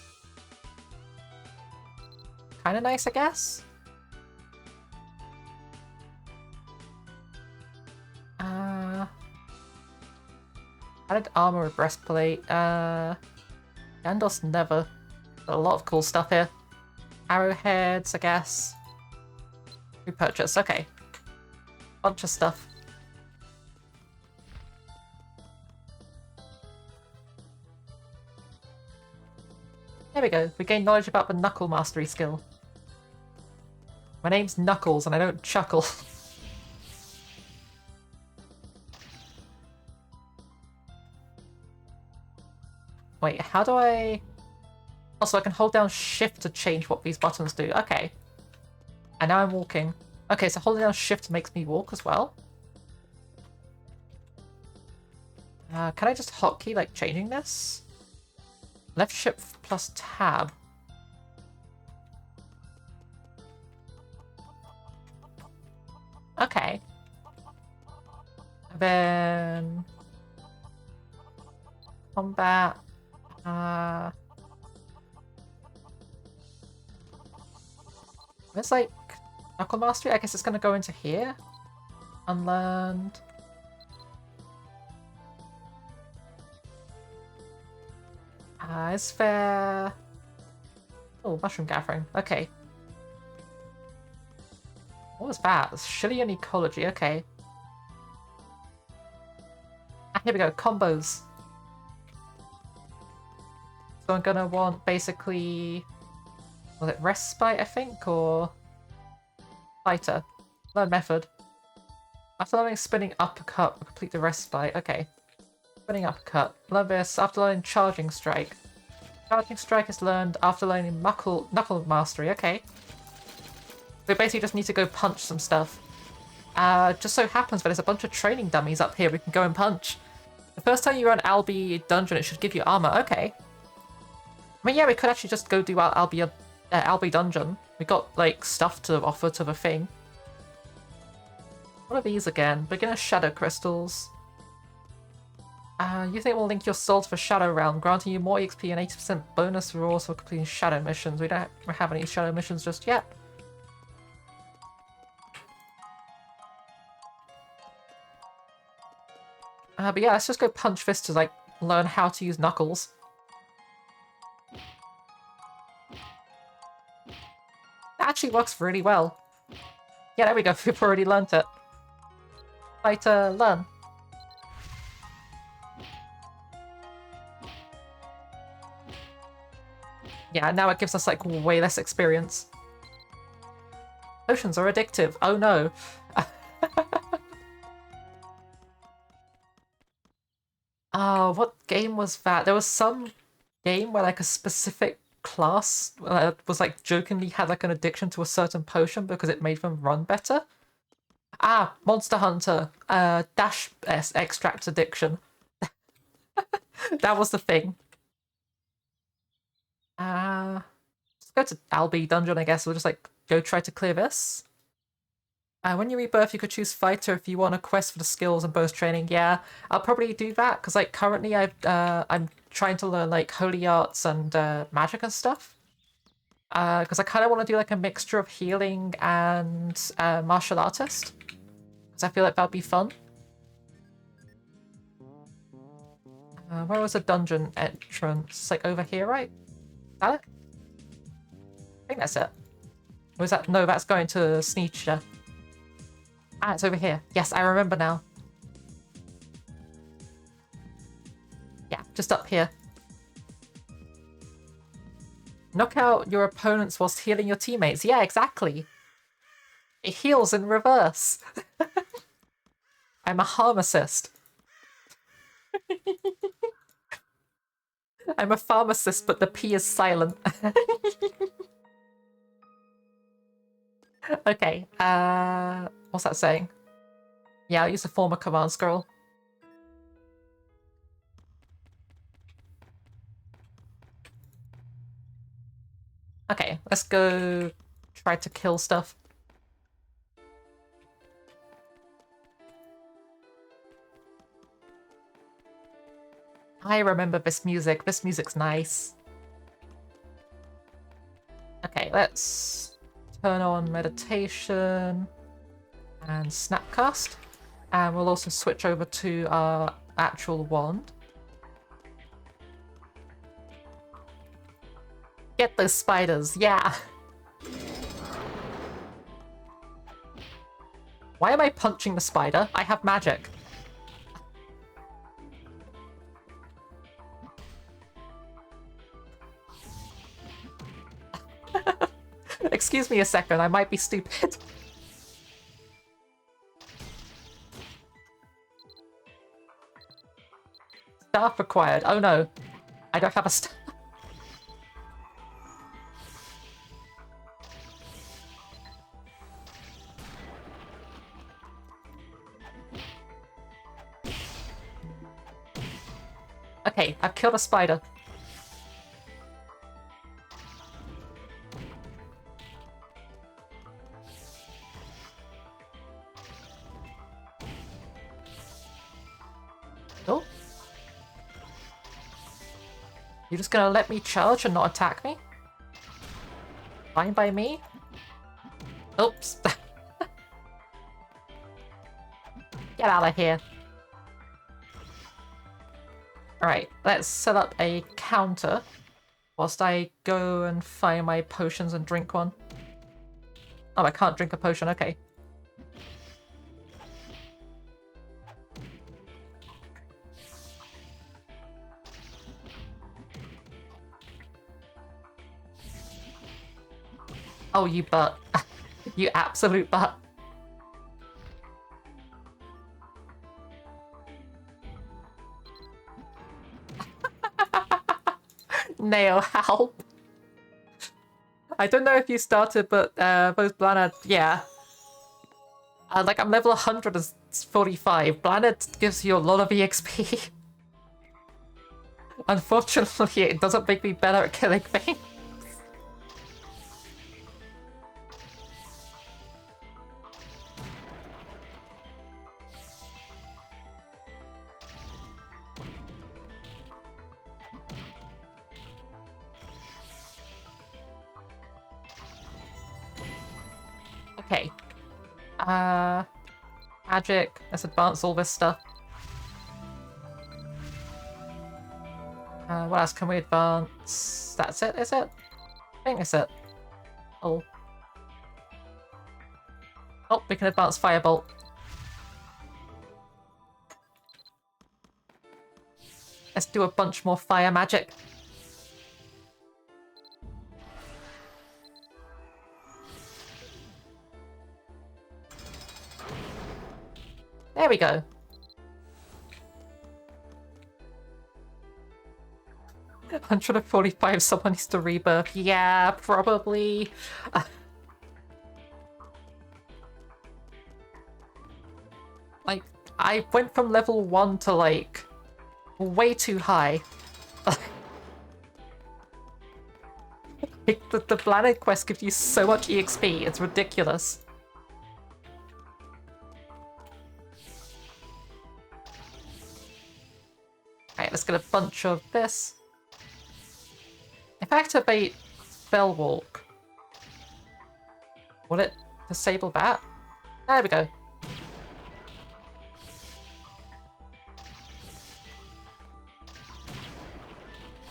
[SPEAKER 1] kind of nice, I guess. Added armor or breastplate. Gandalf's never. A lot of cool stuff here. Arrowheads, I guess. Repurchase, okay. Bunch of stuff. There we go. We gain knowledge about the Knuckle Mastery skill. My name's Knuckles and I don't chuckle. Wait, how do I... Also, I can hold down shift to change what these buttons do. Okay. And now I'm walking. Okay, so holding down shift makes me walk as well. Can I just hotkey, like, changing this? Left shift plus tab. Okay. And then... Combat. It's like Knuckle Mastery. I guess it's gonna go into here. Unlearned. Is there... Oh, mushroom gathering. Okay. What was that? Shillian ecology. Okay. Ah, here we go. Combos. So I'm gonna want basically... Was it Respite, I think, or... Fighter? Learn method. After learning Spinning Uppercut, complete the Respite. Okay. Spinning Uppercut. Learn this after learning Charging Strike. Charging Strike is learned after learning Knuckle Mastery. Okay. We basically just need to go punch some stuff. Just so happens that there's a bunch of training dummies up here we can go and punch. The first time you run Albi Dungeon, it should give you armor. Okay. I mean, yeah, we could actually just go do our Albi Dungeon. We got, like, stuff to offer to the thing. What are these again? Beginner Shadow Crystals. You think we'll link your soul to the Shadow Realm, granting you more XP and 80% bonus rewards for completing Shadow missions. We don't have any Shadow missions just yet. But yeah, let's just go punch this to, like, learn how to use Knuckles. That actually works really well. Yeah, there we go. We've already learnt it. Fighter, learn. Yeah, now it gives us, like, way less experience. Potions are addictive. Oh no. Oh, what game was that? There was some game where, like, a specific class was, like, jokingly had, like, an addiction to a certain potion because it made them run better. Ah, Monster Hunter. Dash extract addiction. That was the thing. Let's go to Albi Dungeon, I guess. We'll just, like, go try to clear this. When you rebirth, you could choose Fighter if you want a quest for the skills and bonus training. Yeah, I'll probably do that, because, like, currently I'm trying to learn, like, holy arts and magic and stuff. Because I kind of want to do, like, a mixture of healing and martial artist. Because I feel like that'd be fun. Where was the dungeon entrance? It's, like, over here, right? Is that it? I think that's it. Or is that... No, that's going to Sneecher. Ah, it's over here. Yes, I remember now. Yeah, just up here. Knock out your opponents whilst healing your teammates. Yeah, exactly. It heals in reverse. I'm a pharmacist. I'm a pharmacist, but the P is silent. Okay, what's that saying? Yeah, I'll use the former command scroll. Okay, let's go try to kill stuff. I remember this music. This music's nice. Okay, let's turn on meditation and snapcast. And we'll also switch over to our actual wand. Get those spiders, yeah! Why am I punching the spider? I have magic. Excuse me a second, I might be stupid. Staff required. Oh no. I don't have a staff. Okay, I've killed a spider. Oh. You're just gonna let me charge and not attack me? Fine by me? Oops. Get out of here. Alright, let's set up a counter whilst I go and find my potions and drink one. Oh, I can't drink a potion, okay. Oh, you butt. You absolute butt. Nail, help. I don't know if you started, but both Blanad, yeah. Like, I'm level 145. Blanad gives you a lot of EXP. Unfortunately, it doesn't make me better at killing things. Okay. Magic. Let's advance all this stuff. What else can we advance? That's it, is it? I think that's it. Oh. Oh, we can advance Firebolt. Let's do a bunch more fire magic. There we go. $145, someone needs to rebirth. Yeah, probably. Like, I went from level 1 to, like, way too high. Like, the Planet Quest gives you so much EXP, it's ridiculous. Alright, let's get a bunch of this. If I activate Spell Walk, will it disable that? There we go.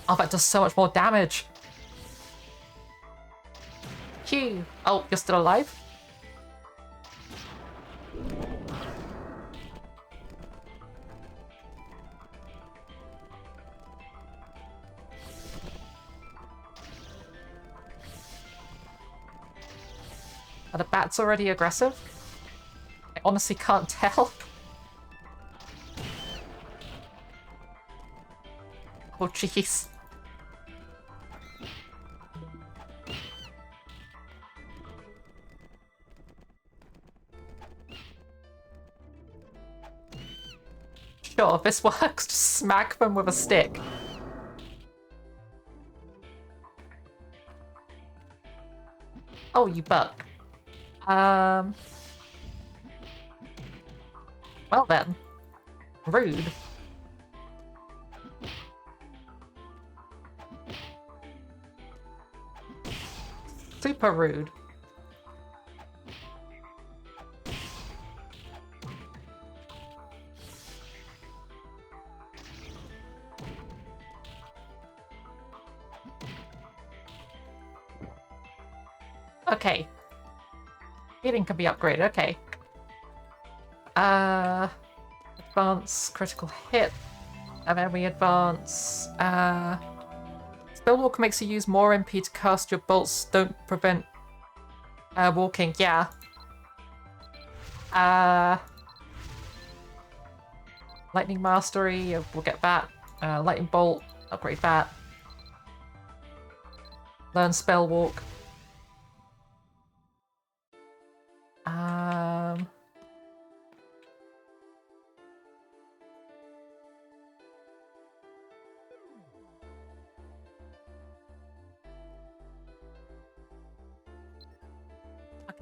[SPEAKER 1] Oh, that does so much more damage. Phew. Oh, you're still alive? Are the bats already aggressive? I honestly can't tell. Oh, jeez. Sure, if this works, just smack them with a stick. Oh, you buck. Well then. Rude. Super rude. Okay. Healing can be upgraded, okay. Advance critical hit. And then we advance, Spellwalk makes you use more MP to cast your bolts, don't prevent, walking, yeah. Lightning Mastery, we'll get that. Lightning Bolt, upgrade that. Learn Spellwalk.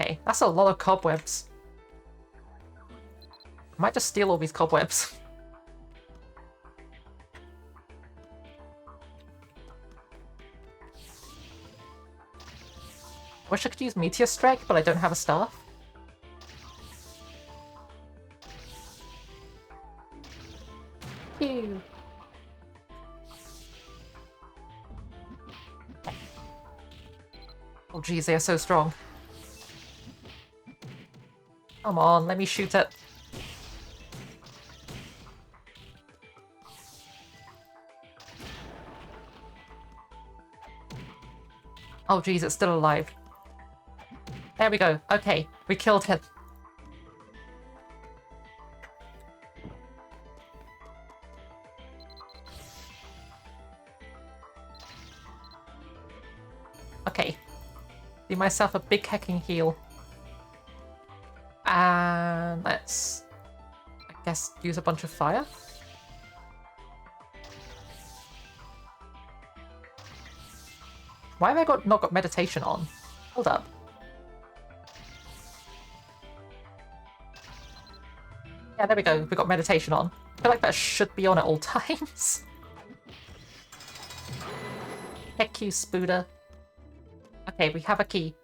[SPEAKER 1] Okay, that's a lot of cobwebs. I might just steal all these cobwebs. Wish I could use Meteor Strike, but I don't have a staff. Phew. Oh geez, they are so strong. Come on, let me shoot it. Oh geez, it's still alive. There we go. Okay, we killed it. Okay. Do myself a big hacking heal. And let's, I guess, use a bunch of fire. Why have I not got meditation on? Hold up. Yeah, there we go. We got meditation on. I feel like that should be on at all times. Heck you, Spooder. Okay, we have a key.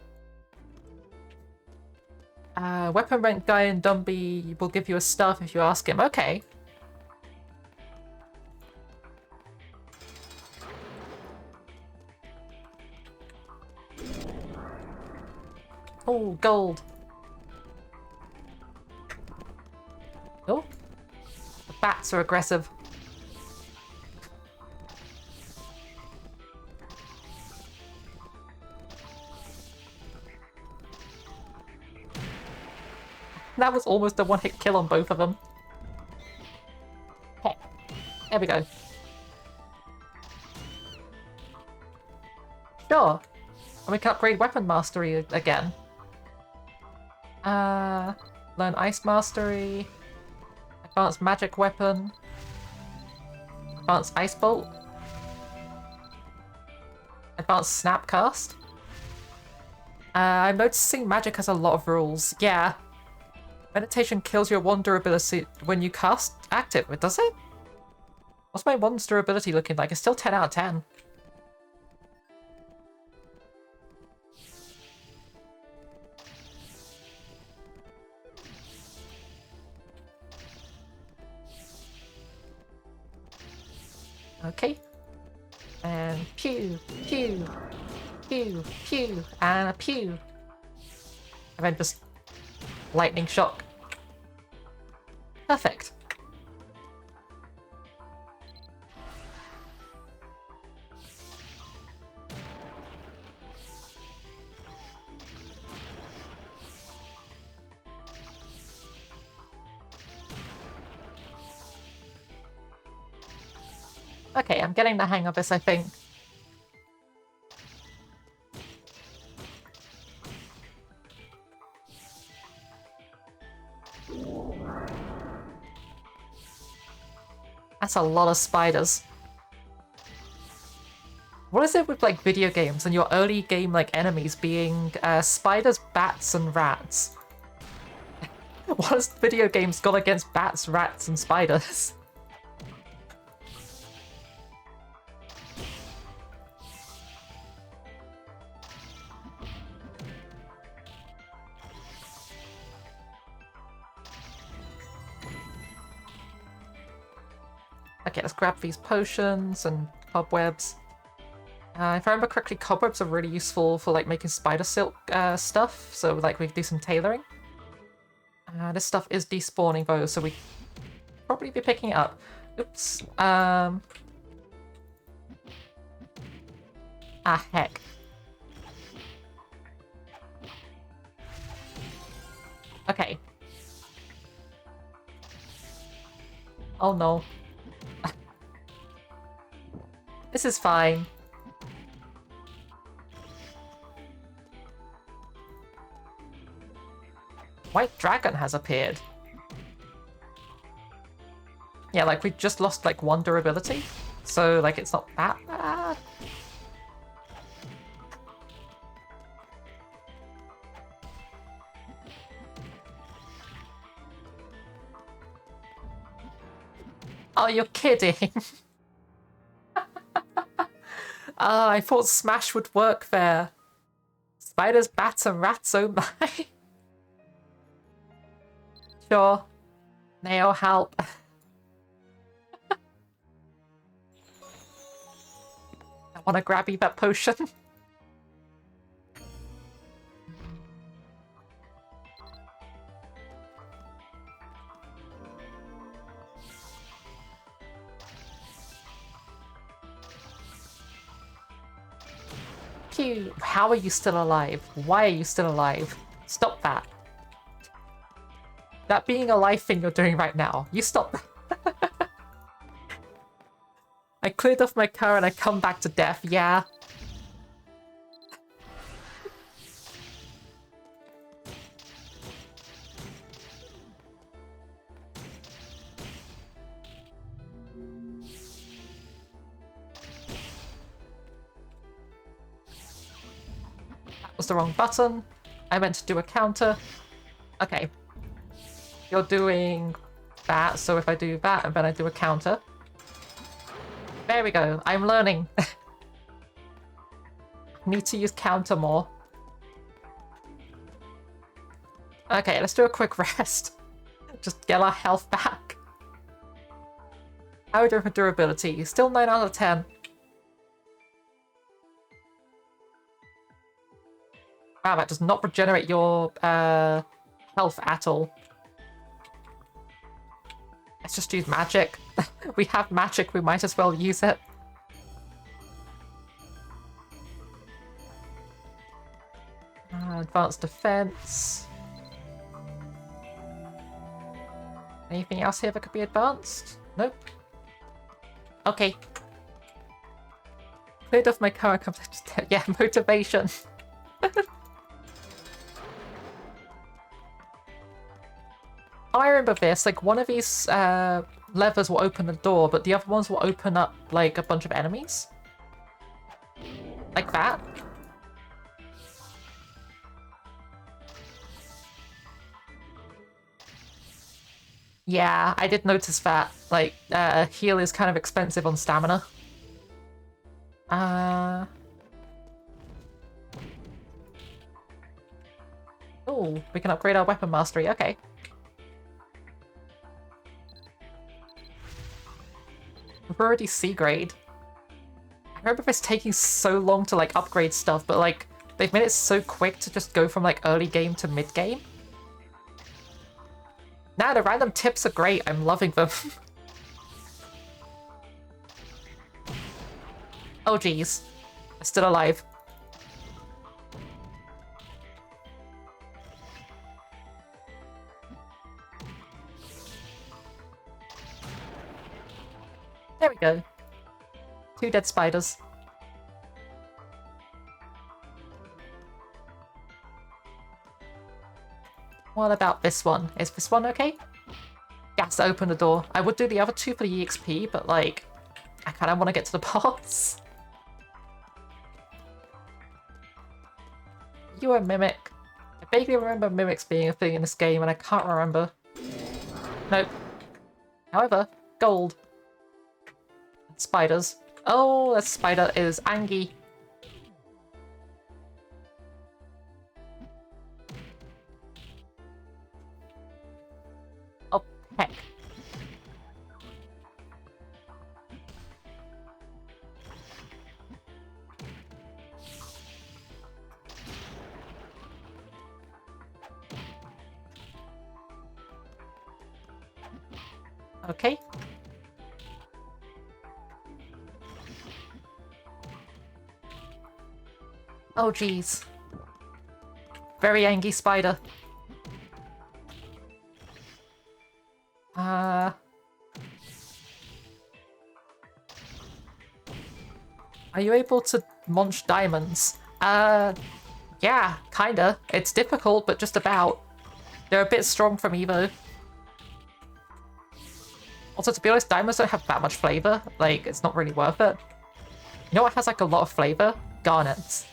[SPEAKER 1] Weapon rank guy in Dumby will give you a staff if you ask him. Okay. Oh, gold. Oh. The bats are aggressive. That was almost a one-hit kill on both of them. Okay. There we go. Sure. And we can upgrade Weapon Mastery again. Learn Ice Mastery. Advanced Magic Weapon. Advanced Ice Bolt. Advanced Snapcast. I'm noticing magic has a lot of rules. Yeah. Meditation kills your wand durability when you cast active. Does it? What's my wand's durability looking like? It's still 10 out of 10. Okay. And pew, pew, pew, pew, and a pew. And then just lightning shock. Perfect. Okay, I'm getting the hang of this, I think. That's a lot of spiders. What is it with, like, video games and your early game, like, enemies being spiders, bats, and rats? What has video games got against bats, rats, and spiders? Okay, let's grab these potions and cobwebs. If I remember correctly, cobwebs are really useful for like making spider silk stuff, so like we can do some tailoring. This stuff is despawning though, so we probably be picking it up. Oops. Ah, heck. Okay. Oh no. This is fine. White dragon has appeared. Yeah, like we just lost like 1 durability, so like it's not that bad. Oh, you're kidding. Ah, I thought Smash would work there. Spiders, bats, and rats, oh my. Sure. Nail help. I want to grab you that potion. Phew. How are you still alive? Why are you still alive? Stop that. That being alive thing you're doing right now. You stop that. I cleared off my car and I come back to death, yeah. That was the wrong button. I meant to do a counter. Okay. You're doing that, so if I do that and then I do a counter. There we go. I'm learning. Need to use counter more. Okay, let's do a quick rest. Just get our health back. How are we doing for durability? Still 9 out of 10. Wow, that does not regenerate your health at all. Let's just use magic. We have magic, we might as well use it. Advanced defense. Anything else here that could be advanced? Nope. Okay. Cleared off my car. Yeah, motivation. I remember this, like one of these levers will open the door, but the other ones will open up like a bunch of enemies. Like that. Yeah, I did notice that. Like, heal is kind of expensive on stamina. Oh, we can upgrade our weapon mastery, okay. We're already C grade. I remember this taking so long to like upgrade stuff, but like they've made it so quick to just go from like early game to mid game. Nah, the random tips are great. I'm loving them. Oh geez, I'm still alive. There we go. 2 dead spiders. What about this one? Is this one okay? Yes, open the door. I would do the other 2 for the EXP, but like, I kind of want to get to the boss. You are a mimic. I vaguely remember mimics being a thing in this game, and I can't remember. Nope. However, gold. Spiders. Oh, that spider is Angie. Oh, heck. Okay. Oh, jeez. Very angry spider. Are you able to munch diamonds? Yeah, kinda. It's difficult, but just about. They're a bit strong for me, though. Also, to be honest, diamonds don't have that much flavor. Like, it's not really worth it. You know what has, like, a lot of flavor? Garnets.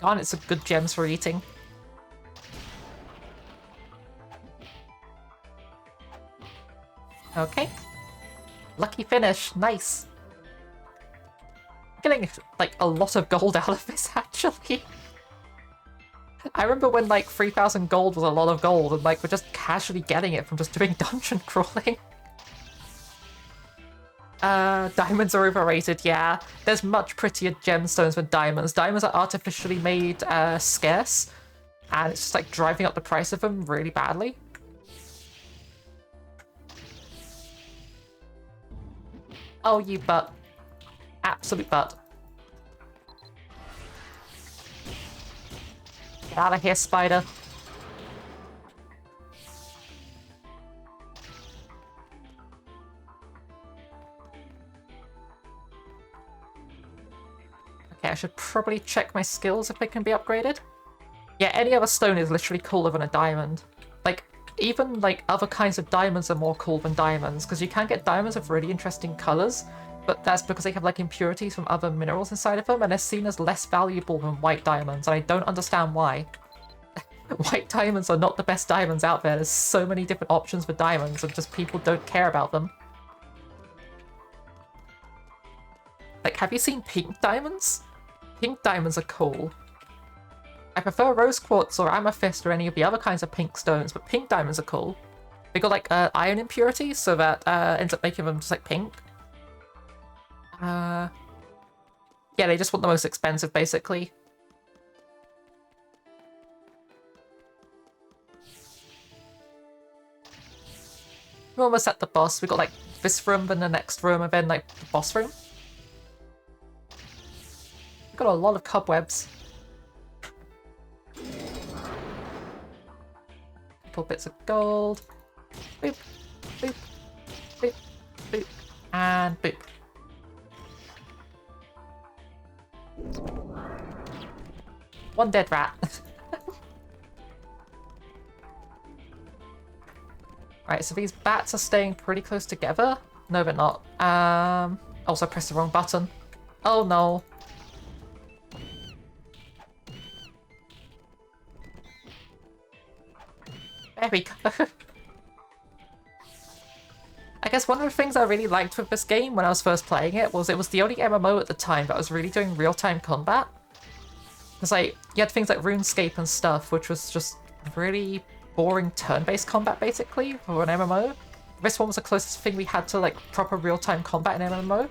[SPEAKER 1] Garnets are good gems for eating. Okay. Lucky finish. Nice. Getting, like, a lot of gold out of this, actually. I remember when, like, 3,000 gold was a lot of gold, and, like, we're just casually getting it from just doing dungeon crawling. Diamonds are overrated, yeah. There's much prettier gemstones than diamonds. Diamonds are artificially made, scarce, and it's just, like, driving up the price of them really badly. Oh, you butt. Absolute butt. Get out of here, spider. Okay, I should probably check my skills if they can be upgraded. Yeah, any other stone is literally cooler than a diamond. Like, even, like, other kinds of diamonds are more cool than diamonds, because you can get diamonds of really interesting colors, but that's because they have, like, impurities from other minerals inside of them, and they're seen as less valuable than white diamonds, and I don't understand why. White diamonds are not the best diamonds out there. There's so many different options for diamonds, and just people don't care about them. Like, have you seen pink diamonds? Pink diamonds are cool. I prefer rose quartz or amethyst or any of the other kinds of pink stones, but pink diamonds are cool. They got, like, iron impurities, so that ends up making them just, like, pink. Yeah, they just want the most expensive, basically. We're almost at the boss. We got, like, this room, then the next room, and then, like, the boss room. We've got a lot of cobwebs. Couple bits of gold. Boop, boop, boop, boop, and boop. One dead rat. Right, so these bats are staying pretty close together. No, they're not. Also pressed the wrong button. Oh no. There we go. I guess one of the things I really liked with this game when I was first playing it was the only MMO at the time that was really doing real-time combat. Because, like, you had things like RuneScape and stuff, which was just really boring turn-based combat, basically, for an MMO. This one was the closest thing we had to, like, proper real-time combat in an MMO.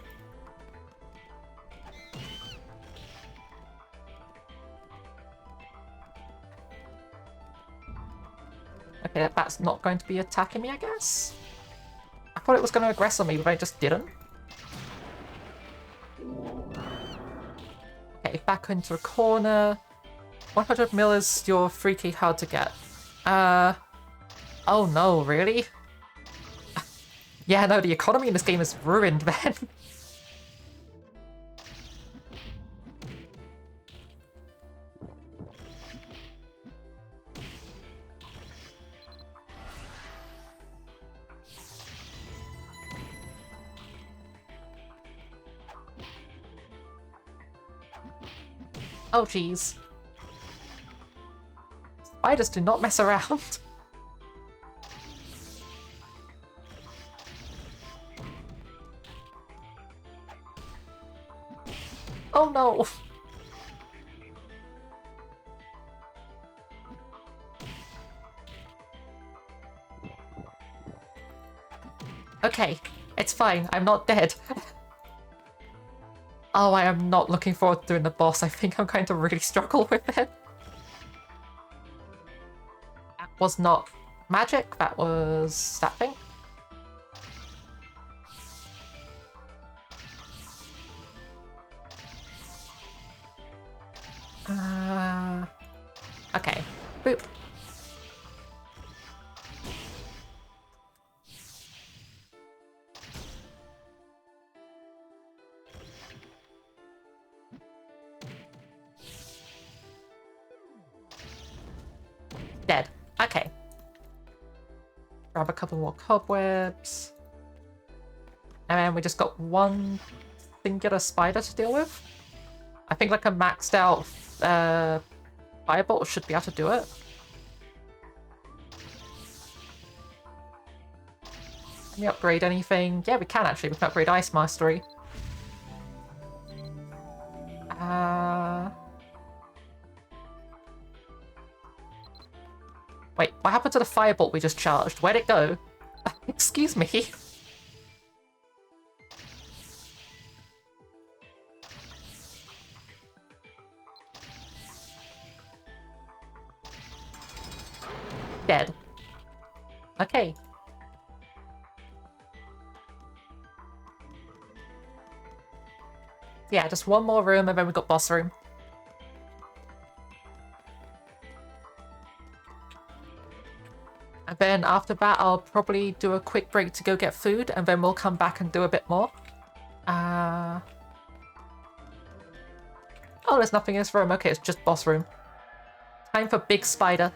[SPEAKER 1] Okay, that bat's not going to be attacking me, I guess? I thought it was going to aggress on me, but I just didn't. Okay, back into a corner. 100 mil is your freaky hard to get. Oh no, really? Yeah, no, the economy in this game is ruined then. Oh jeez. Spiders do not mess around. Oh no! Okay, it's fine. I'm not dead. Oh, I am not looking forward to doing the boss. I think I'm going to really struggle with it. That was not magic. That was that thing. Okay. Boop. Dead. Okay. Grab a couple more cobwebs. And then we just got one singular spider to deal with. I think like a maxed out firebolt should be able to do it. Can we upgrade anything? Yeah, we can actually. We can upgrade Ice Mastery. Wait, what happened to the firebolt we just charged? Where'd it go? Excuse me. Dead. Okay. Yeah, just one more room and then we've got boss room. And then after that, I'll probably do a quick break to go get food, and then we'll come back and do a bit more. Oh, there's nothing in this room. Okay, it's just boss room. Time for Big Spider.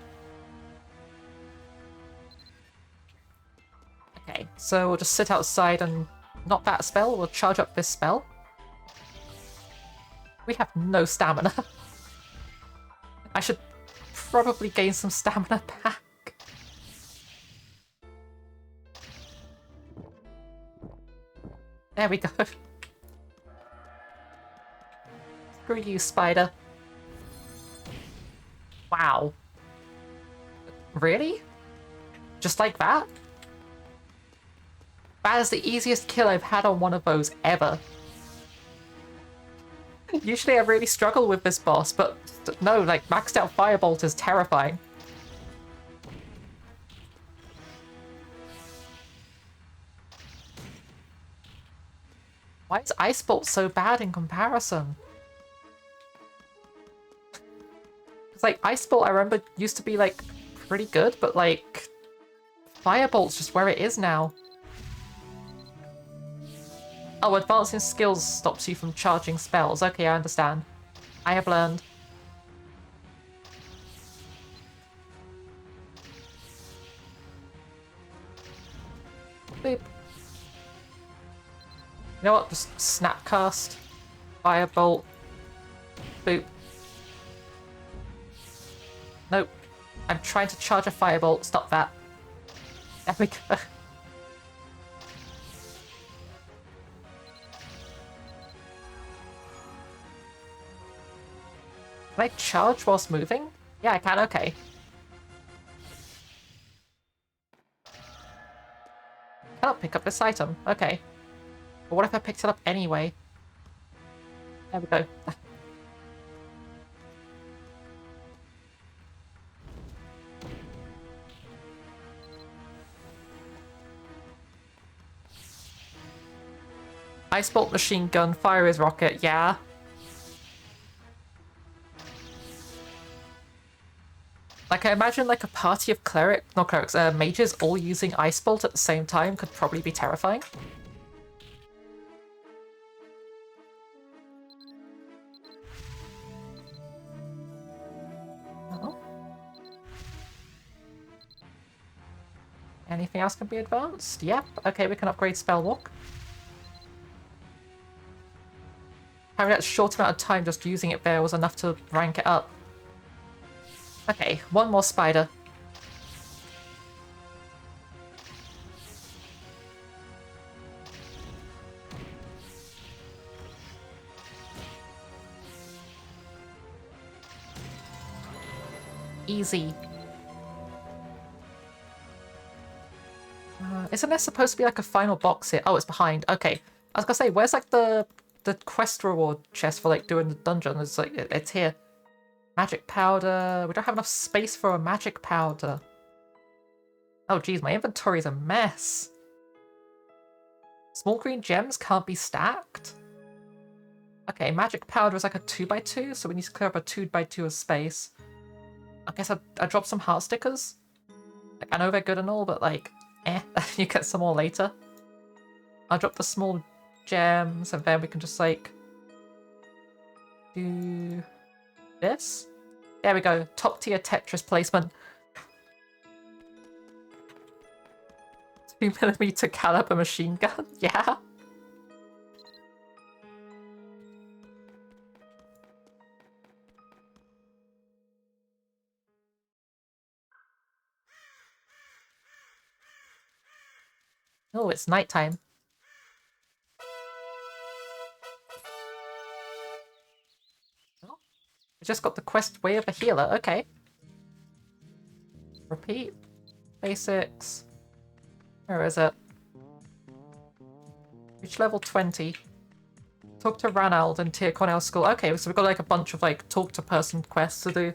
[SPEAKER 1] Okay, so we'll just sit outside and not that spell. We'll charge up this spell. We have no stamina. I should probably gain some stamina back. There we go. Screw you, spider. Wow. Really? Just like that? That is the easiest kill I've had on one of those ever. Usually I really struggle with this boss, but no, like, maxed out Firebolt is terrifying. Why is Ice Bolt so bad in comparison? It's like, Ice Bolt I remember used to be, like, pretty good, but, like, Firebolt's just where it is now. Oh, advancing skills stops you from charging spells. Okay, I understand. I have learned. Boop. You know what? Just Snapcast. Firebolt. Boop. Nope. I'm trying to charge a Firebolt. Stop that. There we go. Can I charge whilst moving? Yeah, I can. Okay. Cannot pick up this item. Okay. But what if I picked it up anyway? There we go. Ice Bolt, machine gun, fire is rocket, yeah. Like, I imagine like a party of mages all using Ice Bolt at the same time could probably be terrifying. Oh. Anything else can be advanced? Yep. Okay, we can upgrade Spell Walk. Having that short amount of time just using it there was enough to rank it up. Okay, one more spider. Easy. Isn't there supposed to be like a final box here? Oh, it's behind. Okay. I was gonna say, where's like the quest reward chest for like doing the dungeon? It's like, it's here. Magic powder. We don't have enough space for a magic powder. Oh geez, my inventory's a mess. Small green gems can't be stacked? Okay, magic powder is like a 2x2, so we need to clear up a 2x2 of space. I guess I dropped some heart stickers. Like, I know they're good and all, but like, you get some more later. I'll drop the small gems, and then we can just like do this. There we go, top tier Tetris placement. 2mm caliber machine gun, yeah. Oh, it's nighttime. Oh, we just got the quest Way of a Healer, okay. Repeat. Basics. Where is it? Reach level 20. Talk to Ranald and Tia Cornell School. Okay, so we've got like a bunch of like talk to person quests to do.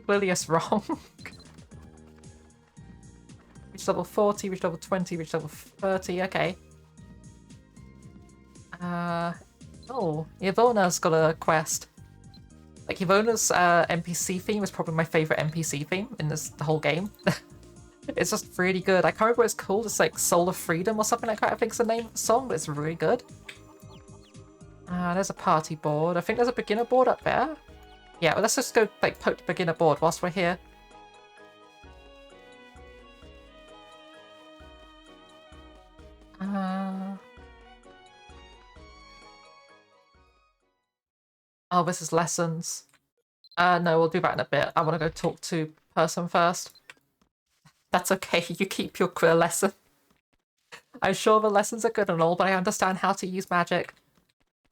[SPEAKER 1] Lilius wrong. Reach level 40, reach level 20, reach level 30, okay. Oh, Ivona's got a quest. Like, Ivona's NPC theme is probably my favourite NPC theme in the whole game. It's just really good. I can't remember what it's called. It's like Soul of Freedom or something like that, I think is the name of the song, but it's really good. There's a party board. I think there's a beginner board up there. Yeah, well, let's just go like poke the beginner board whilst we're here. Oh, this is lessons. No, we'll do that in a bit. I want to go talk to person first. That's okay, you keep your queer lesson. I'm sure the lessons are good and all, but I understand how to use magic.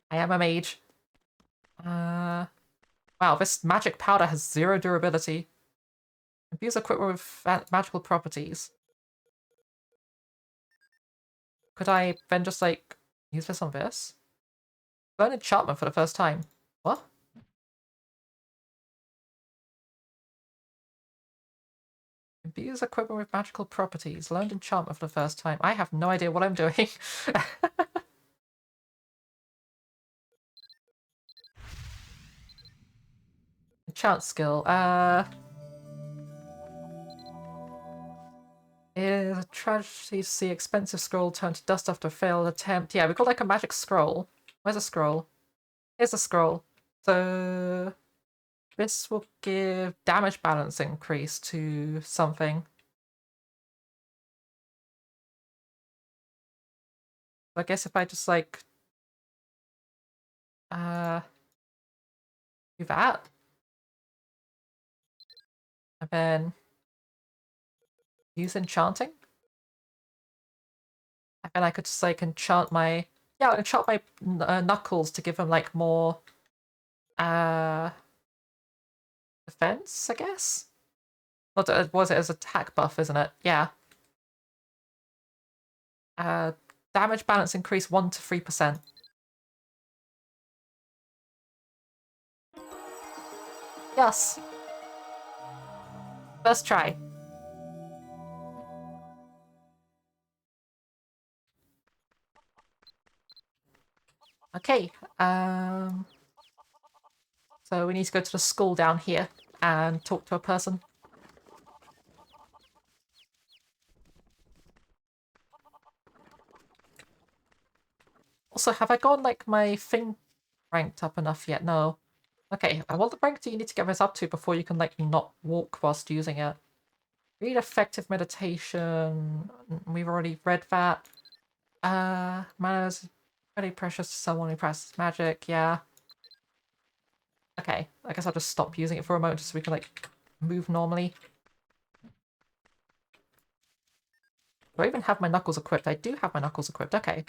[SPEAKER 1] I am a mage. Wow, this magic powder has 0 durability. Infuse equipment with magical properties. Could I then just, like, use this on this? Learn enchantment for the first time. What? Infuse equipment with magical properties. Learned enchantment for the first time. I have no idea what I'm doing. Enchant skill. It is a tragedy to see expensive scroll turn to dust after a failed attempt. Yeah, we got like a magic scroll. Where's a scroll? Here's a scroll. So this will give damage balance increase to something. I guess if I just like do that. And then use enchanting. And then I could just like enchant my enchant my knuckles to give them like more defense, I guess? What was it as attack buff, isn't it? Yeah. Damage balance increase 1 to 3%. Yes. First try. Okay. So we need to go to the school down here and talk to a person. Also, have I got like my thing ranked up enough yet? No. Okay, what rank do you need to get this up to before you can like not walk whilst using it? Read effective meditation. We've already read that. Mana is very precious to someone who practices magic, yeah. Okay, I guess I'll just stop using it for a moment so we can like move normally. Do I even have my knuckles equipped? I do have my knuckles equipped, okay.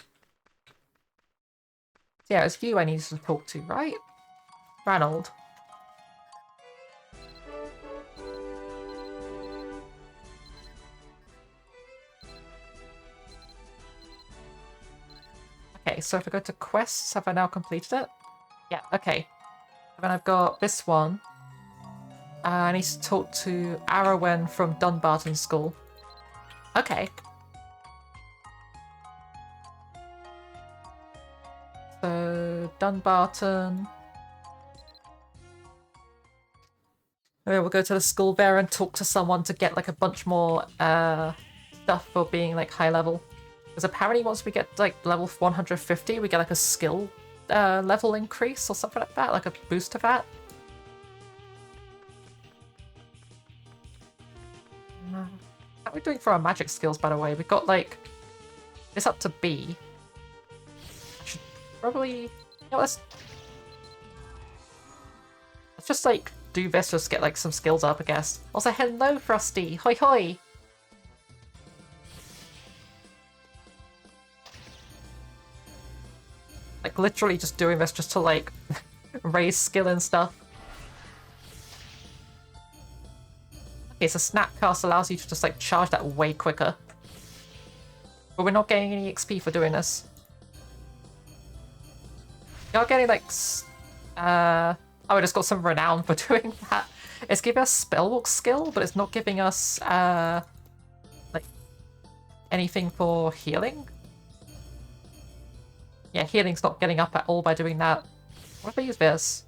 [SPEAKER 1] Yeah, it's you I need to talk to, right? Ranald. Okay, so if I go to quests, have I now completed it? Yeah, okay. And then I've got this one. I need to talk to Arwen from Dunbarton School. Okay. Dunbarton. Maybe we'll go to the school there and talk to someone to get like a bunch more stuff for being like high level. Because apparently once we get like level 150, we get like a skill level increase or something like that, like a boost to that. How are we doing for our magic skills, by the way? We've got like this up to B. I should probably, you know, let's just like do this, just get like some skills up, I guess. Also, hello, Frosty. Hoi hoi. Like literally just doing this just to like raise skill and stuff. Okay, so Snapcast allows you to just like charge that way quicker. But we're not getting any XP for doing this. You're getting like oh, we just got some renown for doing that. It's giving us spellbook skill, but it's not giving us like anything for healing. Yeah, healing's not getting up at all by doing that. What if I use this?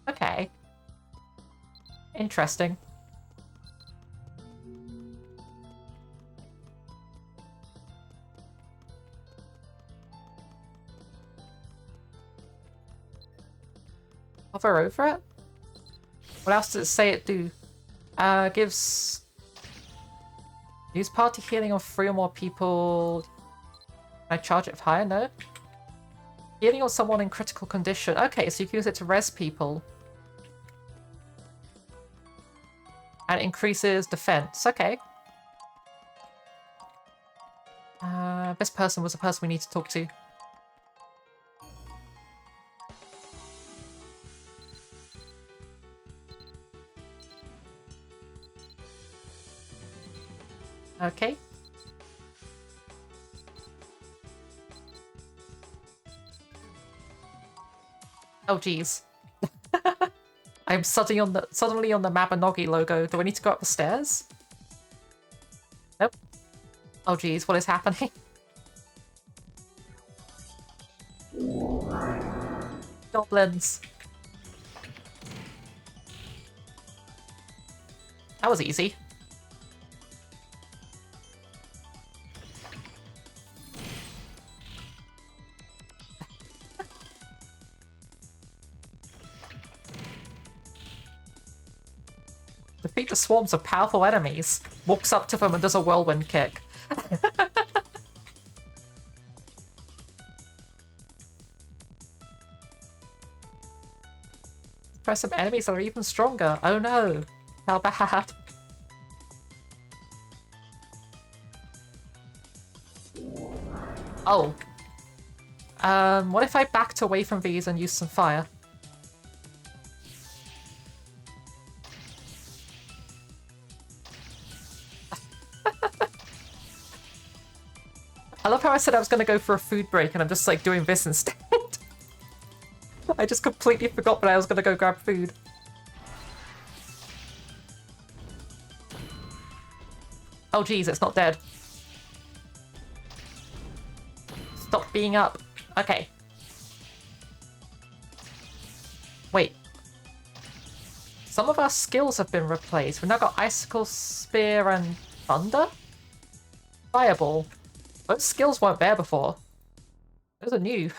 [SPEAKER 1] Okay. Interesting. Hover over it? What else does it say it do? Gives... Use party healing on 3 or more people. Can I charge it higher? No. Healing on someone in critical condition. Okay, so you can use it to res people. And it increases defense. Okay. This person was the person we need to talk to. Okay. Oh geez. I'm suddenly on the Mabinogi logo. Do I need to go up the stairs? Nope. Oh geez, what is happening? Goblins. That was easy. Defeat the swarms of powerful enemies. Walks up to them and does a whirlwind kick. Press some enemies that are even stronger. Oh no. How bad. Oh. What if I backed away from these and used some fire? I love how I said I was going to go for a food break and I'm just like doing this instead. I just completely forgot that I was going to go grab food. Oh geez, it's not dead. Stop being up. Okay. Wait. Some of our skills have been replaced. We've now got Icicle, Spear, and Thunder? Fireball. Those skills weren't there before. Those are new.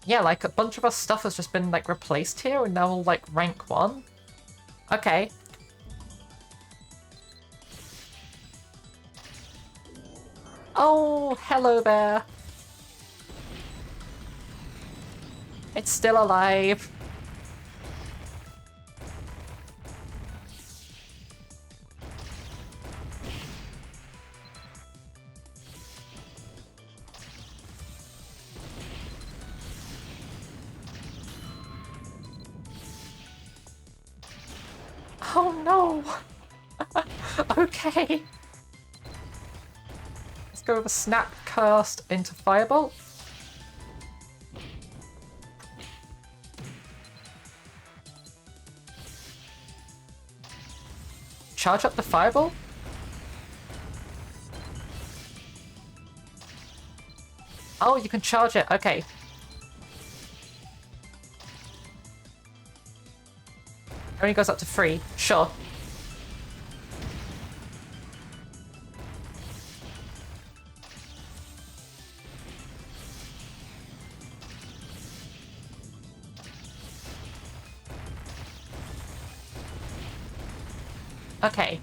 [SPEAKER 1] Yeah, like a bunch of our stuff has just been like replaced here and now we'll like rank 1. Okay. Oh, hello there. It's still alive. Oh no. Okay. go with a snap cast into Firebolt. Charge up the Firebolt. Oh, you can charge it. Okay. Only goes up to 3. Sure. Okay.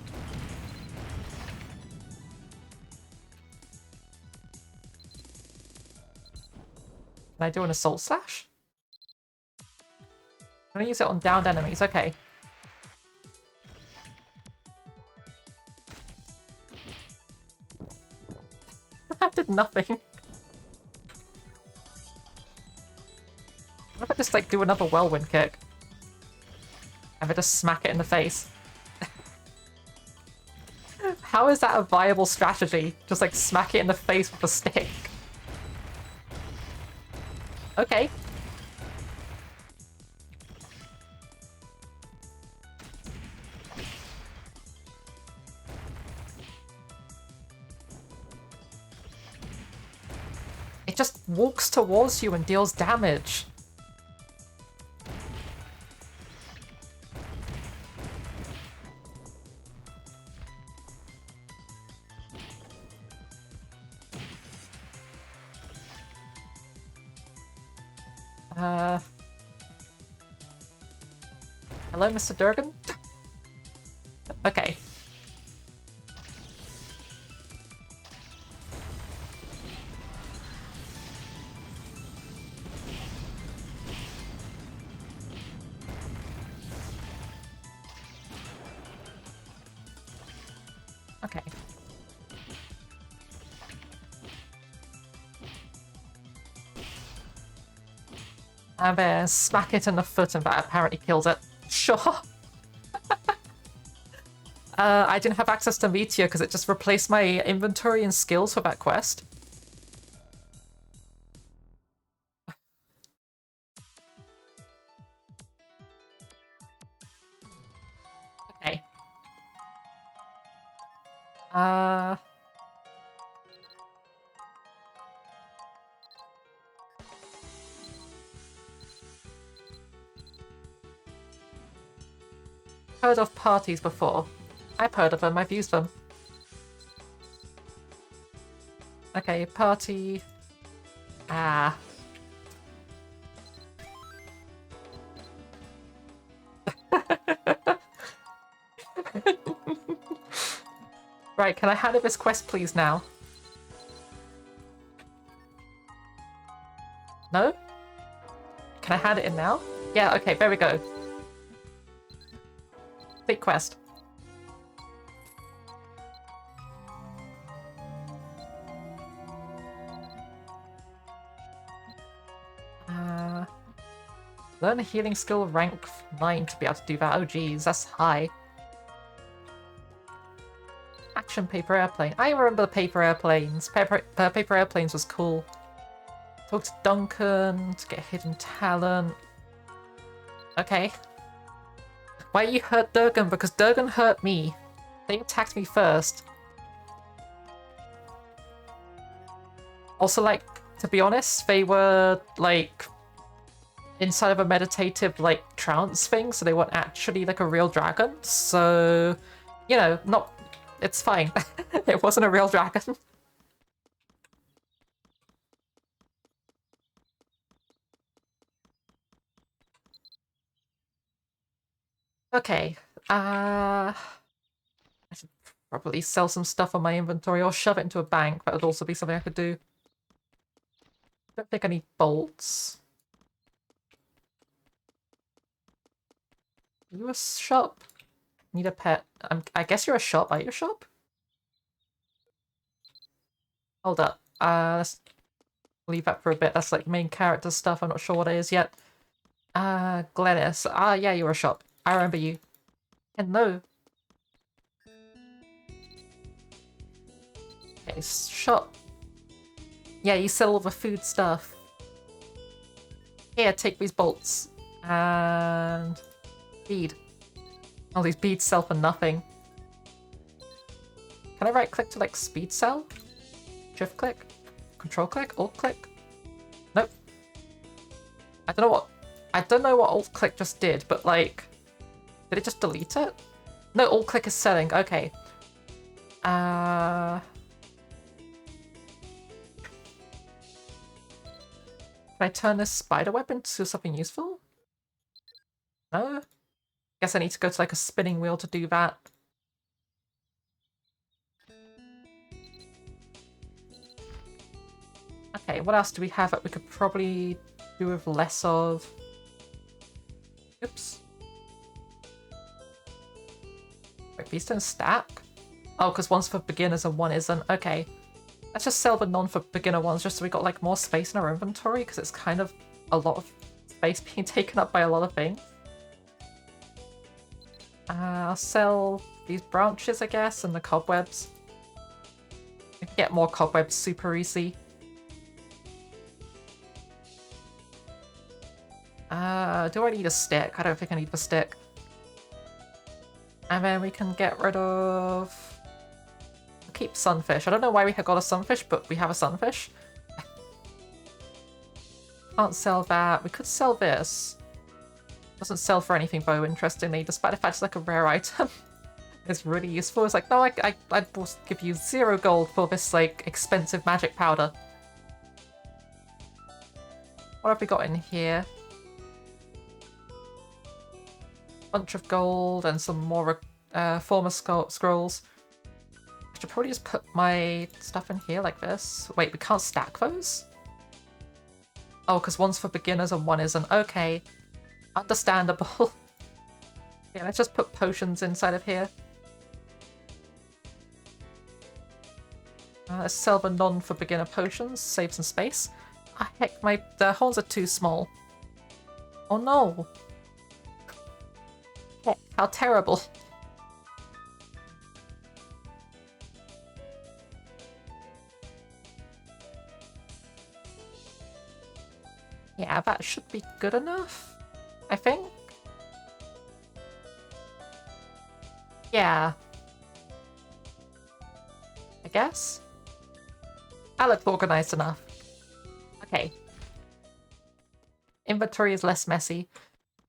[SPEAKER 1] Can I do an Assault Slash? I'm gonna use it on downed enemies. Okay. That did nothing. What if I just, like, do another whirlwind kick? And I just smack it in the face? How is that a viable strategy? Just, like, smack it in the face with a stick? Okay. It just walks towards you and deals damage. Hello, Mr. Durgan? Okay. Okay. And then smack it in the foot and that apparently kills it. Sure. I didn't have access to Meteor because it just replaced my inventory and skills for that quest. Okay. Heard of parties before. I've heard of them, I've used them. Okay, party. Ah. Right, can I handle this quest please now? No? Can I hand it in now? Yeah, okay, there we go. Big quest. Learn a healing skill rank 9 to be able to do that. Oh geez, that's high. Action paper airplane. I remember the paper airplanes. Paper airplanes was cool. Talk to Duncan to get hidden talent. Okay. Why you hurt Durgan? Because Durgan hurt me. They attacked me first. Also, like, to be honest, they were, like, inside of a meditative, like, trance thing, so they weren't actually, like, a real dragon. So, you know, not... It's fine. It wasn't a real dragon. Okay. I should probably sell some stuff on my inventory or shove it into a bank. That would also be something I could do. Don't think I need bolts. Are you a shop? Need a pet. I guess you're a shop. Are you a shop? Hold up. Let's leave that for a bit. That's like main character stuff. I'm not sure what it is yet. Glennis. Yeah, you're a shop. I remember you. And no. Okay, shop. Yeah, you sell all the food stuff. Here, take these bolts. And... bead. All these beads sell for nothing. Can I right click to like speed sell? Shift click? Control click? Alt click? Nope. I don't know what alt click just did, but like... did it just delete it? No, alt click is selling. Okay. Can I turn this spider web into something useful? No? Guess I need to go to like a spinning wheel to do that. Okay, what else do we have that we could probably do with less of? Oops. Wait, these don't stack? Oh, because one's for beginners and one isn't. Okay. Let's just sell the non-for-beginner ones just so we got like more space in our inventory, because it's kind of a lot of space being taken up by a lot of things. I'll sell these branches, I guess, and the cobwebs. We can get more cobwebs super easy. Do I need a stick? I don't think I need the stick. And then we can get rid of... keep sunfish. I don't know why we have got a sunfish, but we have a sunfish. Can't sell that. We could sell this. Doesn't sell for anything though, interestingly, despite the fact it's like a rare item. It's really useful. It's like, no, I will give you 0 gold for this like expensive magic powder. What have we got in here? Bunch of gold and some more former scrolls. I should probably just put my stuff in here like this. Wait, we can't stack those? Oh, because one's for beginners and one isn't. Okay. Understandable. Yeah, let's just put potions inside of here. Let's sell the non-for-beginner potions, save some space. Ah, heck, the horns are too small. Oh no! Heck, how terrible. Yeah, that should be good enough, I think. Yeah. I guess? That looks organized enough. Okay. Inventory is less messy.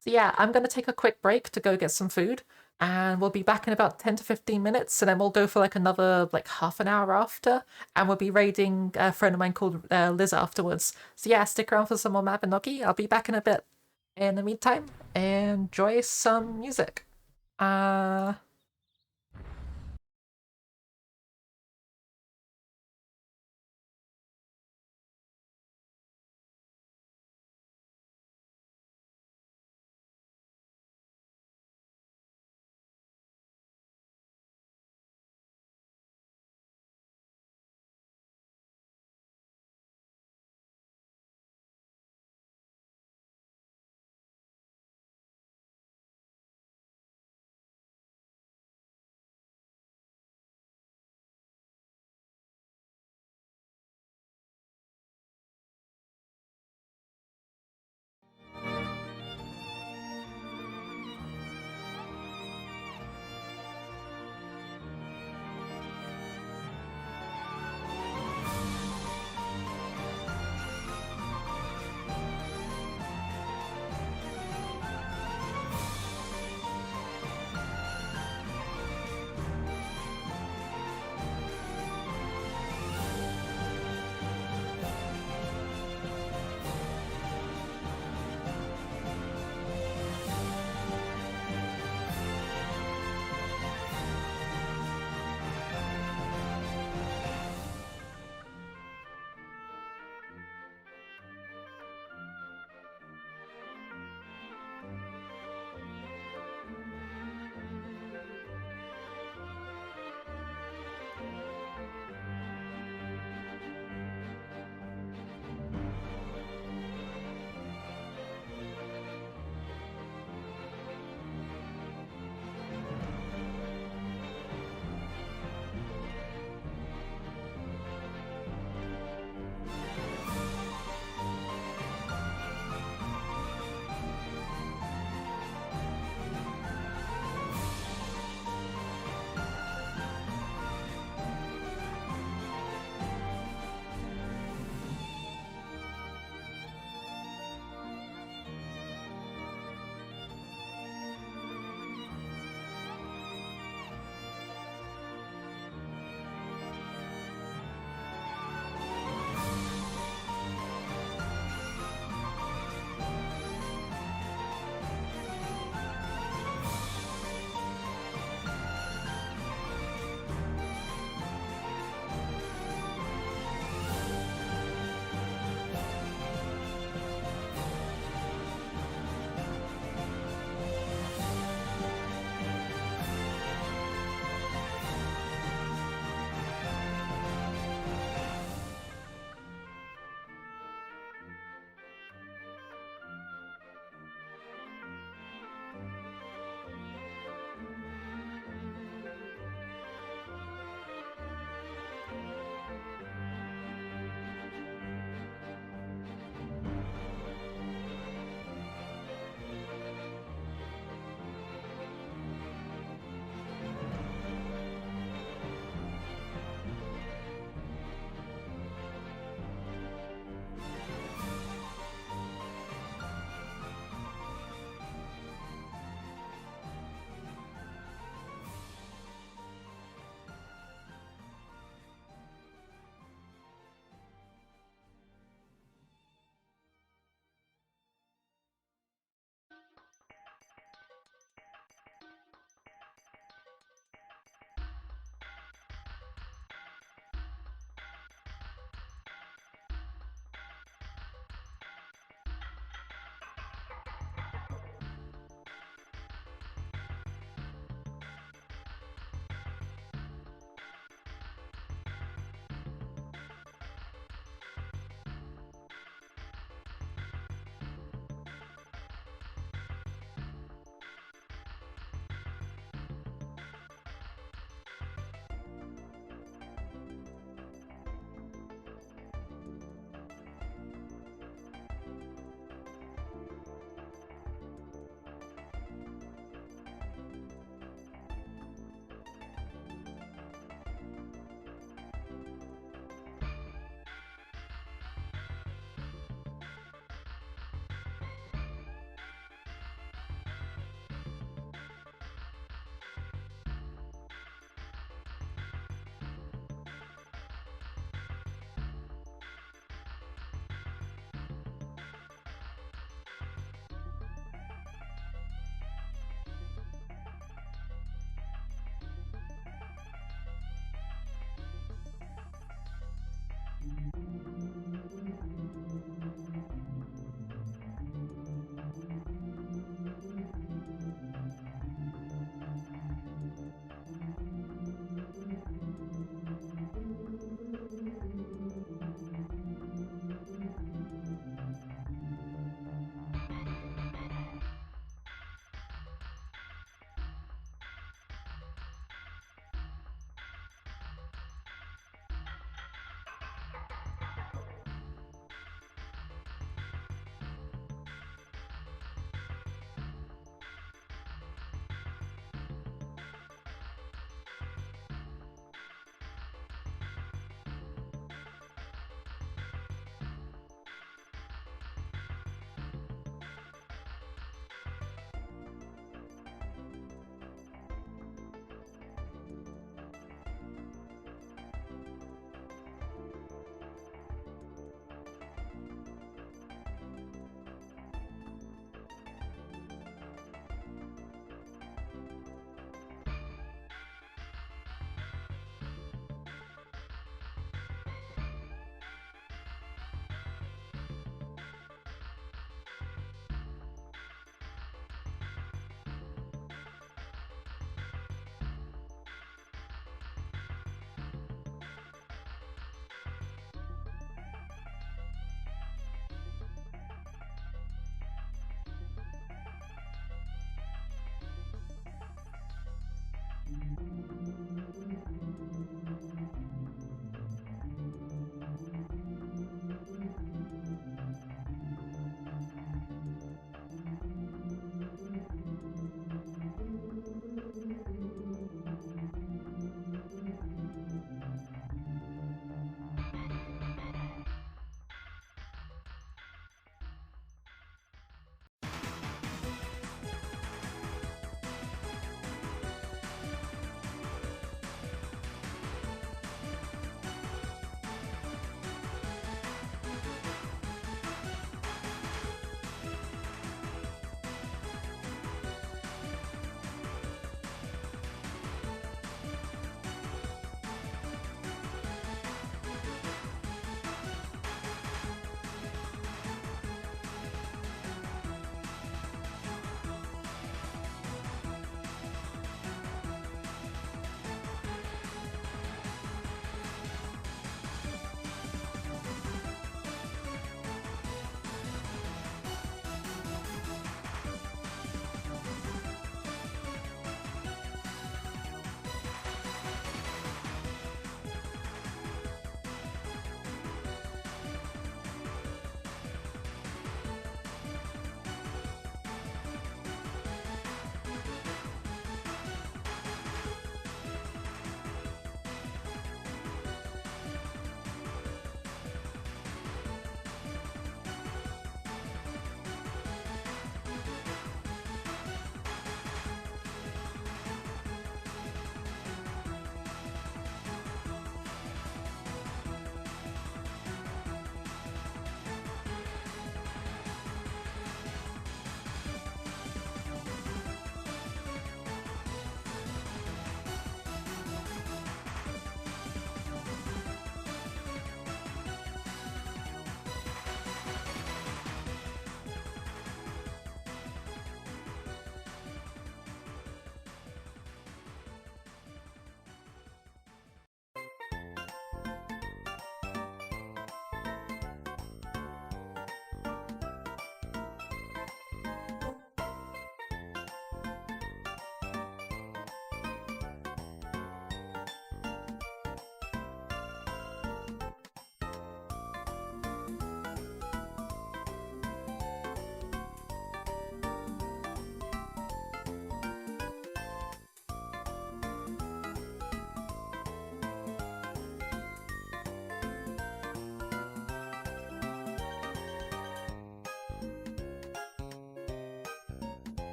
[SPEAKER 1] So yeah, I'm going to take a quick break to go get some food, and we'll be back in about 10 to 15 minutes, and then we'll go for like another like half an hour after, and we'll be raiding a friend of mine called Liz afterwards. So yeah, stick around for some more Mabinogi. I'll be back in a bit. In the meantime, enjoy some music.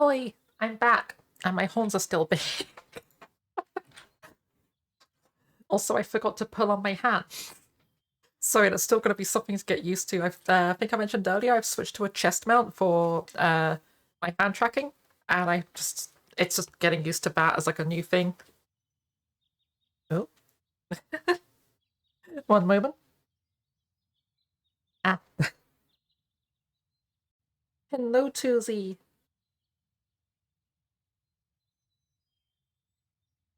[SPEAKER 1] Oi, I'm back, and my horns are still big. Also, I forgot to pull on my hat. Sorry, that's still going to be something to get used to. I think I mentioned earlier I've switched to a chest mount for my hand tracking, and it's just getting used to that as like a new thing. Oh, one moment. Ah, hello, Tuesday.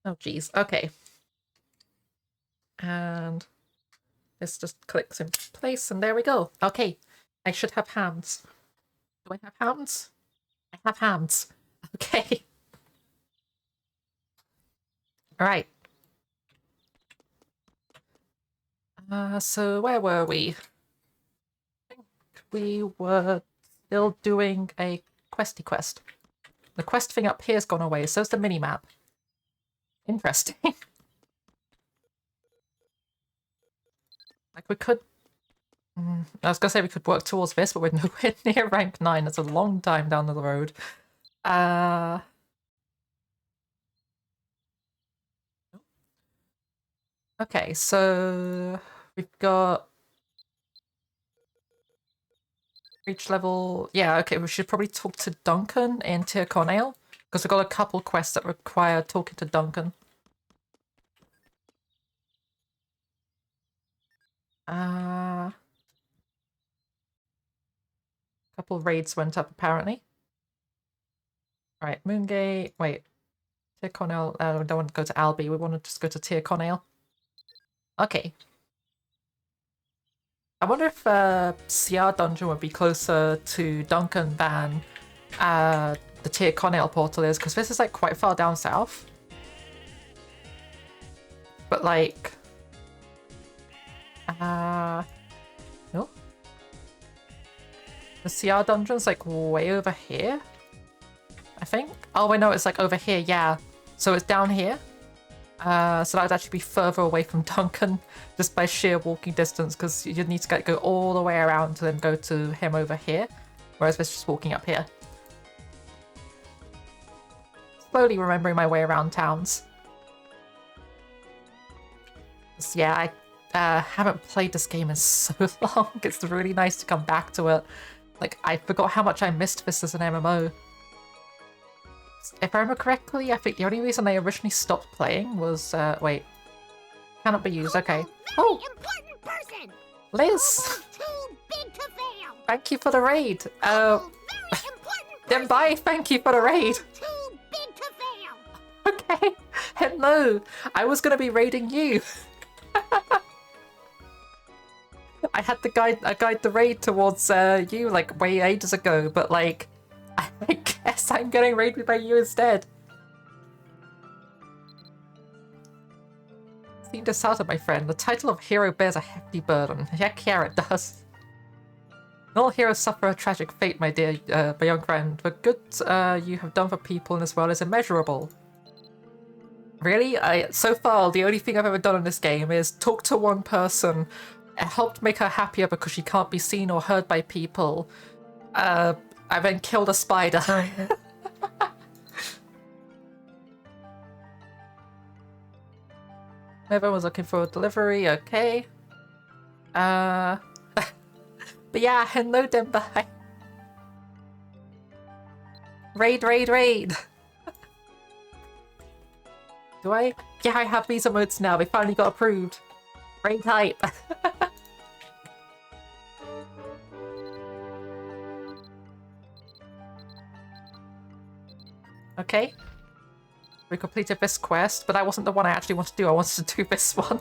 [SPEAKER 1] Oh, geez. Okay, and this just clicks in place, and there we go. Okay, I should have hands. Do I have hands? I have hands. Okay. All right. So where were we? I think we were still doing a questy quest. The quest thing up here's gone away, so's the mini-map. Interesting. Like, we could... I was gonna say we could work towards this, but we're nowhere near rank 9. That's a long time down the road. Okay, so... We've got... Reach level... Yeah, okay, we should probably talk to Duncan in Tir Cornale, because we've got a couple quests that require talking to Duncan. Couple raids went up, apparently. Alright, Moongate... Wait. Tir Cornale... we don't want to go to Albi, we want to just go to Tir Cornale. Okay. I wonder if CR Dungeon would be closer to Duncan than the Tir Cornale portal is, because this is like quite far down south. But like... no? The CR Dungeon's like way over here, I think. Oh wait, no, it's like over here, yeah. So it's down here. So that would actually be further away from Duncan, just by sheer walking distance, because you'd need to go all the way around to then go to him over here, whereas this is just walking up here. Slowly remembering my way around towns. So yeah, I haven't played this game in so long. It's really nice to come back to it. Like, I forgot how much I missed this as an MMO. If I remember correctly, I think the only reason I originally stopped playing was, wait. Cannot be used, okay. Oh!
[SPEAKER 3] Important person.
[SPEAKER 1] Liz!
[SPEAKER 3] Too big to fail.
[SPEAKER 1] Thank you for the raid!
[SPEAKER 3] Very important
[SPEAKER 1] Then bye, thank you for the raid!
[SPEAKER 3] Too big to fail.
[SPEAKER 1] Okay, hello! I was gonna be raiding you! I had to guide the raid towards you like way ages ago, but like, I guess I'm getting raided by you instead. Seem to out my friend. The title of hero bears a hefty burden. Heck yeah, it does. Not all heroes suffer a tragic fate, my dear, my young friend. The good you have done for people in this world is immeasurable. Really? So far, the only thing I've ever done in this game is talk to one person, helped make her happier because she can't be seen or heard by people. I then killed a spider. Everyone was looking for a delivery, okay. But yeah, hello Denbai. Raid! Do I? Yeah, I have these emotes now. They finally got approved. Raid type. Okay. We completed this quest, but that wasn't the one I actually wanted to do. I wanted to do this one.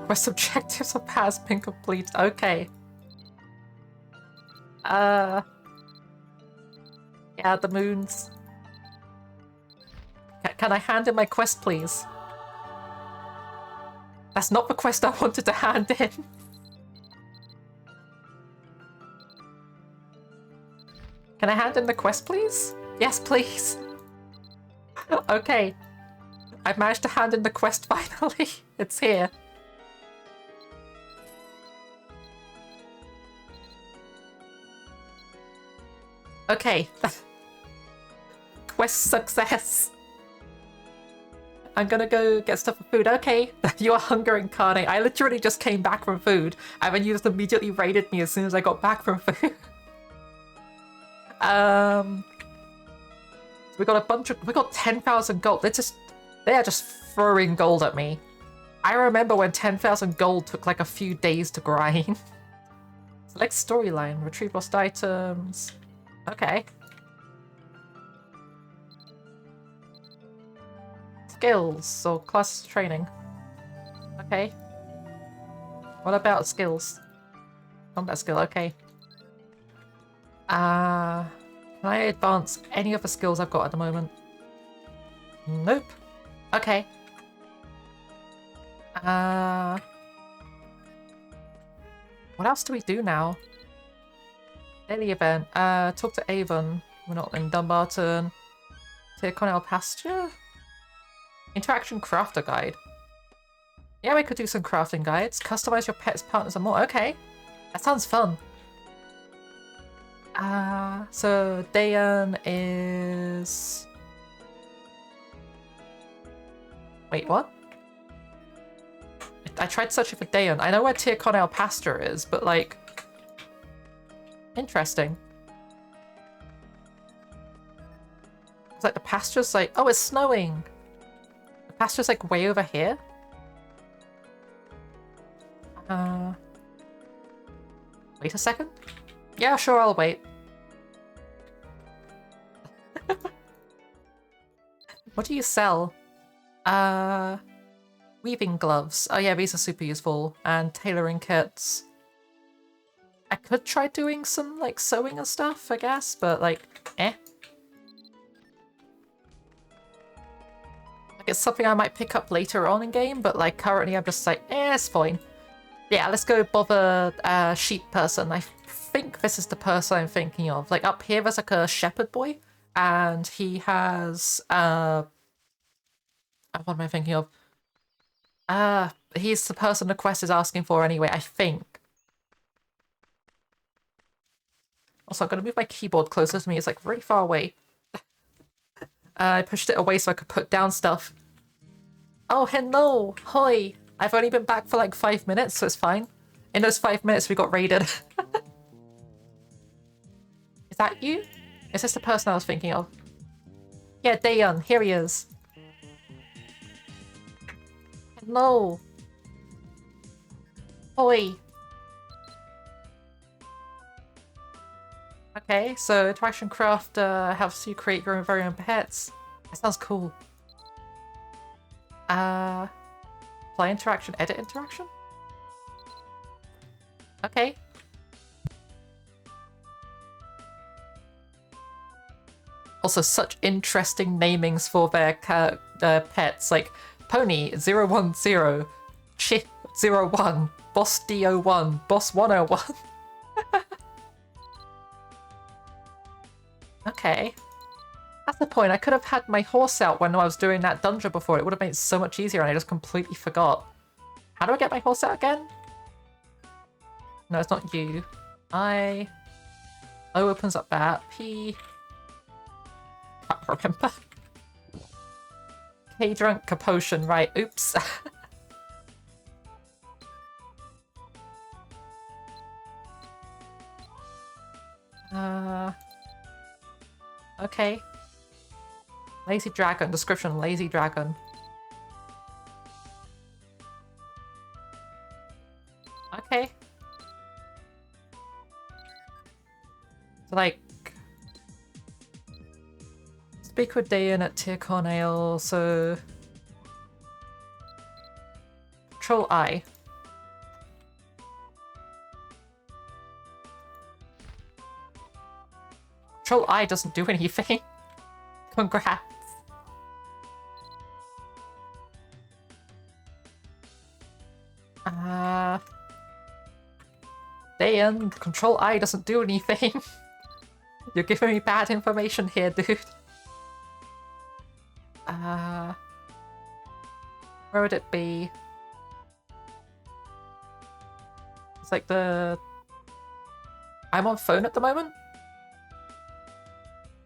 [SPEAKER 1] Quest objectives has been complete. Okay. Yeah, the moons. Can I hand in my quest, please? That's not the quest I wanted to hand in. Can I hand in the quest, please? Yes, please. Okay. I've managed to hand in the quest finally. It's here. Okay. Quest success. I'm gonna go get stuff for food. Okay. You are hunger incarnate. I literally just came back from food, and then you just immediately raided me as soon as I got back from food. We got 10,000 gold. They are just throwing gold at me. I remember when 10,000 gold took like a few days to grind. Select storyline, retrieve lost items. Okay. Skills or class training. Okay. What about skills? Combat skill, okay. Can I advance any of the skills I've got at the moment? Nope. Okay. What else do we do now? Daily event. Talk to Avon. We're not in Dumbarton. Cornell Pasture? Interaction crafter guide. Yeah, we could do some crafting guides. Customize your pet's partners and more. Okay. That sounds fun. So Dayan is... Wait, what? I tried searching for Dayan. I know where Cornell Pasture is, but like... Interesting. It's like the pasture's like... Oh, it's snowing! The pasture's like way over here? Wait a second? Yeah, sure, I'll wait. What do you sell? Weaving gloves. Oh yeah, these are super useful. And tailoring kits. I could try doing some, like, sewing and stuff, I guess, but, like, eh. Like, it's something I might pick up later on in game, but, like, currently I'm just like, eh, it's fine. Yeah, let's go bother sheep person. I think this is the person I'm thinking of. Like, up here there's, like, a shepherd boy, and he has, what am I thinking of? He's the person the quest is asking for anyway, I think. Also, I'm gonna move my keyboard closer to me. It's like very far away. I pushed it away so I could put down stuff. Oh, hello! Hoi! I've only been back for like 5 minutes, so it's fine. In those 5 minutes, we got raided. Is that you? Is this the person I was thinking of? Yeah, Dayan. Here he is. Hello! Hoi! Okay, so Interaction Craft helps you create your very own pets. That sounds cool. Play interaction, edit interaction? Okay. Also, such interesting namings for their pets, like Pony 010, Chip 01, Boss D01, Boss 101. Okay. That's the point. I could have had my horse out when I was doing that dungeon before. It would have made it so much easier and I just completely forgot. How do I get my horse out again? No, it's not you. I... O opens up that. P... Can't remember. K drunk potion, right. Oops. Okay. Lazy dragon. Description, lazy dragon. Okay. So, like... Speak with Dayan at Cornell, so... Control I. Control I doesn't do anything. Congrats. Dayan, Control I doesn't do anything. You're giving me bad information here, dude. Where would it be? It's like the... I'm on phone at the moment?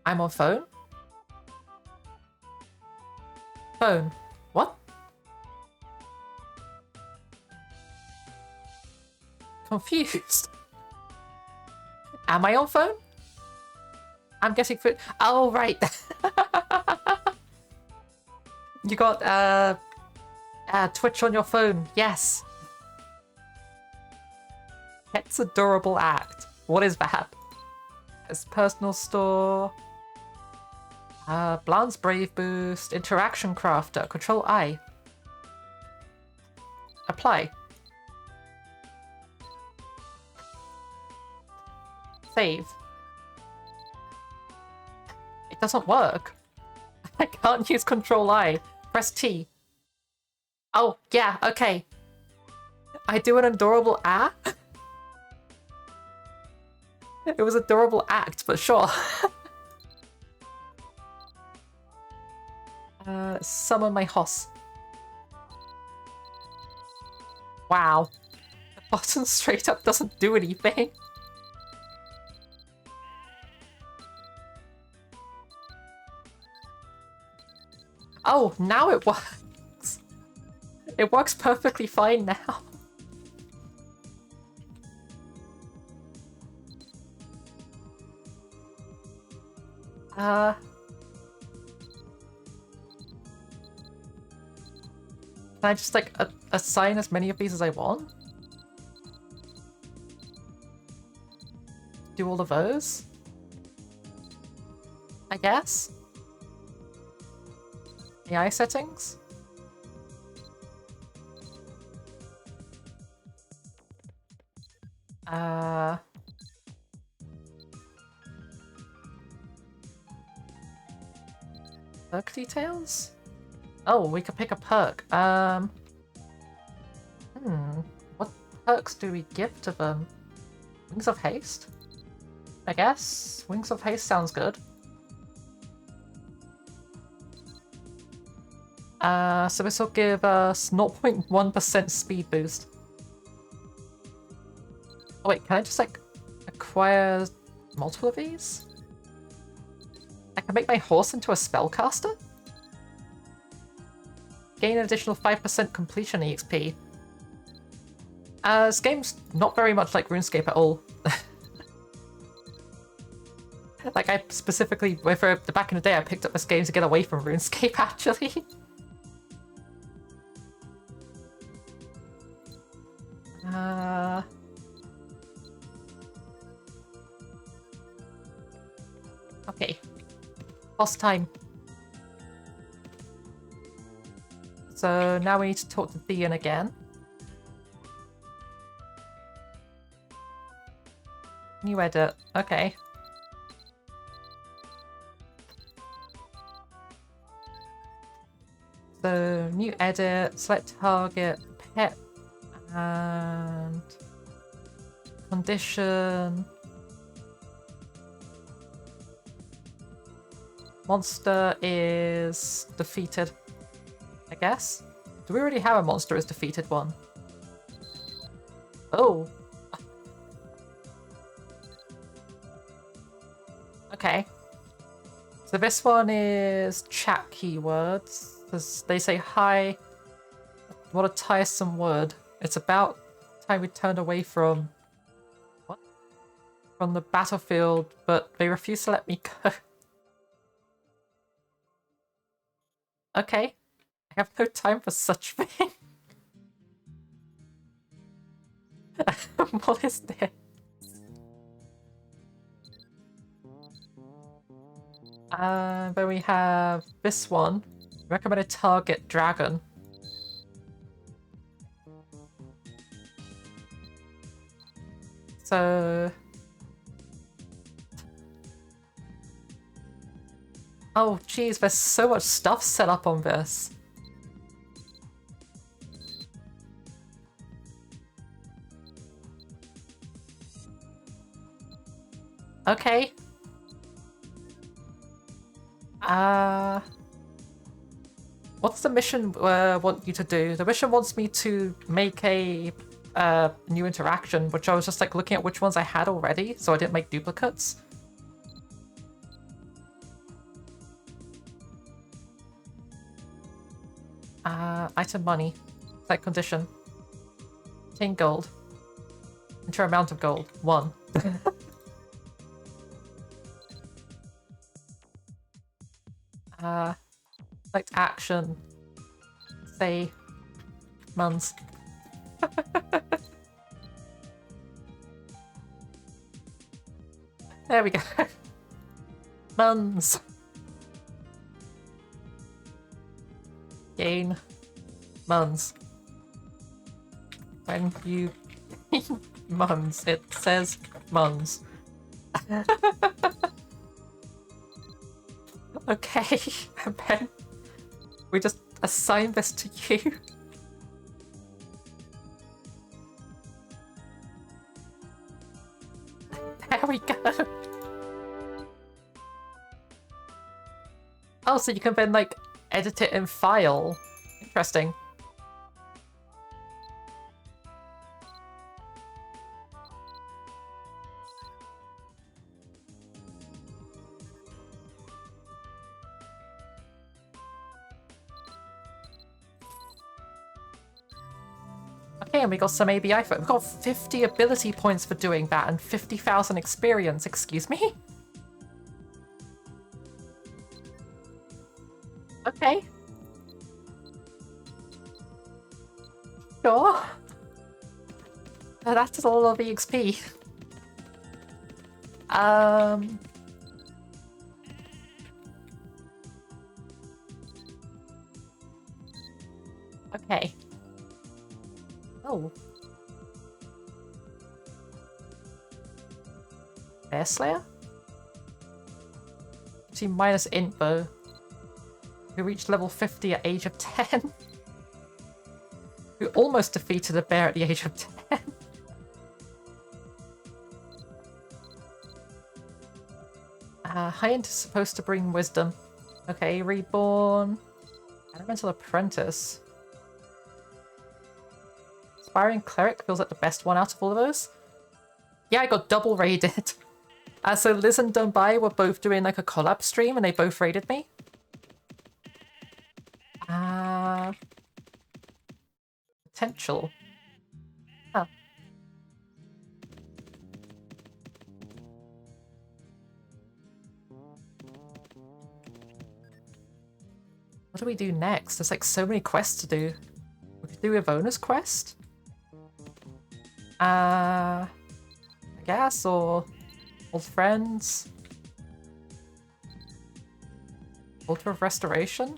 [SPEAKER 1] I'm on phone? Phone. What? Confused. Am I on phone? I'm getting food. Oh, right. You got Twitch on your phone. Yes. Pet's adorable act. What is that? It's personal store. Blan's Brave Boost. Interaction Crafter. Control I. Apply. Save. It doesn't work. I can't use Control I. Press T. Oh, yeah, okay. I do an adorable It was adorable act, but sure. Summon my hoss. Wow. The button straight up doesn't do anything. Oh, now it works. It works perfectly fine now. Can I just, like, assign as many of these as I want? Do all of those? I guess? AI settings? Perk details? Oh, we could pick a perk. What perks do we give to them? Wings of Haste? I guess. Wings of Haste sounds good. So this will give us 0.1% speed boost. Oh wait, can I just, like, acquire multiple of these? I can make my horse into a spellcaster? Gain an additional 5% completion EXP. This game's not very much like RuneScape at all. Like, I specifically, for back in the day, I picked up this game to get away from RuneScape, actually. Okay. Boss time. So now we need to talk to Theon again. New edit. Okay. So new edit, select target, pet, and condition. Monster is defeated, I guess. Do we already have a monster as defeated one? Oh. Okay. So this one is chat keywords. Because they say, hi, what a tiresome word. It's about time we turned away from... What? From the battlefield, but they refuse to let me go. Okay. I have no time for such thing. What is this? Then we have this one. Recommended target, dragon. So... Oh, geez, there's so much stuff set up on this. Okay. What's the mission want you to do? The mission wants me to make a new interaction, which I was just like looking at which ones I had already, so I didn't make duplicates. Item money. Site condition. 10 gold. Enter amount of gold. 1. Select action. Say Muns. There we go. Muns. Gain Muns. When you Muns, it says Muns. Okay, and then we just assign this to you. There we go. Oh, so you can then, like, edit it in file. Interesting. Okay, and we got some ABI for it. We got 50 ability points for doing that and 50,000 experience, excuse me? Okay. Sure. That is a lot of EXP. Okay. Oh. Bear Slayer? See, minus int though. Who reached level 50 at age of 10. Who almost defeated a bear at the age of 10. High int is supposed to bring wisdom. Okay, reborn. Elemental apprentice. Aspiring cleric feels like the best one out of all of those. Yeah, I got double raided. So Liz and Dunbai were both doing like a collab stream and they both raided me. Potential. Oh. What do we do next? There's like so many quests to do. We could do Ivona's quest? I guess, or old friends? Altar of Restoration?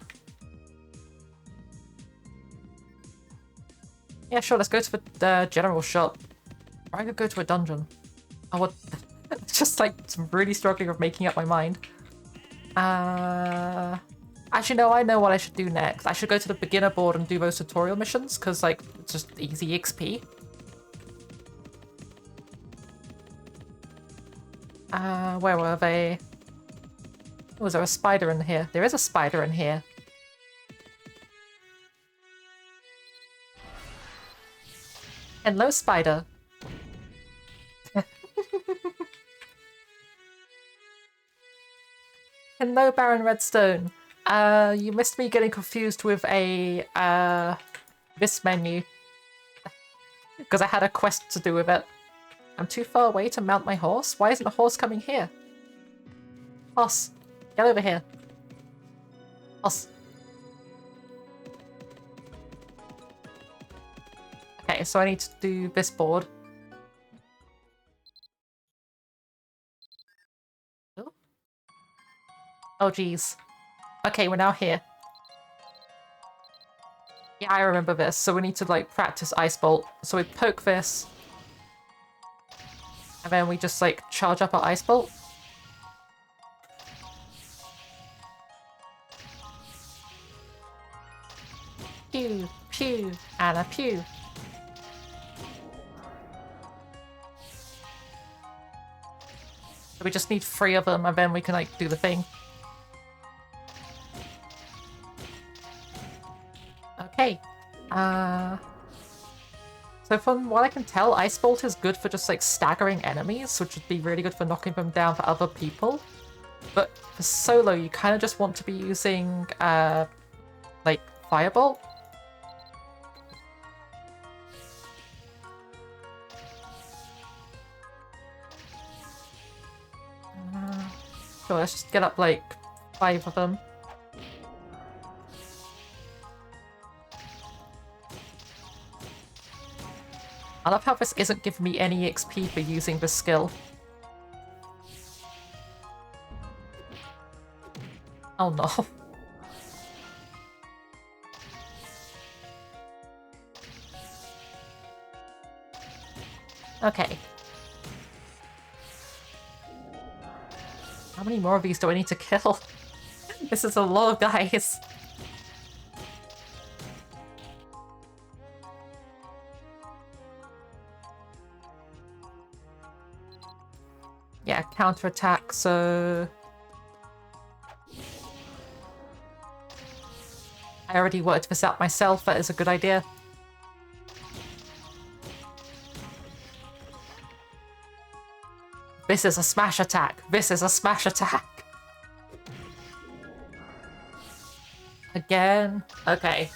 [SPEAKER 1] Yeah, sure, let's go to the general shop. Or I could go to a dungeon. Oh, what? It's just like really struggling with making up my mind. Actually, no, I know what I should do next. I should go to the beginner board and do those tutorial missions, because, like, it's just easy XP. Where were they? Oh, was there a spider in here? There is a spider in here. Hello, spider. Hello, Baron Redstone. You missed me getting confused with a, this menu. Because I had a quest to do with it. I'm too far away to mount my horse? Why isn't a horse coming here? Horse, get over here. Horse. Okay, so I need to do this board. Oh, geez. Okay, we're now here. Yeah, I remember this. So we need to, like, practice Ice Bolt. So we poke this. And then we just, like, charge up our Ice Bolt. Pew, pew, and a pew. So we just need 3 of them, and then we can, like, do the thing. Okay. So from what I can tell, Ice Bolt is good for just, like, staggering enemies, which would be really good for knocking them down for other people. But for solo, you kind of just want to be using, like, Firebolt. So let's just get up like 5 of them. I love how this isn't giving me any XP for using this skill. Oh no. Okay. How many more of these do I need to kill? This is a lot of guys. Yeah, counterattack, so... I already worked this out myself, that is a good idea. This is a smash attack! This is a smash attack! Again? Okay.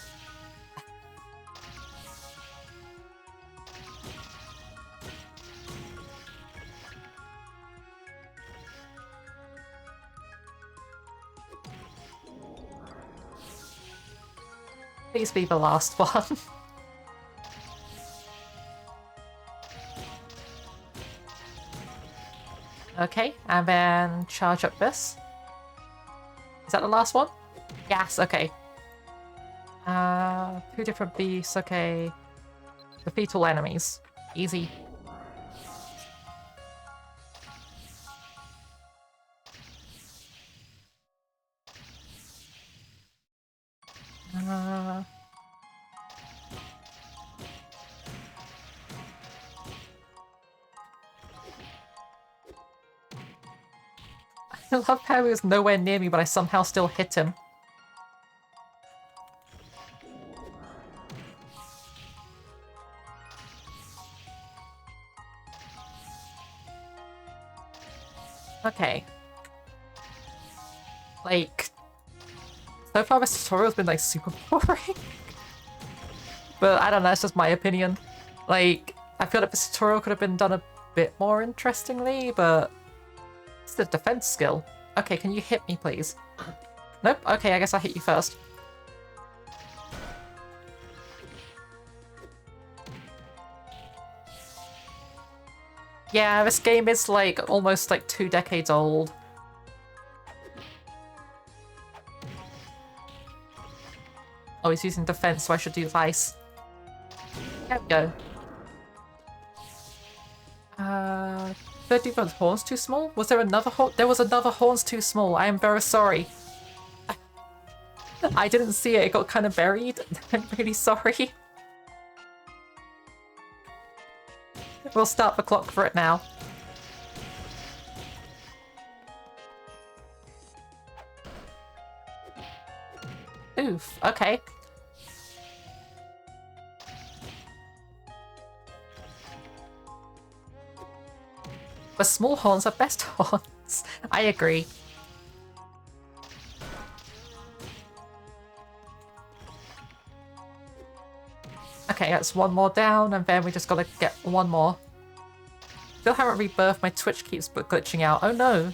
[SPEAKER 1] Please be the last one. Okay, and then charge up this. Is that the last one? Yes, okay. 2 different beasts, okay. Defeat all enemies. Easy. I love how he was nowhere near me, but I somehow still hit him. Okay. Like, so far this tutorial's been like super boring. But I don't know, it's just my opinion. Like, I feel like this tutorial could have been done a bit more interestingly, but it's the defense skill. Okay, can you hit me, please? Nope? Okay, I guess I'll hit you first. Yeah, this game is like almost like 2 decades old. Oh, he's using defense, so I should use ice. There we go. 30 of horns too small? Was there another horn? There was another horns too small. I am very sorry. I didn't see it. It got kind of buried. I'm really sorry. We'll start the clock for it now. Oof, okay. The small horns are best horns. I agree. Okay, that's one more down, and then we just gotta get one more. Still haven't rebirthed, my Twitch keeps glitching out. Oh no!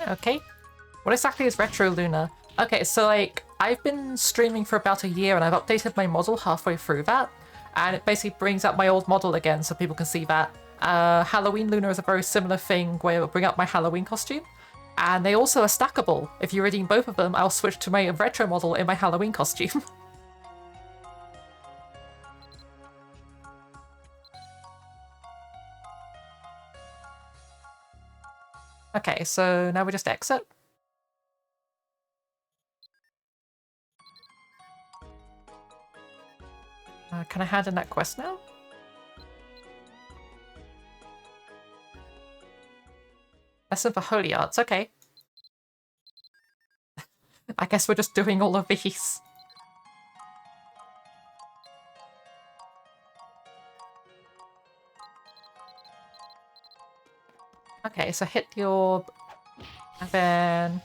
[SPEAKER 1] Okay. What exactly is Retro Luna? Okay, so like, I've been streaming for about a year and I've updated my model halfway through that. And it basically brings up my old model again so people can see that. Halloween Luna is a very similar thing where it'll bring up my Halloween costume. And they also are stackable. If you redeem both of them, I'll switch to my retro model in my Halloween costume. Okay, so now we just exit. Can I hand in that quest now? Lesson for Holy Arts, okay. I guess we're just doing all of these. Okay, so hit the orb, and then...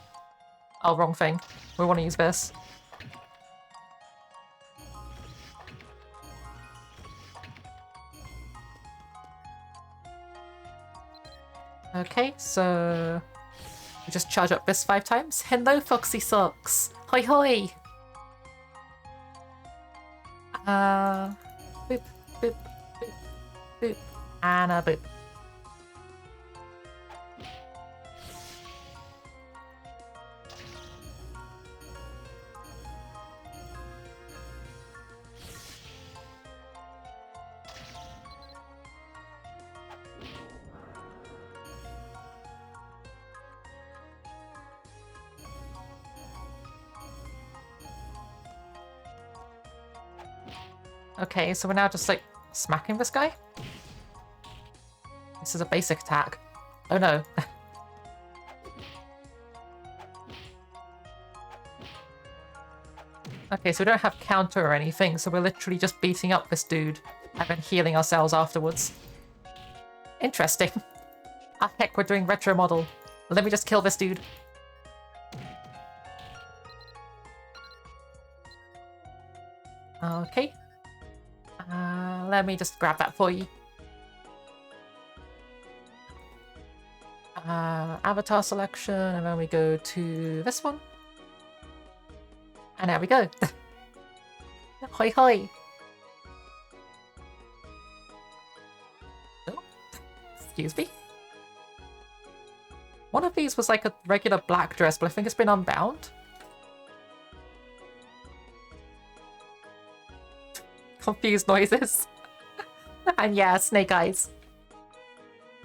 [SPEAKER 1] Oh, wrong thing. We want to use this. Okay, so... we just charge up this 5 times. Hello, Foxy Socks! Hoi hoi! Boop, boop, boop, boop, and a boop. Okay, so we're now just like smacking this guy? This is a basic attack. Oh no. Okay, so we don't have counter or anything, so we're literally just beating up this dude and then healing ourselves afterwards. Interesting. Ah heck, we're doing retro model. Let me just kill this dude. Okay. Let me just grab that for you. Avatar selection, and then we go to this one. And there we go. Hoi hoi! Oh, excuse me. One of these was like a regular black dress, but I think it's been unbound. Confused noises. And yeah, snake eyes.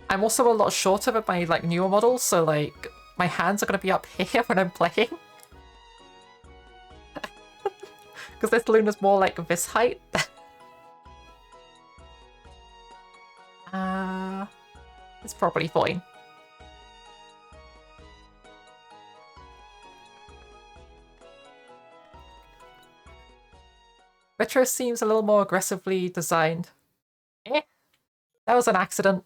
[SPEAKER 1] I'm also a lot shorter than my like newer models, so like my hands are gonna be up here when I'm playing. Because this Luna's more like this height. It's probably fine. Retro seems a little more aggressively designed. Eh, that was an accident.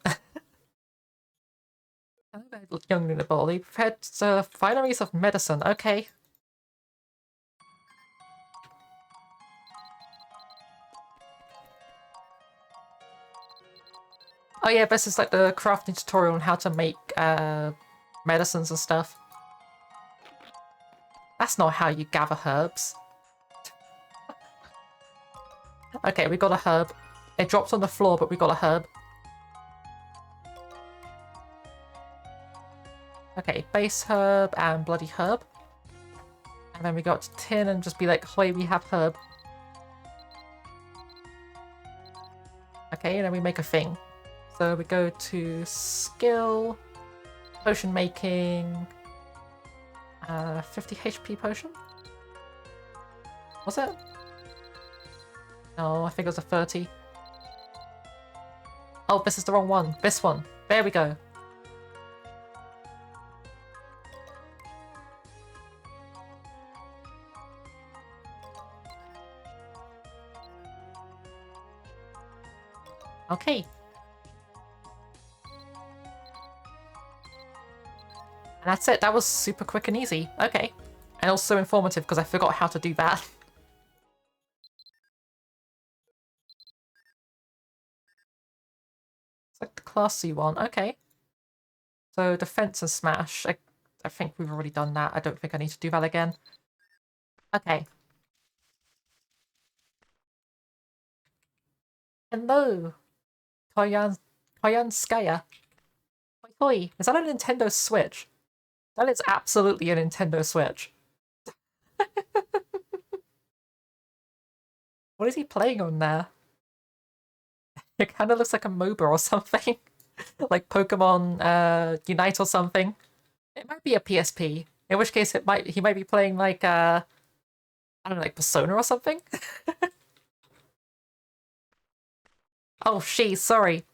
[SPEAKER 1] Young Luna Barley prepared fineries of medicine. Okay. Oh yeah, this is like the crafting tutorial on how to make medicines and stuff. That's not how you gather herbs. Okay, we got a herb. It dropped on the floor, but we got a herb. Okay, base herb and bloody herb. And then we got tin and just be like, "Hoi, we have herb." Okay, and then we make a thing. So we go to skill, potion making, 50 HP potion? Was it? No, I think it was a 30. Oh, this is the wrong one. This one. There we go. Okay. And that's it. That was super quick and easy. Okay. And also informative because I forgot how to do that. It's like the classy one. Okay. So defense and smash. I think we've already done that. I don't think I need to do that again. Okay. Hello. Koyanskaya. Hoi hoi. Is that a Nintendo Switch? That is absolutely a Nintendo Switch. What is he playing on there? It kind of looks like a MOBA or something. Like Pokemon Unite or something. It might be a PSP. In which case he might be playing like I don't know, like Persona or something. Oh sorry.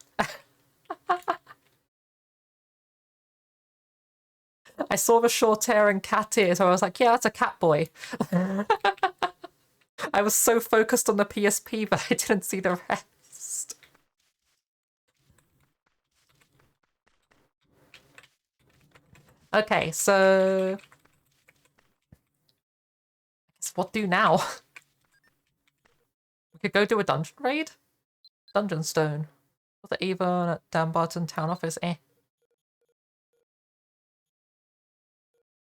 [SPEAKER 1] I saw the short hair and cat ears, so I was like, yeah, that's a cat boy. I was so focused on the PSP that I didn't see the rest. Okay, so... I guess what do now? We could go do a dungeon raid? Dungeon Stone. Was it even at Dumbarton Town Office? Eh.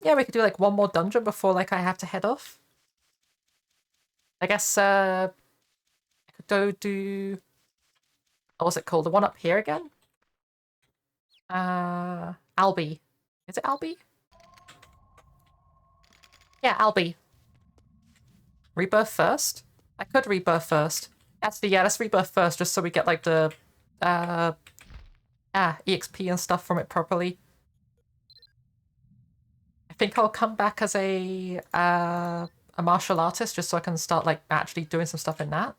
[SPEAKER 1] Yeah, we could do like one more dungeon before like I have to head off. I guess I could go do... What was it called? The one up here again? Albie. Is it Albie? Yeah, Albie. Rebirth first? I could rebirth first. Actually, yeah, let's rebirth first just so we get like the EXP and stuff from it properly. I think I'll come back as a martial artist just so I can start like actually doing some stuff in that.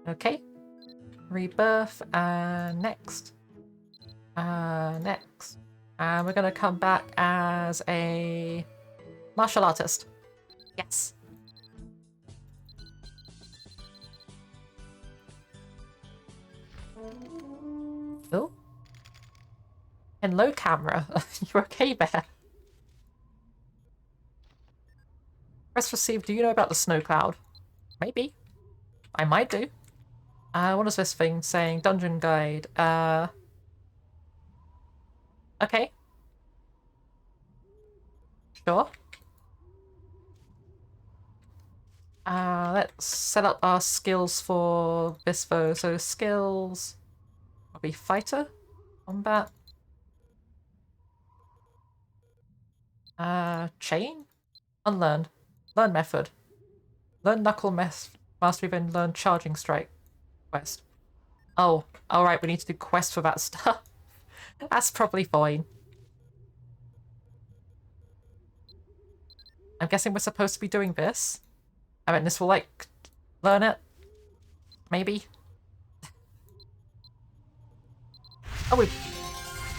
[SPEAKER 1] Okay. Rebirth, next. Next. And we're gonna come back as a martial artist. Yes. Oh. And low camera. You okay there? Press receive. Do you know about the snow cloud? Maybe. I might do. What is this thing saying? Dungeon guide. Okay. Sure. Let's set up our skills for Bispo. So skills will be fighter, combat, chain, unlearned, learn method, learn knuckle mastery, then learn charging strike. Quest. Oh, alright, we need to do quests for that stuff. That's probably fine. I'm guessing we're supposed to be doing this. I mean, this will, like, learn it. Maybe. Oh, we've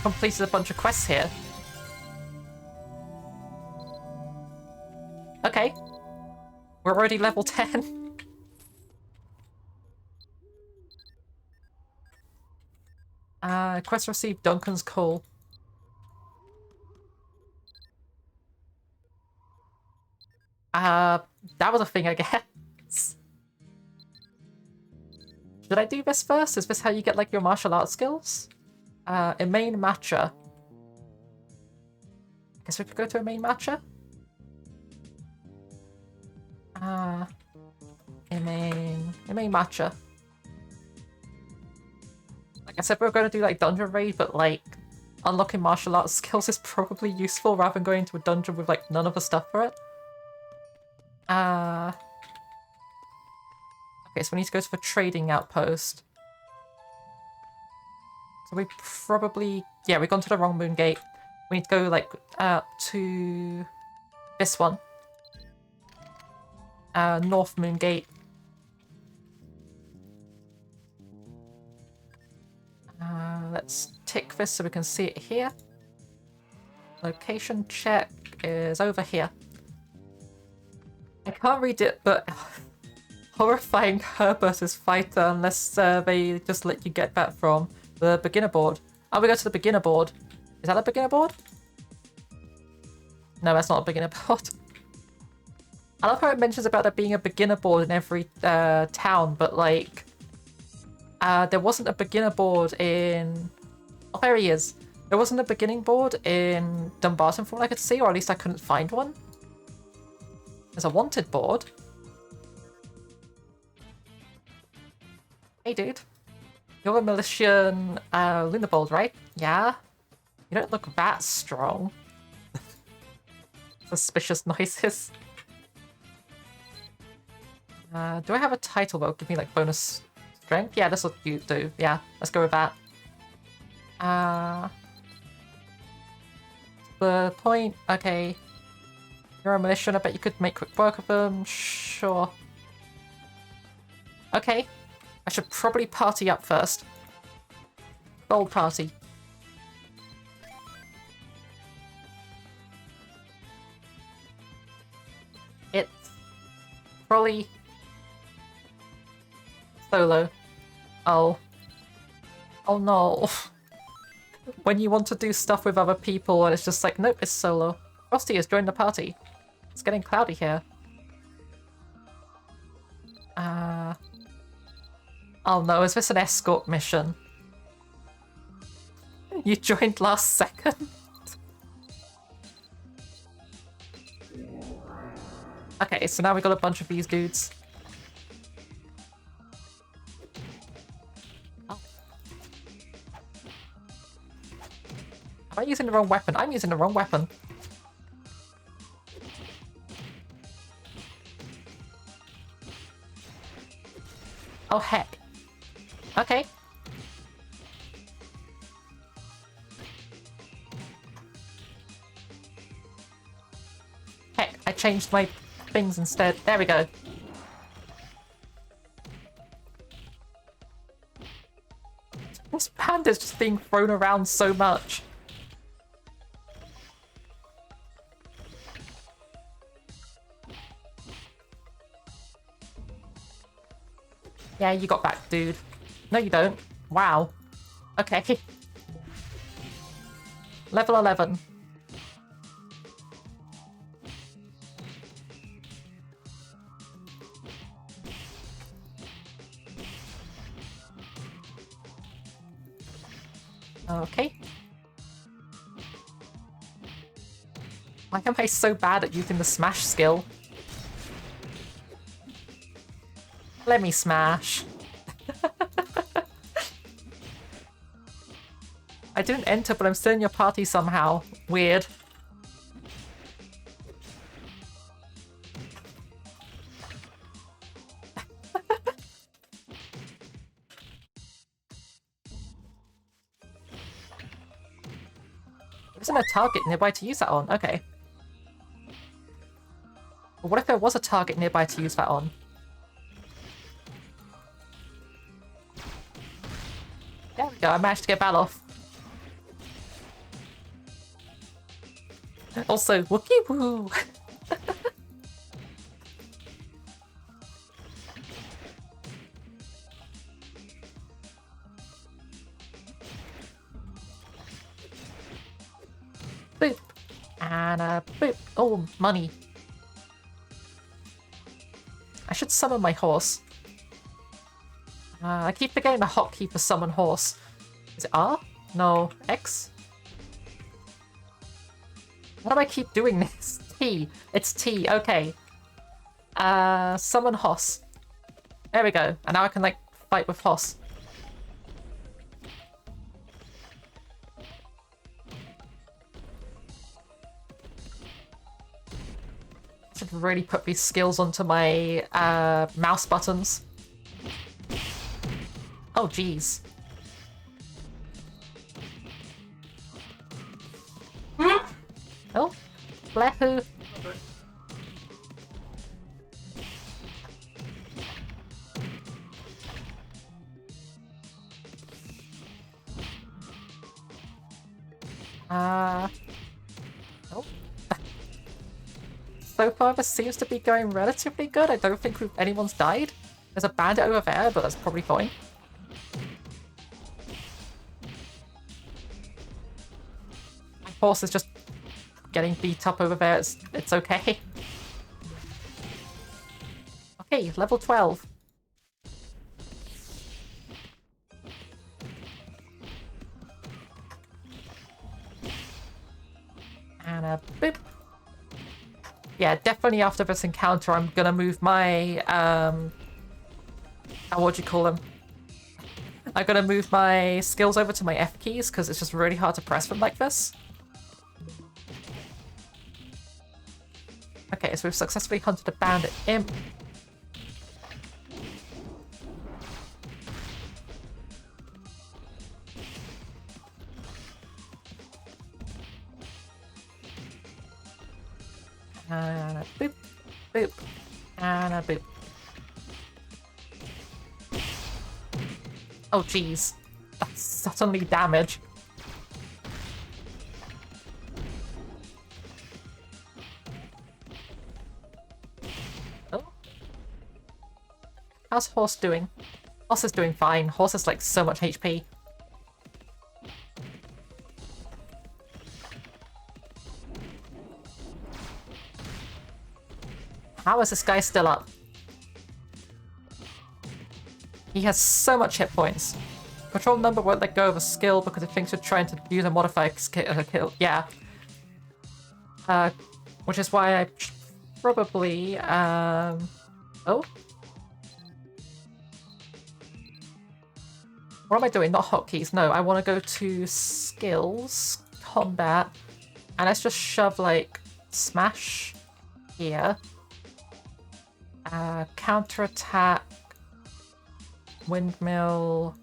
[SPEAKER 1] completed a bunch of quests here. Okay. We're already level 10. Quest received Duncan's call. That was a thing, I guess. Should I do this first? Is this how you get, like, your martial arts skills? A main matcha. Guess we could go to a main matcha? A main matcha. Like I said, we're going to do, like, dungeon raid, but, like, unlocking martial arts skills is probably useful rather than going to a dungeon with, like, none of the stuff for it. Okay, so we need to go to the trading outpost. So we probably... Yeah, we've gone to the wrong moon gate. We need to go, like, to this one. North moon gate. Let's tick this so we can see it here. Location check is over here. I can't read it, but horrifying her versus fighter unless they just let you get that from the beginner board. Oh, we go to the beginner board. Is that a beginner board? No, that's not a beginner board. I love how it mentions about there being a beginner board in every town, but like, there wasn't a beginner board in... Oh, there he is. There wasn't a beginning board in Dumbarton from what I could see, or at least I couldn't find one. There's a wanted board. Hey, dude. You're a Militian Lunabold, right? Yeah? You don't look that strong. Suspicious noises. Do I have a title that will give me, like, bonus strength? Yeah, this will do. Yeah, let's go with that. The point... Okay. You're a Militian, I bet you could make quick work of them. Sure. Okay. I should probably party up first. Gold party. It's probably Solo. Oh. Oh no. When you want to do stuff with other people and it's just like, nope, it's solo. Frosty has joined the party. It's getting cloudy here. Oh no, is this an escort mission? You joined last second? Okay, so now we got a bunch of these dudes. Oh. Am I using the wrong weapon? I'm using the wrong weapon. Oh heck. Okay. Heck, I changed my things instead. There we go. This band is just being thrown around so much. Yeah, you got back, dude. No, you don't. Wow. Okay. Level 11. Okay. Why am I so bad at using the smash skill? Let me smash. I didn't enter, but I'm still in your party somehow. Weird. There isn't a target nearby to use that on. Okay. But what if there was a target nearby to use that on? There we go, I managed to get that off. Also, wookie woo! Boop! And a boop! Oh, money. I should summon my horse. I keep forgetting the hotkey for summon horse. Is it R? No. X? Why do I keep doing this? T. It's T. Okay. Summon Hoss. There we go. And now I can, like, fight with Hoss. I should really put these skills onto my mouse buttons. Oh, jeez. Oh, Blehu. Oh. So far, this seems to be going relatively good. I don't think anyone's died. There's a bandit over there, but that's probably fine. My horse is just getting beat up over there. It's okay. Okay, level 12. And a boop. Yeah, definitely after this encounter, I'm gonna move my, what do you call them? I'm gonna move my skills over to my F keys, because it's just really hard to press them like this. Okay, so we've successfully hunted a bandit imp. And a boop, boop, and a boop. Oh jeez, that's suddenly damage. Oh. How's horse doing? Horse is doing fine. Horse is like so much HP. How is this guy still up? He has so much hit points. Control number won't let go of a skill because it thinks you're trying to use a modifier kill. Yeah. Which is why I probably, oh? What am I doing? Not hotkeys. No, I want to go to skills, combat, and let's just shove, like, smash here. Counterattack, windmill,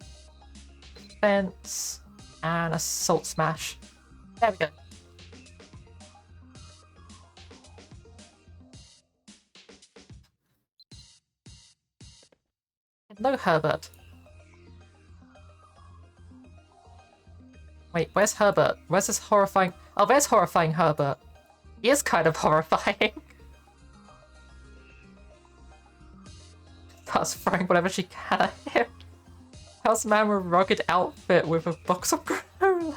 [SPEAKER 1] fence, and assault smash. There we go. No Herbert. Wait, where's Herbert? Where's this horrifying... Oh, there's horrifying Herbert. He is kind of horrifying. Starts throwing whatever she can at him. How's man with a rugged outfit with a box of granola?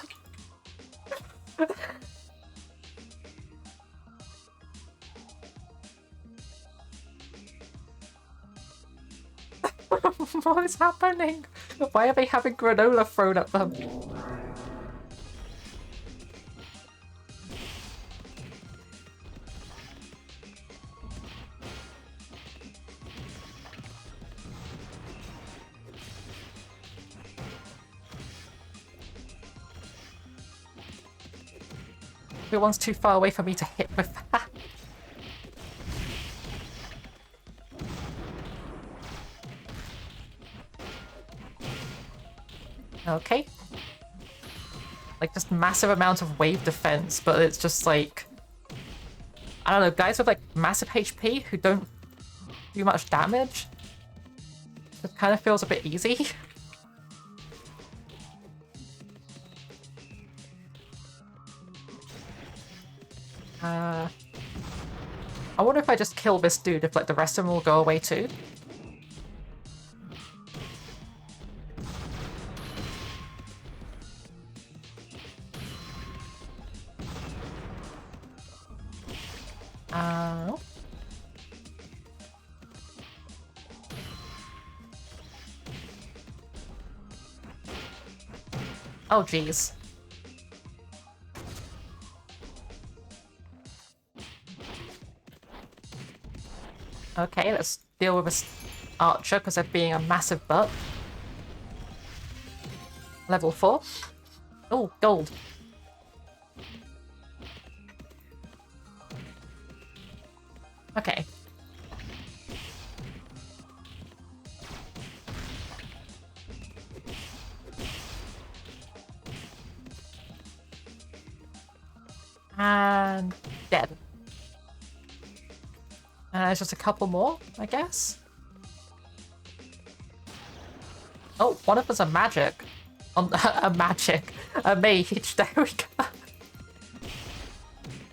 [SPEAKER 1] What is happening? Why are they having granola thrown at them? Everyone's too far away for me to hit with that. Okay. Like, just massive amount of wave defense, but it's just like... I don't know, guys with like massive HP who don't do much damage. It kind of feels a bit easy. I wonder if I just kill this dude, if like the rest of them will go away too. Oh, jeez. Okay, let's deal with this archer because they're being a massive butt. Level 4. Oh, gold. Okay. And dead. And there's just a couple more, I guess. Oh, one of them's a magic. A magic. A mage. There we go.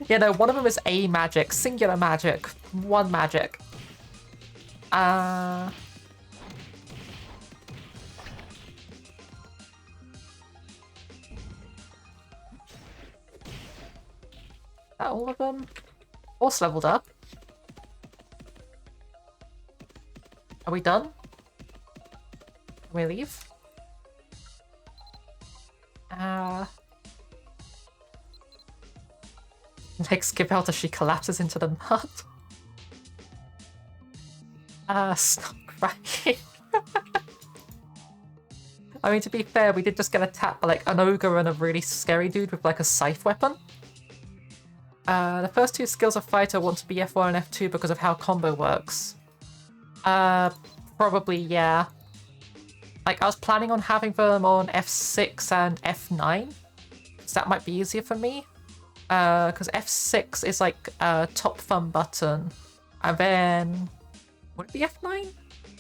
[SPEAKER 1] Yeah, no, one of them is a magic. Singular magic. One magic. That all of them? Horse leveled up. Are we done? Can we leave? Legs give out as she collapses into the mud. Stop crying. I mean, to be fair, we did just get attacked by like an ogre and a really scary dude with like a scythe weapon. The first two skills of fighter want to be F1 and F2 because of how combo works. Probably, yeah. Like, I was planning on having them on F6 and F9. So that might be easier for me. Because F6 is like top thumb button. And then... would it be F9? So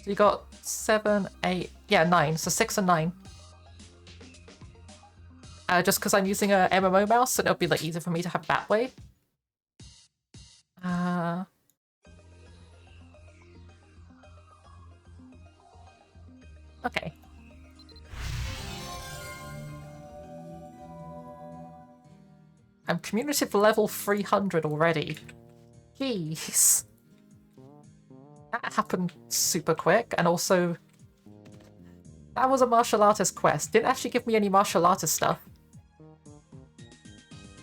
[SPEAKER 1] you got 7, 8... yeah, 9. So 6 and 9. Just because I'm using a MMO mouse, and it'll be like easier for me to have that way. Okay. I'm communicative level 300 already. Jeez. That happened super quick, and also... That was a martial artist quest. Didn't actually give me any martial artist stuff.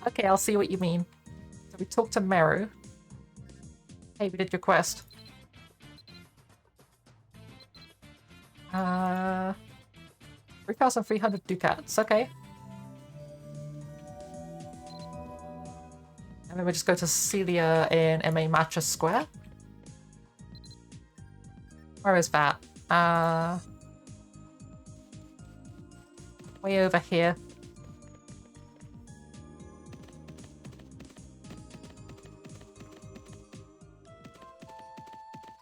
[SPEAKER 1] Okay, I'll see what you mean. So we talked to Meru. Hey, we did your quest. 3,300 ducats, okay. And then we just go to Celia in MA Matcha Square. Where is that? Way over here.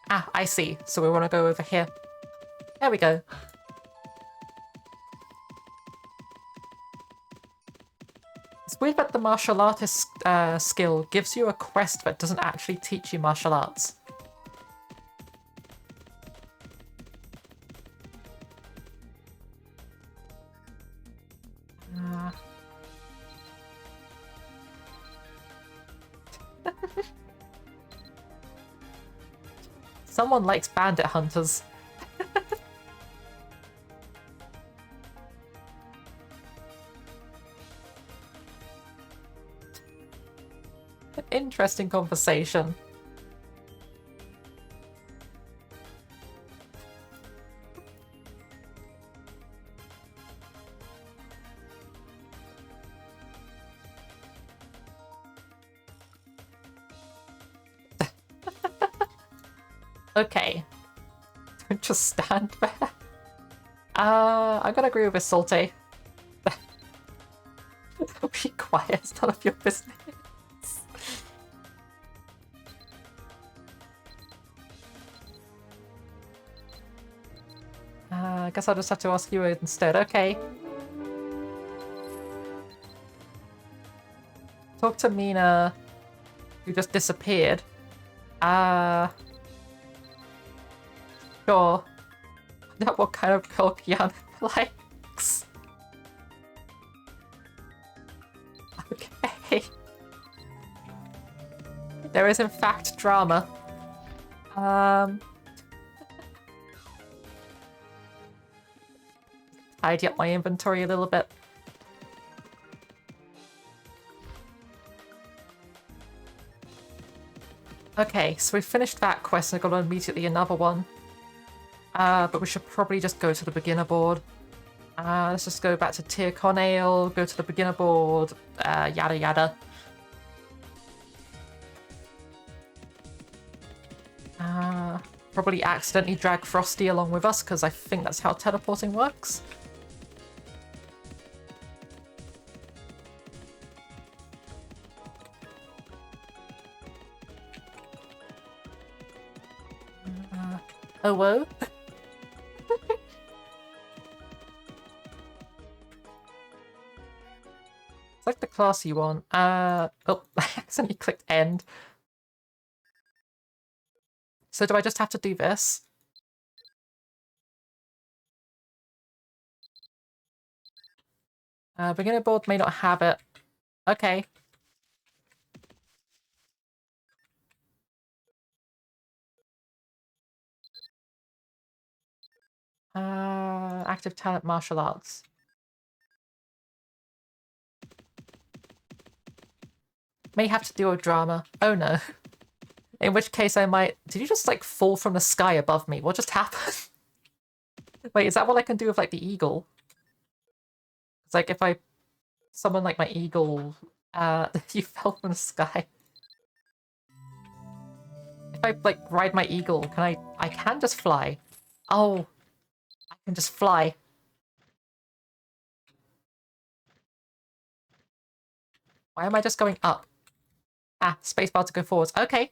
[SPEAKER 1] Ah, I see. So we want to go over here. There we go. It's weird that the martial artist skill gives you a quest that doesn't actually teach you martial arts. Someone likes bandit hunters. Interesting conversation. Okay. Don't just stand there. I'm gonna agree with Salte. Be quiet, it's none of your business. I guess I'll just have to ask you instead. Okay. Talk to Mina, who just disappeared. Sure. Not what kind of girl Kian likes. Okay. There is in fact drama. Tidy up my inventory a little bit. Okay, so we finished that quest and I got immediately another one. But we should probably just go to the beginner board. Let's just go back to Tir Conale, go to the beginner board, yada yada. Probably accidentally drag Frosty along with us, because I think that's how teleporting works. Oh, whoa. It's like the classy one. Oh, I accidentally clicked end. So do I just have to do this? Beginner board may not have it. Okay. Active talent martial arts. May have to do a drama. Oh no. In which case I might... Did you just like fall from the sky above me? What just happened? Wait, is that what I can do with like the eagle? It's like if I summon like my eagle, you fell from the sky. If I like ride my eagle, can I can just fly. Oh, I can just fly. Why am I just going up? Ah, spacebar to go forwards. Okay.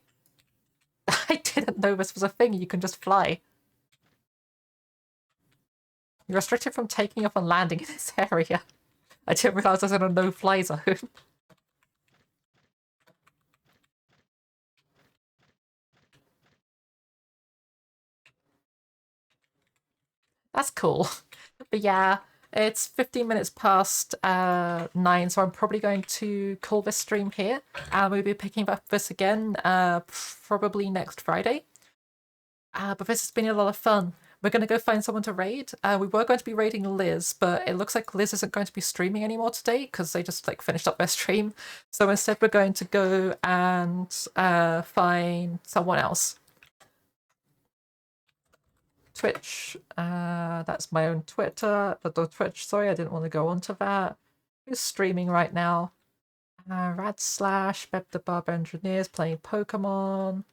[SPEAKER 1] I didn't know this was a thing. You can just fly. You're restricted from taking off and landing in this area. I didn't realize I was in a no-fly zone. That's cool. But yeah, it's 15 minutes past 9, so I'm probably going to call this stream here. And we'll be picking up this again probably next Friday. But this has been a lot of fun. We're going to go find someone to raid. We were going to be raiding Liz, but it looks like Liz isn't going to be streaming anymore today because they just like finished up their stream. So instead we're going to go and find someone else. Twitch. That's my own Twitter. Twitch, sorry, I didn't want to go onto that. Who's streaming right now? Rad Slash, Beb the Barb Engineers playing Pokemon.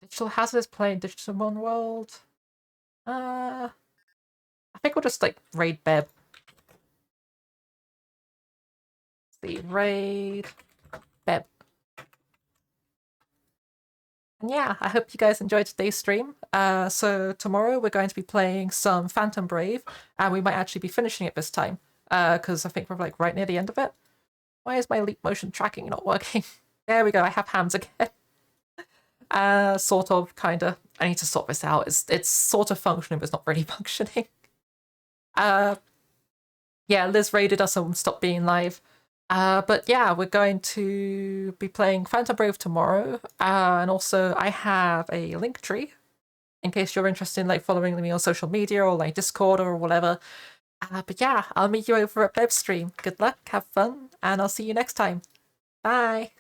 [SPEAKER 1] Digital Hazards playing Digimon World. I think we'll just like raid Beb. The raid Beb. And yeah, I hope you guys enjoyed today's stream. So tomorrow we're going to be playing some Phantom Brave, and we might actually be finishing it this time, because I think we're like right near the end of it. Why is my leap motion tracking not working? There we go, I have hands again. Sort of, kinda. I need to sort this out. It's sort of functioning, but it's not really functioning. Yeah, Liz raided us and stopped being live. But yeah, we're going to be playing Phantom Brave tomorrow. And also I have a link tree in case you're interested in like following me on social media or like Discord or whatever. But yeah, I'll meet you over at Beb's stream. Good luck, have fun, and I'll see you next time. Bye!